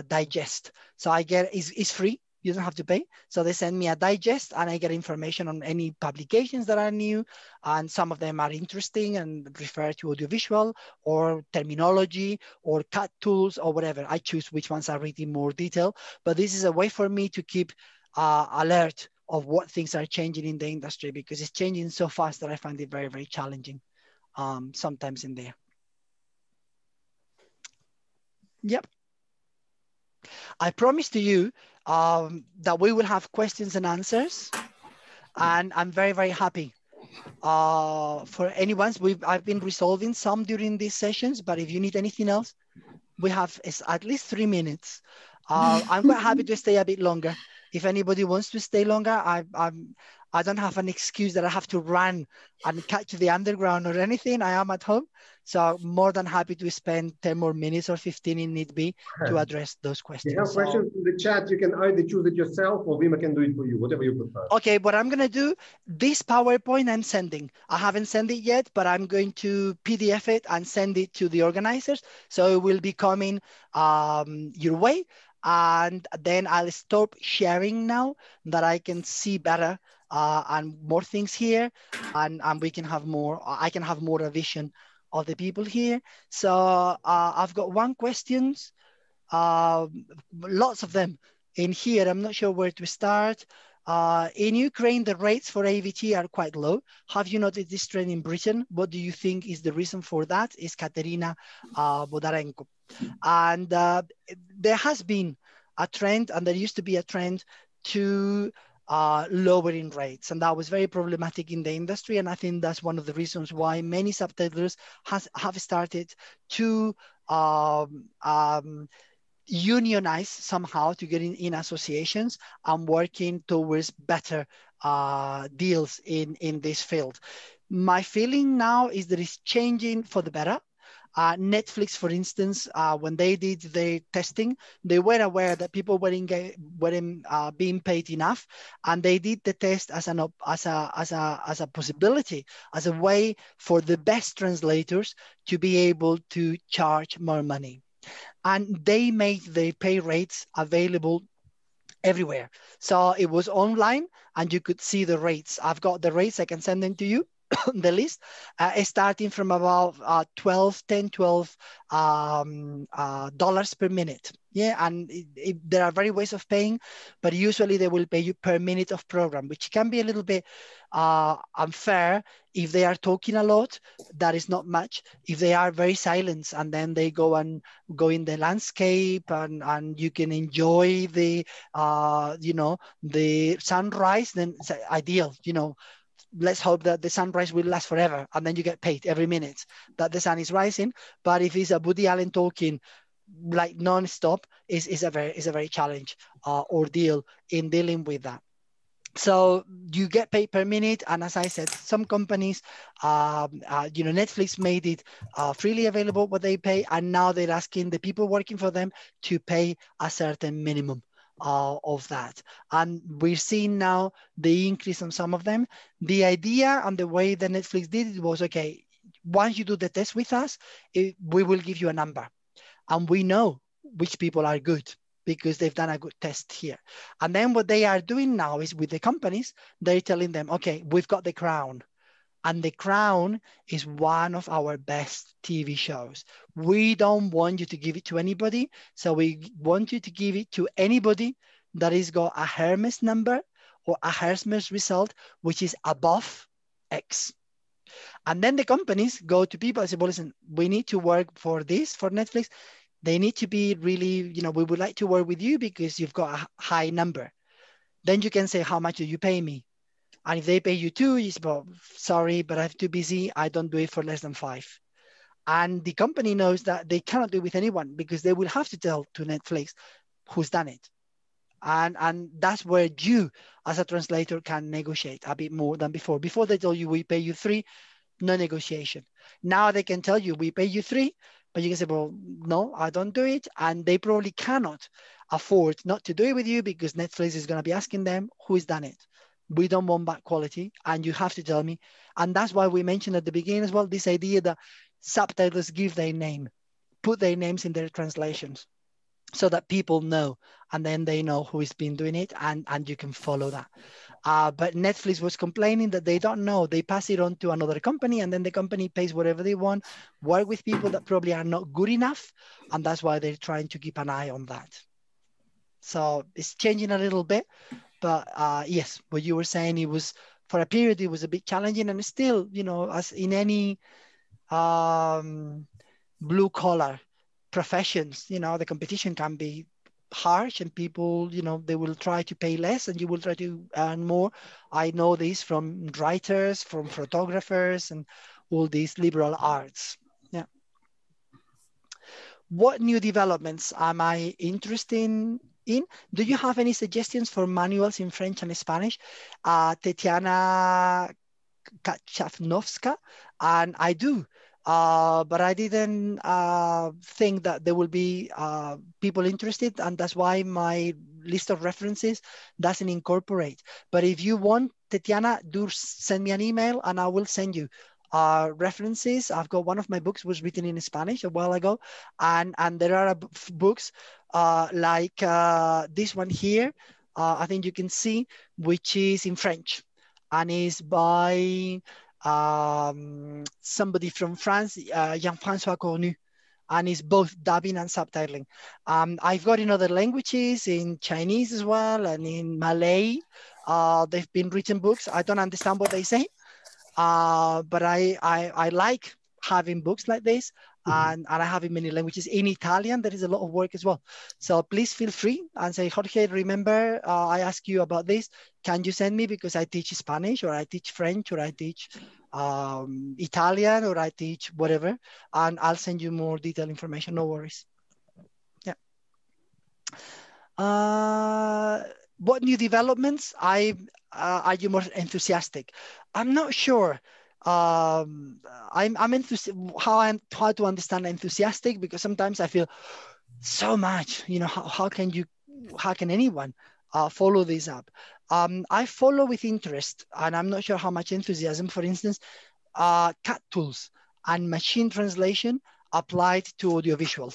digest. So I get, it's free. You don't have to pay. So they send me a digest and I get information on any publications that are new. And some of them are interesting and refer to audiovisual or terminology or cut tools or whatever. I choose which ones I read in more detail. But this is a way for me to keep alert of what things are changing in the industry because it's changing so fast that I find it very, very challenging sometimes in there. Yep. I promise to you that we will have questions and answers, and I'm very, very happy for anyone. I've been resolving some during these sessions, but if you need anything else, we have at least 3 minutes. I'm quite happy to stay a bit longer. If anybody wants to stay longer, I don't have an excuse that I have to run and catch the underground or anything. I am at home. So I'm more than happy to spend 10 more minutes or 15 if need be to address those questions. If you have questions in the chat, you can either choose it yourself or Vima can do it for you, whatever you prefer. Okay, what I'm going to do, this PowerPoint I'm sending. I haven't sent it yet, but I'm going to PDF it and send it to the organizers. So it will be coming your way. And then I'll stop sharing now that I can see better and more things here. And we can have more, I can have more a vision of the people here. So I've got one question, lots of them in here. I'm not sure where to start. In Ukraine, the rates for AVT are quite low. Have you noticed this trend in Britain? What do you think is the reason for that? Is Katerina Bodarenko. And there has been a trend, and there used to be a trend to lowering rates. And that was very problematic in the industry. And I think that's one of the reasons why many subtitlers have started to unionize somehow, to get in associations and working towards better deals in this field. My feeling now is that it's changing for the better. Netflix, for instance, when they did their testing, they were aware that people weren't being paid enough, and they did the test as a possibility, as a way for the best translators to be able to charge more money. And they made their pay rates available everywhere. So it was online and you could see the rates. I've got the rates, I can send them to you. The list starting from about $12 per minute. Yeah, and there are various ways of paying, but usually they will pay you per minute of program, which can be a little bit unfair. If they are talking a lot, that is not much. If they are very silent and then they go in the landscape and you can enjoy the, the sunrise, then it's ideal, let's hope that the sunrise will last forever and then you get paid every minute that the sun is rising. But if it's a Woody Allen talking like non-stop, is a very challenge ordeal in dealing with that. So you get paid per minute, and as I said, some companies, Netflix made it freely available what they pay, and now they're asking the people working for them to pay a certain minimum of that. And we're seeing now the increase on some of them. The idea and the way that Netflix did it was, okay, once you do the test with us, we will give you a number. And we know which people are good because they've done a good test here. And then what they are doing now is with the companies, they're telling them, okay, we've got The Crown. And The Crown is one of our best TV shows. We don't want you to give it to anybody. So we want you to give it to anybody that has got a Hermes number or a Hermes result, which is above X. And then the companies go to people and say, well, listen, we need to work for this, for Netflix. They need to be really, we would like to work with you because you've got a high number. Then you can say, how much do you pay me? And if they pay you 2, you say, well, sorry, but I'm too busy. I don't do it for less than 5. And the company knows that they cannot do it with anyone because they will have to tell to Netflix who's done it. And that's where you, as a translator, can negotiate a bit more than before. Before they tell you, we pay you 3, no negotiation. Now they can tell you, we pay you 3, but you can say, well, no, I don't do it. And they probably cannot afford not to do it with you because Netflix is going to be asking them who's done it. We don't want bad quality, and you have to tell me. And that's why we mentioned at the beginning as well, this idea that subtitles give their name, put their names in their translations so that people know, and then they know who has been doing it, and you can follow that. But Netflix was complaining that they don't know. They pass it on to another company, and then the company pays whatever they want, work with people that probably are not good enough, and that's why they're trying to keep an eye on that. So it's changing a little bit, but yes, what you were saying, it was, for a period, it was a bit challenging, and still, as in any blue collar professions, the competition can be harsh, and people, they will try to pay less and you will try to earn more. I know this from writers, from photographers, and all these liberal arts. Yeah. What new developments am I interested in? Do you have any suggestions for manuals in French and Spanish? Tetiana Kachavnovska, and I do. But I didn't think that there will be people interested, and that's why my list of references doesn't incorporate. But if you want, Tetiana, do send me an email and I will send you references. I've got one of my books was written in Spanish a while ago, and there are books like this one here, I think you can see, which is in French and is by somebody from France, Jean-François Cornu, and it's both dubbing and subtitling. I've got in other languages, in Chinese as well, and in Malay. They've been written books. I don't understand what they say, but I like having books like this, and I have in many languages. In Italian, there is a lot of work as well. So please feel free and say, Jorge, remember I asked you about this. Can you send me, because I teach Spanish, or I teach French, or I teach Italian, or I teach whatever, and I'll send you more detailed information. No worries. Yeah. What new developments are you more enthusiastic? I'm not sure. I'm how to understand enthusiastic, because sometimes I feel so much, how can anyone follow this up? I follow with interest, and I'm not sure how much enthusiasm. For instance, CAT tools and machine translation applied to audiovisual.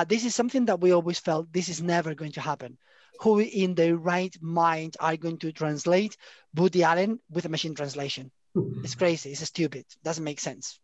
This is something that we always felt this is never going to happen. Who in their right mind are going to translate Woody Allen with a machine translation? It's crazy, it's stupid, doesn't make sense.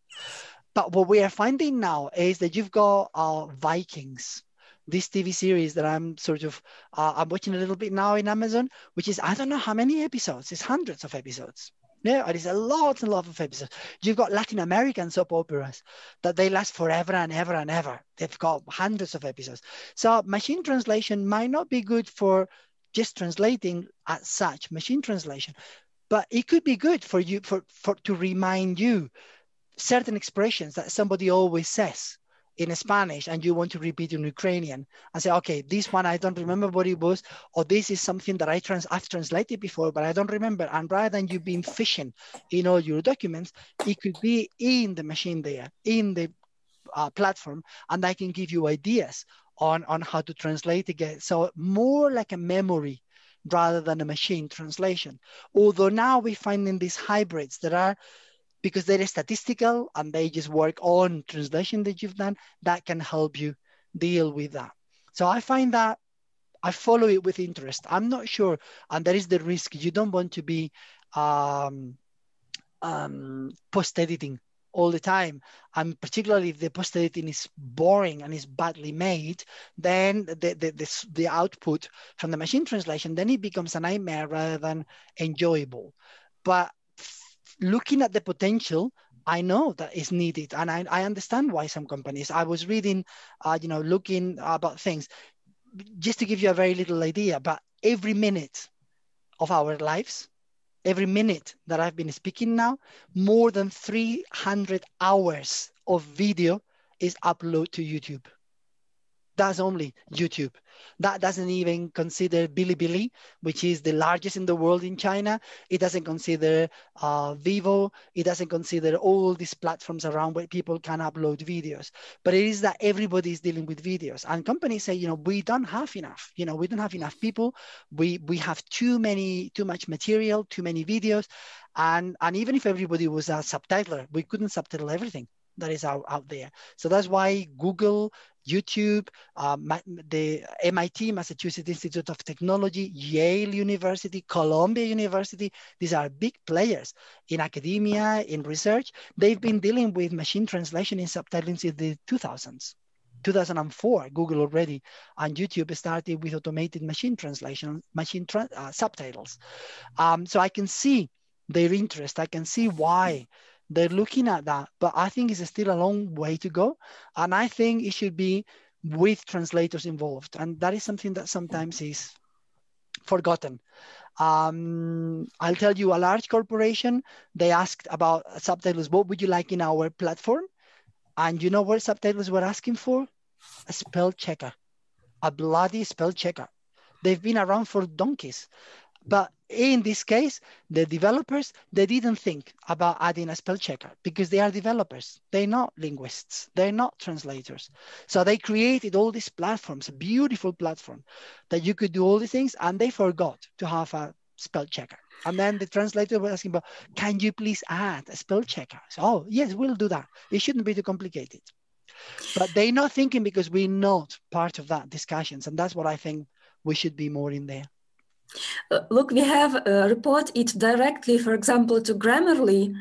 But what we are finding now is that you've got Vikings, this TV series that I'm sort of, I'm watching a little bit now in Amazon, which is, I don't know how many episodes, it's hundreds of episodes. Yeah, it is a lot and lot of episodes. You've got Latin American soap operas that they last forever and ever and ever. They've got hundreds of episodes. So machine translation might not be good for just translating as such, machine translation, but it could be good for you, to remind you certain expressions that somebody always says in Spanish and you want to repeat in Ukrainian and say, okay, this one, I don't remember what it was, or this is something that I've translated before, but I don't remember. And rather than you being fishing in all your documents, it could be in the machine there, in the platform, and I can give you ideas on how to translate again. So more like a memory rather than a machine translation. Although now we're finding these hybrids that are, because they're statistical and they just work on translation that you've done, that can help you deal with that. So I find that I follow it with interest. I'm not sure, and there is the risk. You don't want to be post-editing all the time, and particularly if the post-editing is boring and is badly made, then the output from the machine translation, then it becomes a nightmare rather than enjoyable. But looking at the potential, I know that is needed, and I understand why some companies. I was reading, looking about things, just to give you a very little idea. But every minute of our lives, every minute that I've been speaking now, more than 300 hours of video is uploaded to YouTube. That's only YouTube. That doesn't even consider Bilibili, which is the largest in the world in China. It doesn't consider Vivo. It doesn't consider all these platforms around where people can upload videos. But it is that everybody is dealing with videos. And companies say, we don't have enough. We don't have enough people. We have too much material, too many videos. And even if everybody was a subtitler, we couldn't subtitle everything that is out there. So that's why Google, YouTube, the MIT, Massachusetts Institute of Technology, Yale University, Columbia University, these are big players in academia, in research. They've been dealing with machine translation in subtitling since the 2000s. 2004, Google already, and YouTube started with automated machine translation, subtitles. So I can see their interest. I can see why they're looking at that, but I think it's still a long way to go. And I think it should be with translators involved. And that is something that sometimes is forgotten. I'll tell you, a large corporation, they asked about subtitles. What would you like in our platform? And you know what subtitles were asking for? A spell checker, a bloody spell checker. They've been around for donkeys. But in this case, the developers, they didn't think about adding a spell checker because they are developers. They're not linguists. They're not translators. So they created all these platforms, a beautiful platform that you could do all the things, and they forgot to have a spell checker. And then the translator was asking, can you please add a spell checker? So, oh, yes, we'll do that. It shouldn't be too complicated. But they're not thinking because we're not part of that discussions. And that's what I think we should be more in there. Look, we have report it directly, for example, to Grammarly,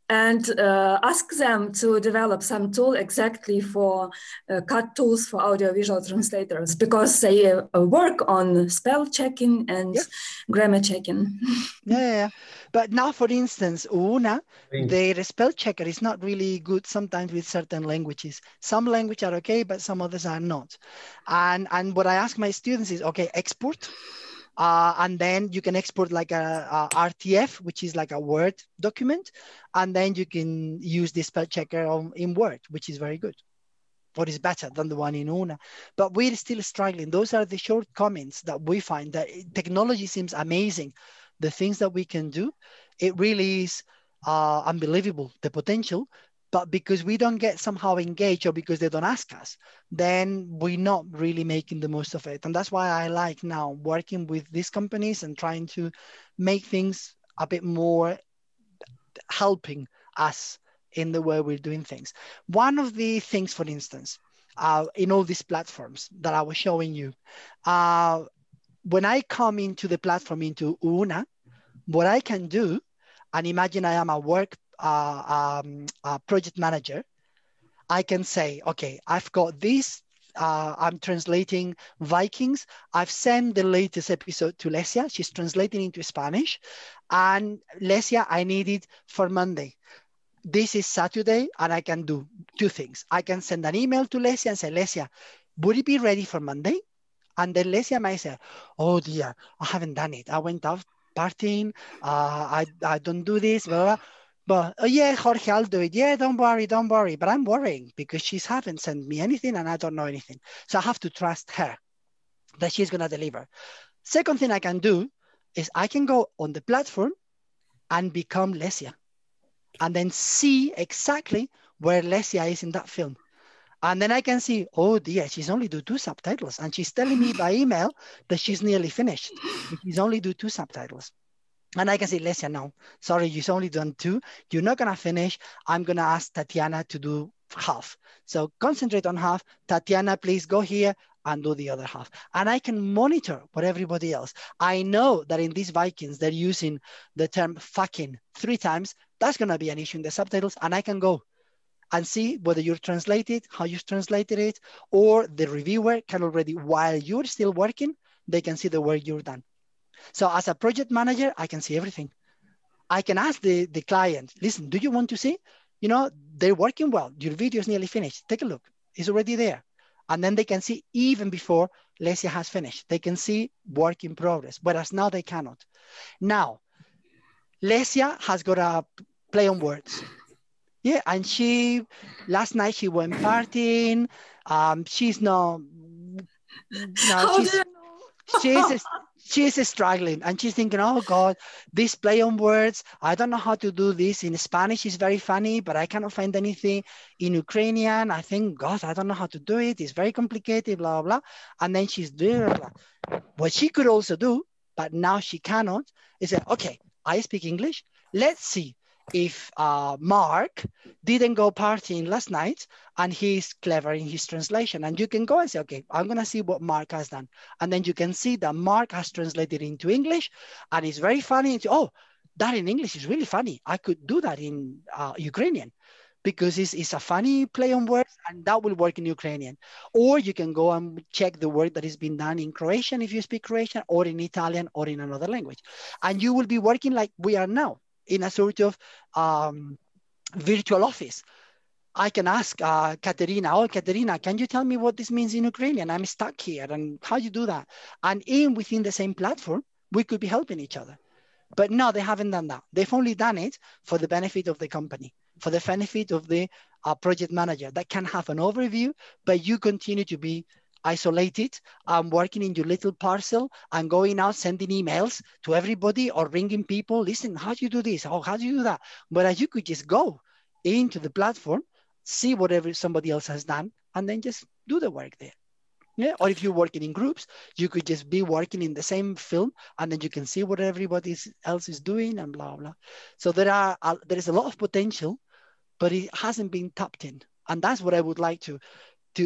and ask them to develop some tool exactly for cut tools for audiovisual translators, because they work on spell checking and grammar checking. Yeah. But now, for instance, Una, their spell checker is not really good sometimes with certain languages. Some languages are okay, but some others are not. And what I ask my students is, okay, export. And then you can export like a RTF, which is like a Word document. And then you can use the spell checker in Word, which is very good. Or is better than the one in Una. But we're still struggling. Those are the shortcomings that we find. That technology seems amazing. The things that we can do, it really is unbelievable, the potential. But because we don't get somehow engaged, or because they don't ask us, then we're not really making the most of it. And that's why I like now working with these companies and trying to make things a bit more helping us in the way we're doing things. One of the things, for instance, in all these platforms that I was showing you, when I come into the platform, into Una, what I can do, and imagine I am a project manager, I can say, okay, I've got these I'm translating Vikings. I've sent the latest episode to Lesia. She's translating into Spanish. And Lesia, I need it for Monday. This is Saturday, and I can do two things. I can send an email to Lesia and say, Lesia, would it be ready for Monday? And then Lesia might say, oh dear, I haven't done it. I went out partying. I don't do this, blah, blah. But oh yeah, Jorge, I'll do it. Yeah, don't worry. But I'm worrying because she hasn't sent me anything and I don't know anything. So I have to trust her that she's going to deliver. Second thing I can do is I can go on the platform and become Lesia and then see exactly where Lesia is in that film. And then I can see, oh dear, she's only do 2 subtitles. And she's telling me by email that she's nearly finished. She's only do 2 subtitles. And I can say, Lesia, no, sorry, you've only done 2. You're not going to finish. I'm going to ask Tatiana to do half. So concentrate on half. Tatiana, please go here and do the other half. And I can monitor what everybody else. I know that in these Vikings, they're using the term fucking 3 times. That's going to be an issue in the subtitles. And I can go and see whether you're translated, how you've translated it, or the reviewer can already, while you're still working, they can see the work you've done. So as a project manager, I can see everything. I can ask the client, listen, do you want to see? You know, they're working well. Your video is nearly finished. Take a look. It's already there. And then they can see even before Lesia has finished. They can see work in progress, whereas now they cannot. Now, Lesia has got a play on words. Yeah, and last night she went partying. She's no, she's struggling and she's thinking, oh God, this play on words, I don't know how to do this. In Spanish is very funny, but I cannot find anything. In Ukrainian, I think, God, I don't know how to do it. It's very complicated, blah, blah, blah. And then she's doing blah, blah. What she could also do, but now she cannot, is say, okay, I speak English. Let's see if Mark didn't go partying last night and he's clever in his translation. And you can go and say, okay, I'm going to see what Mark has done. And then you can see that Mark has translated into English and it's very funny. And oh, that in English is really funny. I could do that in Ukrainian because it's a funny play on words and that will work in Ukrainian. Or you can go and check the work that has been done in Croatian if you speak Croatian, or in Italian or in another language. And you will be working like we are now, in a sort of virtual office. I can ask Katerina, oh, Katerina, can you tell me what this means in Ukrainian? I'm stuck here, and how you do that? And within the same platform, we could be helping each other. But no, they haven't done that. They've only done it for the benefit of the company, for the benefit of the project manager that can have an overview, but you continue to be isolated and working in your little parcel and going out sending emails to everybody or ringing people. Listen, how do you do this? Oh, how do you do that? Whereas you could just go into the platform, see whatever somebody else has done, and then just do the work there. Yeah. Or if you're working in groups, you could just be working in the same film, and then you can see what everybody else is doing and blah blah. So there is a lot of potential, but it hasn't been tapped in, and that's what I would like to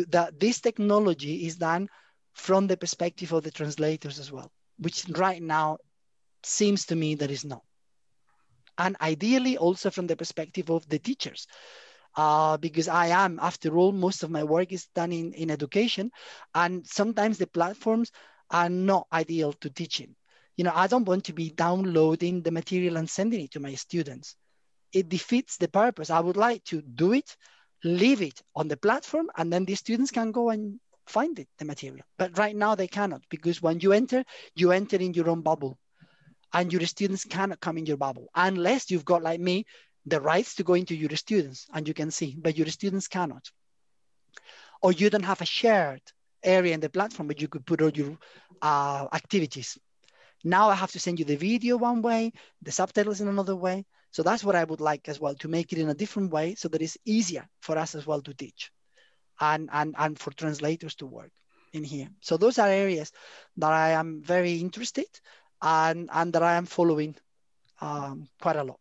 that this technology is done from the perspective of the translators as well, which right now seems to me that is not. And ideally also from the perspective of the teachers, because after all, most of my work is done in education, and sometimes the platforms are not ideal to teaching. You know, I don't want to be downloading the material and sending it to my students. It defeats the purpose. I would like to do it, leave it on the platform, and then the students can go and find the material. But right now they cannot, because when you enter in your own bubble, and your students cannot come in your bubble unless you've got, like me, the rights to go into your students and you can see, but your students cannot. Or you don't have a shared area in the platform, but you could put all your activities. Now I have to send you the video one way, the subtitles in another way. So that's what I would like as well, to make it in a different way so that it's easier for us as well to teach and for translators to work in here. So those are areas that I am very interested and that I am following quite a lot.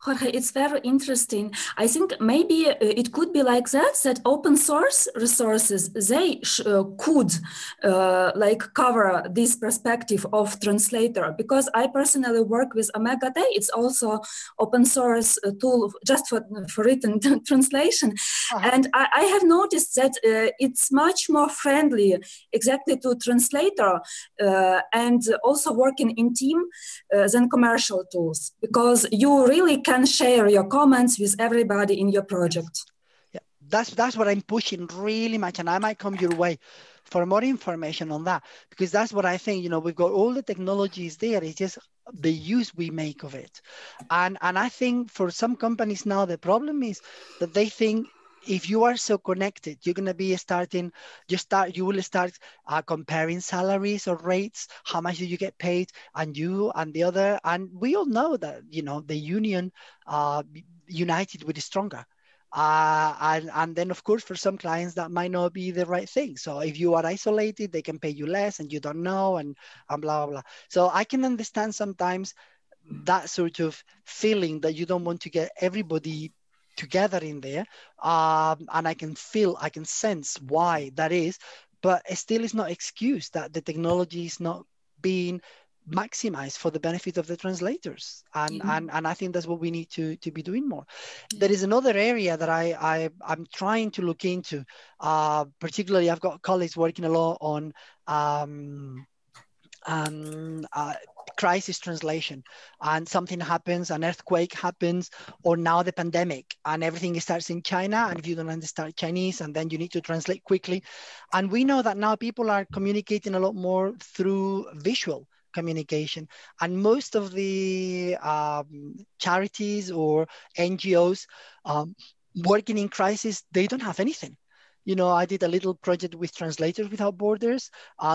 Jorge, it's very interesting. I think maybe it could be like that open source resources, they could like cover this perspective of translator, because I personally work with Omega Day. It's also open source tool just for written translation. And I have noticed that it's much more friendly exactly to translator and also working in team than commercial tools, because you really can share your comments with everybody in your project. Yeah, that's what I'm pushing really much, and I might come your way for more information on that, because that's what I think, you know, we've got all the technologies there, it's just the use we make of it. And I think for some companies now, the problem is that they think if you are so connected, you're going to be you will start comparing salaries or rates. How much do you get paid? And you and the other. And we all know that, you know, the union united with stronger. And then, of course, for some clients, that might not be the right thing. So if you are isolated, they can pay you less and you don't know and blah, blah, blah. So I can understand sometimes that sort of feeling that you don't want to get everybody together in there, and I can sense why that is, but it still is not excuse that the technology is not being maximized for the benefit of the translators, and I think that's what we need to be doing more. There is another area that I'm trying to look into, particularly I've got colleagues working a lot on crisis translation, and something happens, an earthquake happens, or now the pandemic, and everything starts in China, and if you don't understand Chinese, and then you need to translate quickly. And we know that now people are communicating a lot more through visual communication, and most of the charities or NGOs working in crisis, they don't have anything. You know, I did a little project with Translators Without Borders.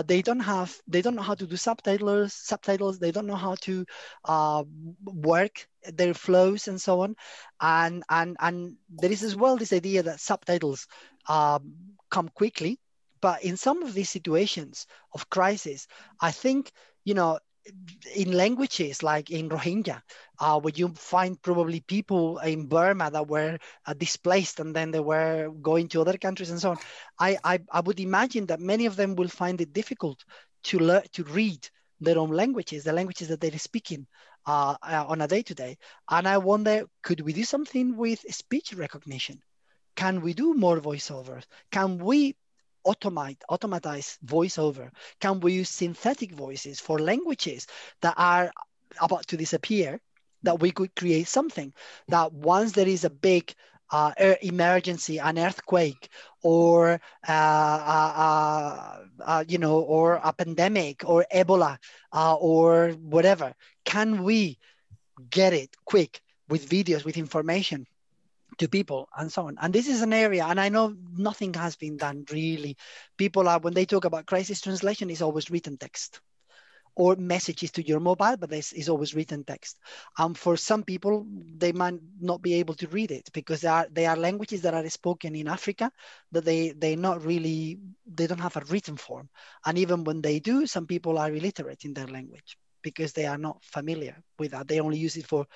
They don't know how to do subtitles. They don't know how to work their flows and so on. And there is as well this idea that subtitles come quickly, but in some of these situations of crisis, I think, you know, in languages like in Rohingya, where you find probably people in Burma that were displaced and then they were going to other countries and so on, I would imagine that many of them will find it difficult to learn to read their own languages, the languages that they're speaking on a day-to-day. And I wonder, could we do something with speech recognition? Can we do more voiceovers? Can we automatize voiceover? Can we use synthetic voices for languages that are about to disappear, that we could create something that once there is a big emergency, an earthquake, or you know, or a pandemic, or Ebola, or whatever, can we get it quick with videos, with information to people and so on? And this is an area, and I know nothing has been done really. People are, when they talk about crisis translation, it's always written text or messages to your mobile, but this is always written text. For some people, they might not be able to read it because they are languages that are spoken in Africa that they don't have a written form. And even when they do, some people are illiterate in their language because they are not familiar with that. They only use it for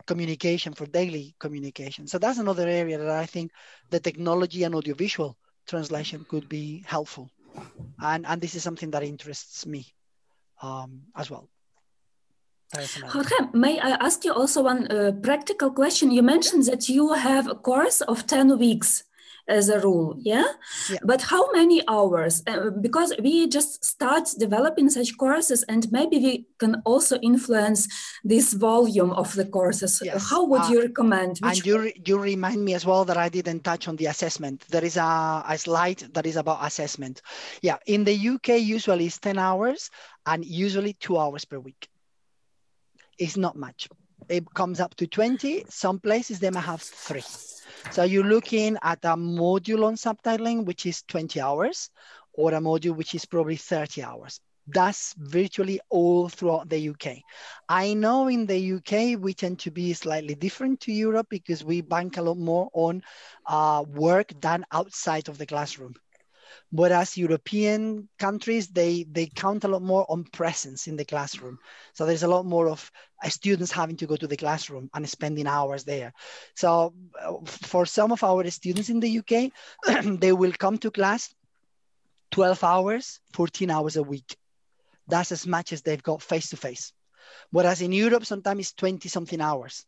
communication, for daily communication. So that's another area that I think the technology and audiovisual translation could be helpful. And this is something that interests me as well. Jorge, may I ask you also one practical question? You mentioned that you have a course of 10 weeks as a rule, yeah? But how many hours? Because we just start developing such courses, and maybe we can also influence this volume of the courses. Yes. How would you recommend? And you remind me as well that I didn't touch on the assessment. There is a slide that is about assessment. Yeah, in the UK, usually it's 10 hours and usually 2 hours per week. It's not much. It comes up to 20. Some places they might have 3. So you're looking at a module on subtitling, which is 20 hours, or a module which is probably 30 hours. That's virtually all throughout the UK. I know in the UK, we tend to be slightly different to Europe because we bank a lot more on work done outside of the classroom. Whereas European countries, they count a lot more on presence in the classroom. So there's a lot more of students having to go to the classroom and spending hours there. So for some of our students in the UK, they will come to class 12 hours, 14 hours a week. That's as much as they've got face-to-face. Whereas in Europe, sometimes it's 20-something hours.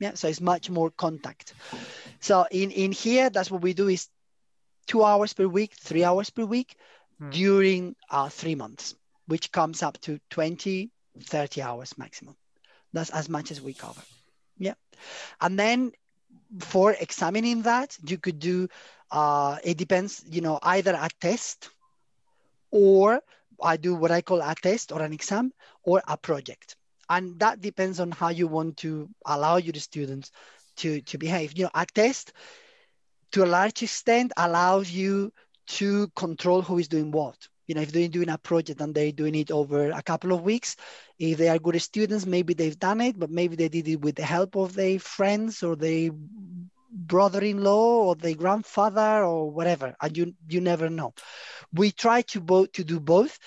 Yeah, so it's much more contact. So in here, that's what we do is 2 hours per week, 3 hours per week during 3 months, which comes up to 20, 30 hours maximum. That's as much as we cover. Yeah. And then for examining that, you could do, it depends, you know, either a test, or I do what I call a test or an exam, or a project. And that depends on how you want to allow your students to behave. You know, a test, to a large extent, allows you to control who is doing what. You know, if they're doing a project and they're doing it over a couple of weeks, if they are good students, maybe they've done it, but maybe they did it with the help of their friends or their brother-in-law or their grandfather or whatever, and you never know. We try to do both.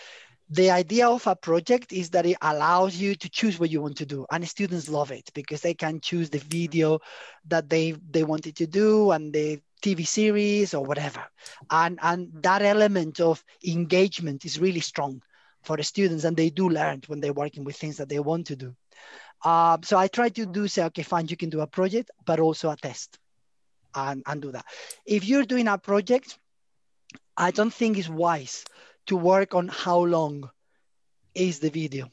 The idea of a project is that it allows you to choose what you want to do, and students love it because they can choose the video that they wanted to do and the TV series or whatever. And that element of engagement is really strong for the students, and they do learn when they're working with things that they want to do. So I try to say, okay, fine, you can do a project, but also a test and do that. If you're doing a project, I don't think it's wise to work on how long is the video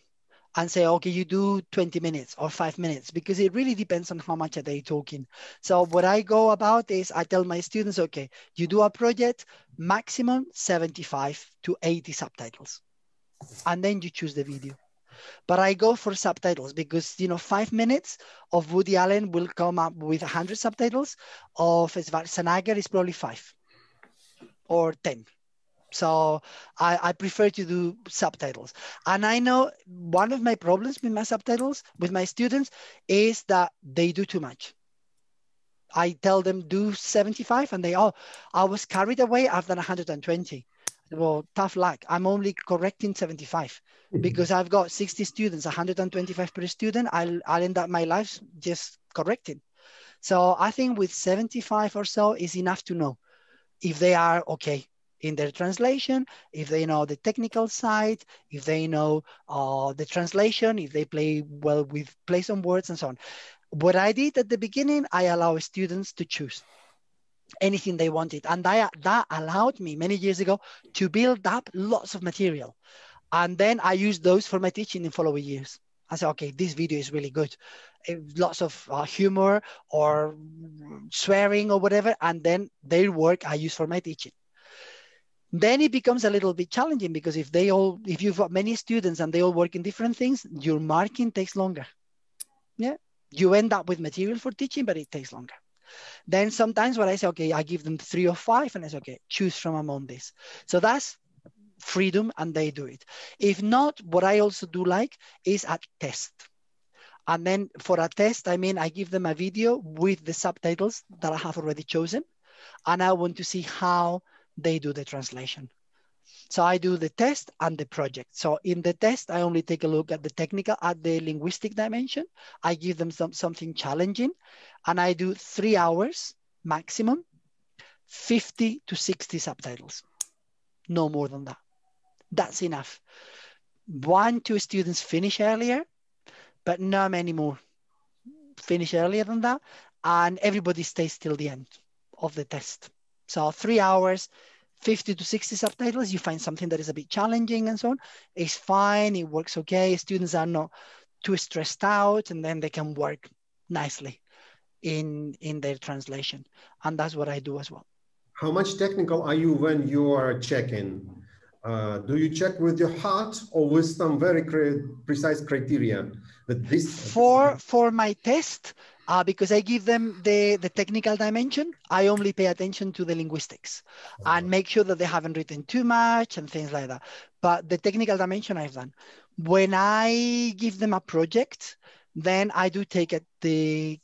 and say, okay, you do 20 minutes or 5 minutes, because it really depends on how much are they talking. So what I go about is I tell my students, okay, you do a project, maximum 75 to 80 subtitles, and then you choose the video. But I go for subtitles because, you know, 5 minutes of Woody Allen will come up with 100 subtitles. Of Schwarzenegger is probably 5 or 10. So I prefer to do subtitles. And I know one of my problems with my subtitles, with my students, is that they do too much. I tell them do 75 and they, oh, I was carried away, I've done 120. Well, tough luck. I'm only correcting 75 because I've got 60 students, 125 per student. I'll end up my life just correcting. So I think with 75 or so is enough to know if they are okay in their translation, if they know the technical side, if they know the translation, if they play well with plays on words and so on. What I did at the beginning, I allow students to choose anything they wanted. And that allowed me many years ago to build up lots of material. And then I used those for my teaching in following years. I said, okay, this video is really good. Lots of humor or swearing or whatever. And then their work I use for my teaching. Then it becomes a little bit challenging because if you've got many students and they all work in different things, your marking takes longer. Yeah, you end up with material for teaching, but it takes longer. Then sometimes what I say, okay, I give them 3 or 5 and I say, okay, choose from among this. So that's freedom and they do it. If not, what I also do like is a test. And then for a test, I mean, I give them a video with the subtitles that I have already chosen. And I want to see how they do the translation. So I do the test and the project. So in the test, I only take a look at the linguistic dimension. I give them something challenging and I do 3 hours maximum, 50 to 60 subtitles. No more than that. That's enough. 1, 2 students finish earlier, but not many more finish earlier than that. And everybody stays till the end of the test. So 3 hours, 50 to 60 subtitles, you find something that is a bit challenging and so on. It's fine, it works okay. Students are not too stressed out and then they can work nicely in their translation. And that's what I do as well. How much technical are you when you are checking? Do you check with your heart or with some very precise criteria? That this for my test, because I give them the technical dimension, I only pay attention to the linguistics and make sure that they haven't written too much and things like that. But the technical dimension I've done. When I give them a project, then I do take the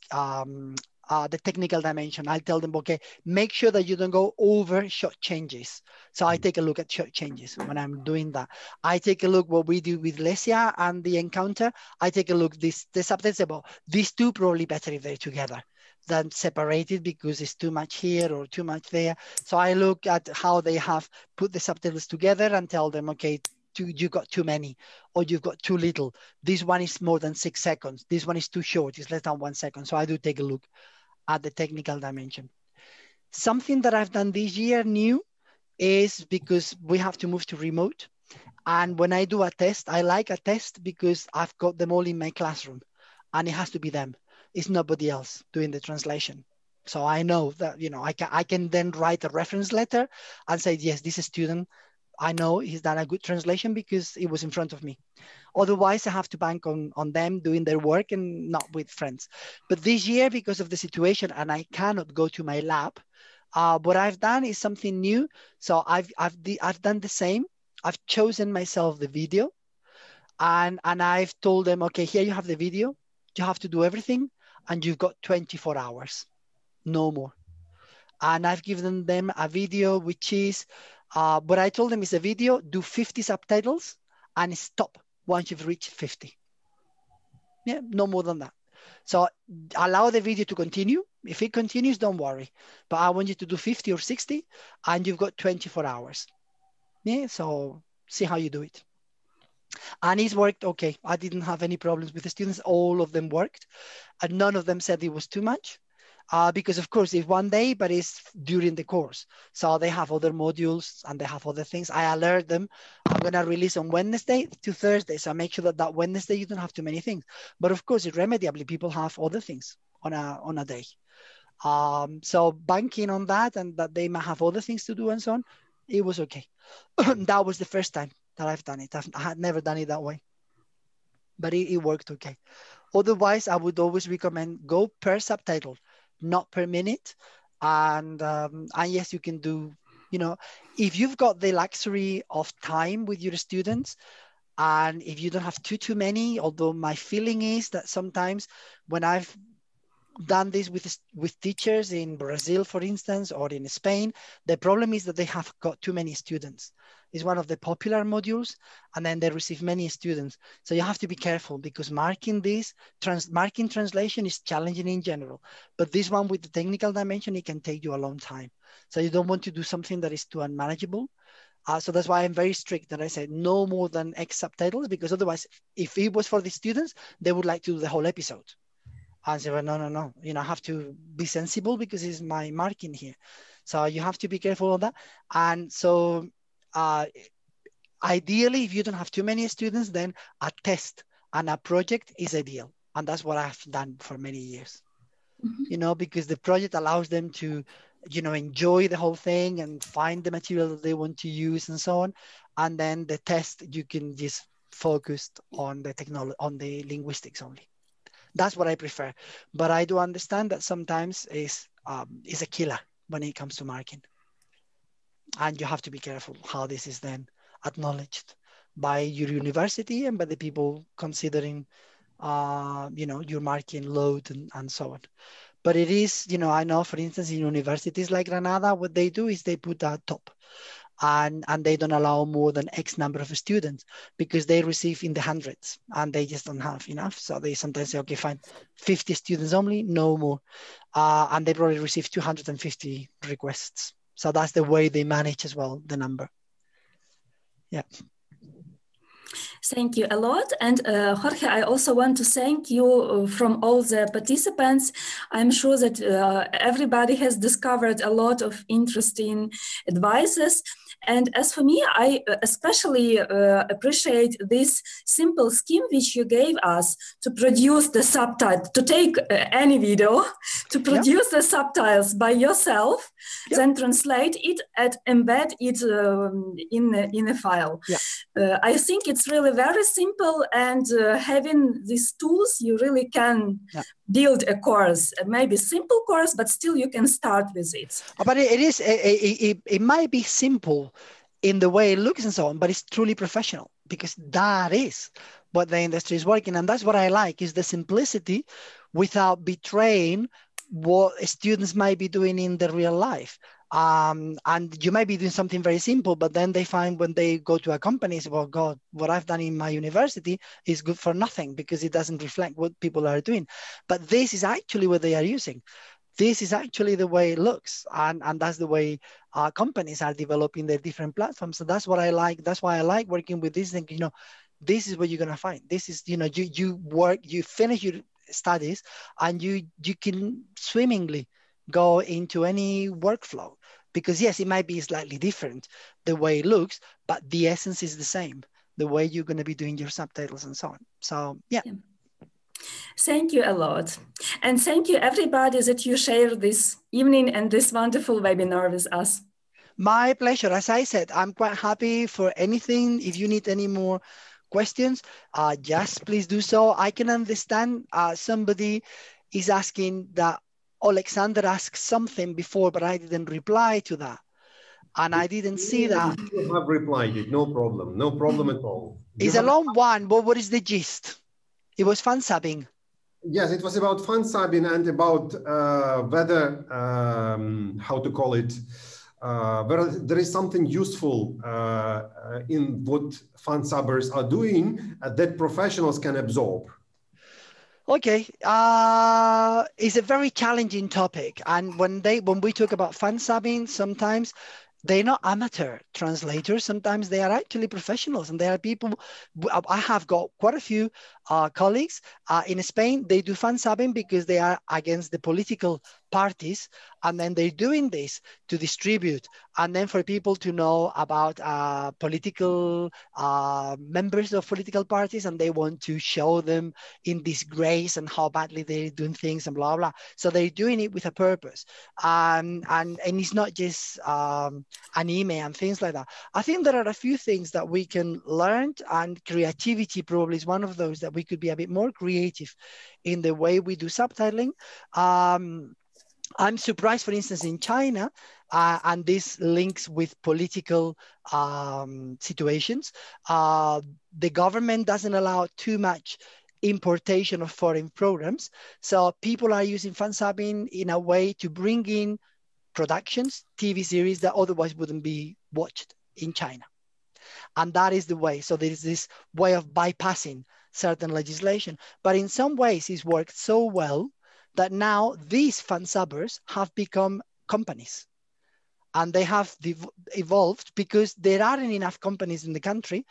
the technical dimension. I'll tell them, okay, make sure that you don't go over short changes. So I take a look at short changes when I'm doing that. I take a look what we do with Lesia and the encounter. I take a look, the subtitles about these two probably better if they're together than separated because it's too much here or too much there. So I look at how they have put the subtitles together and tell them, okay, you got too many or you've got too little. This one is more than 6 seconds. This one is too short, it's less than 1 second. So I do take a look at the technical dimension. Something that I've done this year new is because we have to move to remote. And when I do a test, I like a test because I've got them all in my classroom and it has to be them. It's nobody else doing the translation. So I know that, you know, I can then write a reference letter and say, yes, this student, I know he's done a good translation because it was in front of me. Otherwise, I have to bank on them doing their work and not with friends. But this year, because of the situation, and I cannot go to my lab, what I've done is something new. So I've done the same. I've chosen myself the video, and I've told them, okay, here you have the video. You have to do everything, and you've got 24 hours, no more. And I've given them a video, which is, what I told them is a video, do 50 subtitles, and stop once you've reached 50. Yeah, no more than that. So allow the video to continue. If it continues, don't worry. But I want you to do 50 or 60, and you've got 24 hours. Yeah, so see how you do it. And it's worked okay. I didn't have any problems with the students. All of them worked. And none of them said it was too much. Because of course it's one day, but it's during the course. So they have other modules and they have other things. I alert them, I'm gonna release on Wednesday to Thursday. So I make sure that Wednesday you don't have too many things. But of course, irremediably, people have other things on a day. So banking on that and that they might have other things to do and so on, it was okay. That was the first time that I've done it. I had never done it that way, but it worked okay. Otherwise, I would always recommend go per subtitle, not per minute. And yes, you can do, you know, if you've got the luxury of time with your students, and if you don't have too many, although my feeling is that sometimes when I've done this with teachers in Brazil, for instance, or in Spain, the problem is that they have got too many students. It's one of the popular modules, and then they receive many students. So you have to be careful because marking this, marking translation is challenging in general. But this one with the technical dimension, it can take you a long time. So you don't want to do something that is too unmanageable. So that's why I'm very strict that I said no more than X subtitles, because otherwise, if it was for the students, they would like to do the whole episode. And say, well, no, you know, I have to be sensible because it's my marking here. So you have to be careful of that. And so ideally, if you don't have too many students, then a test and a project is ideal. And that's what I've done for many years, you know, because the project allows them to, you know, enjoy the whole thing and find the material that they want to use and so on. And then the test, you can just focus on the technology, on the linguistics only. That's what I prefer. But I do understand that sometimes is a killer when it comes to marking. And you have to be careful how this is then acknowledged by your university and by the people considering, you know, your marking load and so on. But it is, you know, I know, for instance, in universities like Granada, what they do is they put a top. And they don't allow more than X number of students because they receive in the hundreds and they just don't have enough. So they sometimes say, okay, fine, 50 students only, no more. And they probably receive 250 requests. So that's the way they manage as well, the number. Yeah. Thank you a lot. And Jorge, I also want to thank you from all the participants. I'm sure that everybody has discovered a lot of interesting advices. And as for me, I especially appreciate this simple scheme which you gave us to produce the subtitle, to take any video, to produce the subtitles by yourself, then translate it and embed it in a file. I think it's really very simple, and having these tools, you really can build a course, maybe simple course, but still you can start with it. But it might be simple in the way it looks and so on, but it's truly professional because that is what the industry is working. And that's what I like is the simplicity without betraying what students might be doing in their real life. And you might be doing something very simple, but then they find when they go to a company, say, well, God, what I've done in my university is good for nothing because it doesn't reflect what people are doing. But this is actually what they are using. This is actually the way it looks. And that's the way companies are developing their different platforms. So that's what I like. That's why I like working with this thing. This is what you're going to find. This is, you work, you finish your studies, and you can swimmingly go into any workflow, because yes, it might be slightly different the way it looks, but the essence is the same, the way you're going to be doing your subtitles and so on. So yeah. Thank you a lot. And thank you everybody that you shared this evening and this wonderful webinar with us. My pleasure. As I said, I'm quite happy for anything. If you need any more questions, just please do so. I can understand somebody is asking that Alexander asked something before, but I didn't reply to that. And I didn't see that. You have replied it, no problem. No problem at all. It's a long one, but what is the gist? It was fan subbing. Yes, it was about fan subbing and about whether, how to call it, whether there is something useful in what fan subbers are doing that professionals can absorb. Okay, it's a very challenging topic, and when we talk about fan subbing, sometimes they're not amateur translators. Sometimes they are actually professionals, and there are people. I have got quite a few colleagues in Spain. They do fan subbing because they are against the political parties, and then they're doing this to distribute, and then for people to know about political members of political parties, and they want to show them in disgrace and how badly they're doing things and blah blah. So they're doing it with a purpose, and it's not just anime and things like that. I think there are a few things that we can learn, and creativity probably is one of those, that we could be a bit more creative in the way we do subtitling. I'm surprised, for instance, in China, and this links with political situations, the government doesn't allow too much importation of foreign programs. So people are using fan subbing in a way to bring in productions, TV series that otherwise wouldn't be watched in China. And that is the way. So there is this way of bypassing certain legislation. But in some ways, it's worked so well that now these fan subbers have become companies. And they have evolved because there aren't enough companies in the country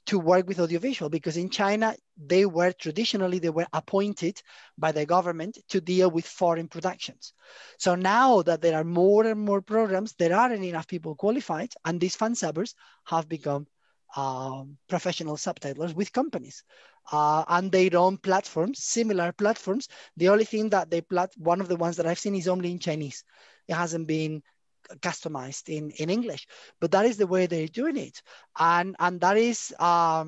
to work with audiovisual, because in China, they were appointed by the government to deal with foreign productions. So now that there are more and more programs, there aren't enough people qualified, and these fan subbers have become professional subtitlers with companies. And their own platforms, similar platforms. The only thing that one of the ones that I've seen is only in Chinese. It hasn't been customized in English, but that is the way they're doing it. And that is a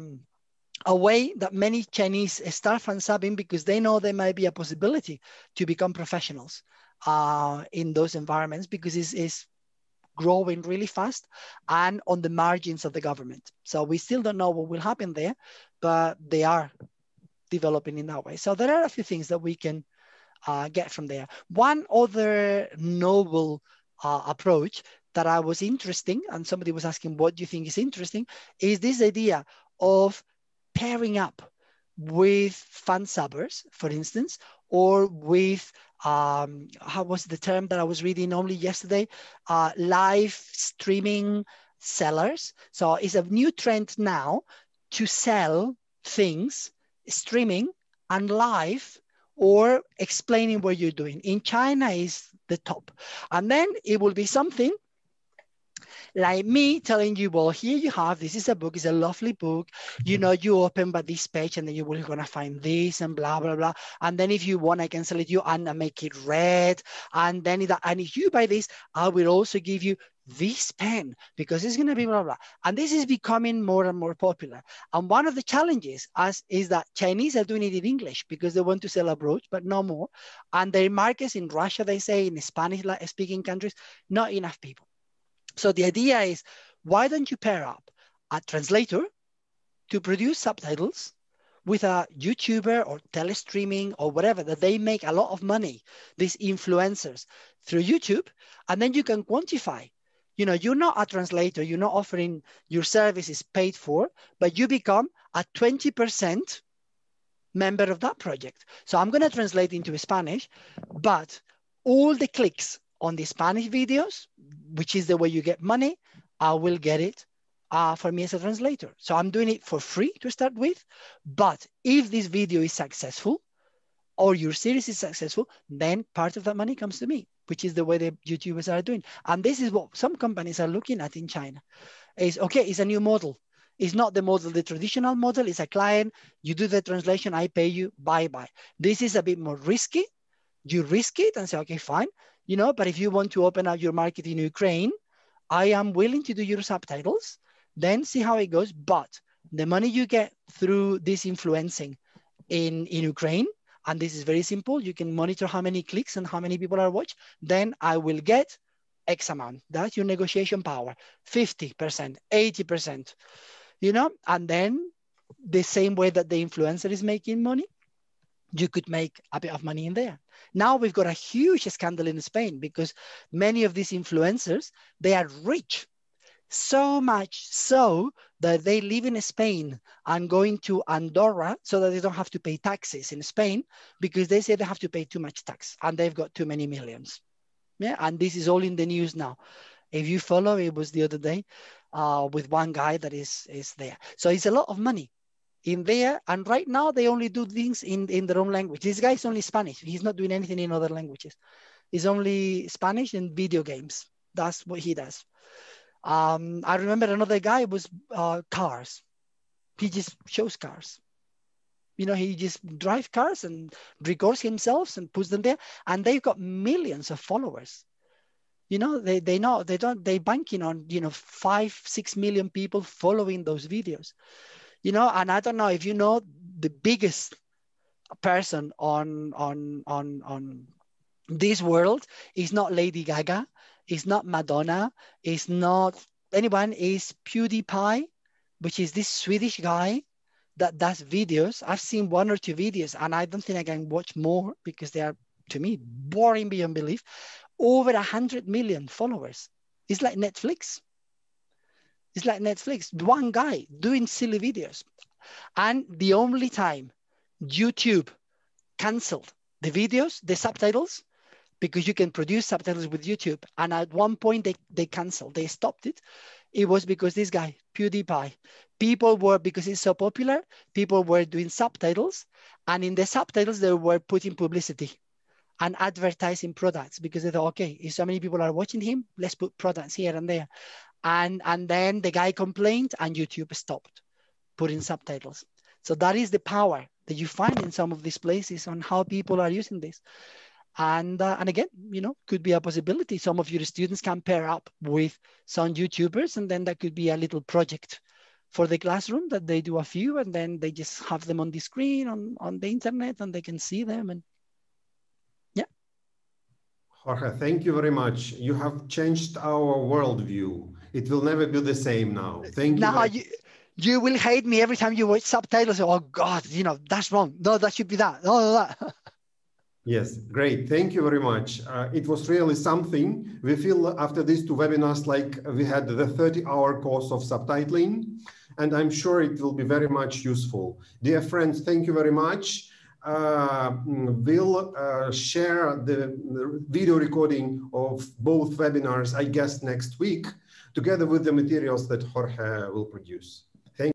way that many Chinese start fan subbing, because they know there might be a possibility to become professionals in those environments, because it's growing really fast and on the margins of the government. So we still don't know what will happen there, but they are developing in that way. So there are a few things that we can get from there. One other novel approach that I was interesting, and somebody was asking, what do you think is interesting, is this idea of pairing up with fan subbers, for instance, or with, how was the term that I was reading only yesterday? Live streaming sellers. So it's a new trend now to sell things, streaming and live, or explaining what you're doing. In China is the top. And then it will be something like me telling you, well, here you have, this is a book, it's a lovely book. You know, you open by this page and then you will gonna find this and blah, blah, blah. And then if you want, I can sell it to you and make it red. And then if you buy this, I will also give you this pen because it's gonna be blah, blah. And this is becoming more and more popular. And one of the challenges is that Chinese are doing it in English because they want to sell abroad, but no more. And their markets in Russia, they say, in Spanish speaking countries, not enough people. So the idea is, why don't you pair up a translator to produce subtitles with a YouTuber or telestreaming or whatever, that they make a lot of money, these influencers, through YouTube, and then you can quantify. You know, you're not a translator, you're not offering your services paid for, but you become a 20% member of that project. So I'm going to translate into Spanish, but all the clicks on the Spanish videos, which is the way you get money, I will get it for me as a translator. So I'm doing it for free to start with, but if this video is successful or your series is successful, then part of that money comes to me, which is the way the YouTubers are doing. And this is what some companies are looking at in China. Is okay, it's a new model. It's not the model, the traditional model. It's a client, you do the translation, I pay you, bye-bye. This is a bit more risky. You risk it and say, okay, fine. You know, but if you want to open up your market in Ukraine, I am willing to do your subtitles, then see how it goes. But the money you get through this influencing in Ukraine, and this is very simple, you can monitor how many clicks and how many people are watching, then I will get X amount. That's your negotiation power, 50%, 80%, you know, and then the same way that the influencer is making money, you could make a bit of money in there. Now we've got a huge scandal in Spain because many of these influencers, they are rich. So much so that they live in Spain and going to Andorra so that they don't have to pay taxes in Spain because they say they have to pay too much tax and they've got too many millions. Yeah, and this is all in the news now. If you follow, it was the other day with one guy that is there. So it's a lot of money in there. And right now they only do things in their own language. This guy is only Spanish. He's not doing anything in other languages. It's only Spanish and video games. That's what he does. I remember another guy was cars. He just shows cars. You know, he just drives cars and records himself and puts them there. And they've got millions of followers. You know, they banking on, you know, 5-6 million people following those videos. You know, and I don't know if you know, the biggest person on this world is not Lady Gaga, it's not Madonna, it's not anyone, is PewDiePie, which is this Swedish guy that does videos. I've seen 1 or 2 videos and I don't think I can watch more because they are, to me, boring beyond belief. Over 100 million followers. It's like Netflix. It's like Netflix, one guy doing silly videos. And the only time YouTube canceled the videos, the subtitles, because you can produce subtitles with YouTube. And at one point they canceled, they stopped it. It was because this guy, PewDiePie, people were, because it's so popular, people were doing subtitles. And in the subtitles, they were putting publicity and advertising products because they thought, okay, if so many people are watching him, let's put products here and there. And then the guy complained and YouTube stopped putting subtitles. So that is the power that you find in some of these places on how people are using this. And again, you know, could be a possibility. Some of your students can pair up with some YouTubers, and then that could be a little project for the classroom that they do a few, and then they just have them on the screen on the internet, and they can see them. And yeah. Jorge, thank you very much. You have changed our worldview. It will never be the same now. Thank you. Now you will hate me every time you watch subtitles. Oh God, you know, that's wrong. No, that should be that. No, that. Yes, great. Thank you very much. It was really something. We feel after these 2 webinars like we had the 30-hour course of subtitling, and I'm sure it will be very much useful. Dear friends, thank you very much. We'll share the video recording of both webinars, I guess, next week, together with the materials that Jorge will produce.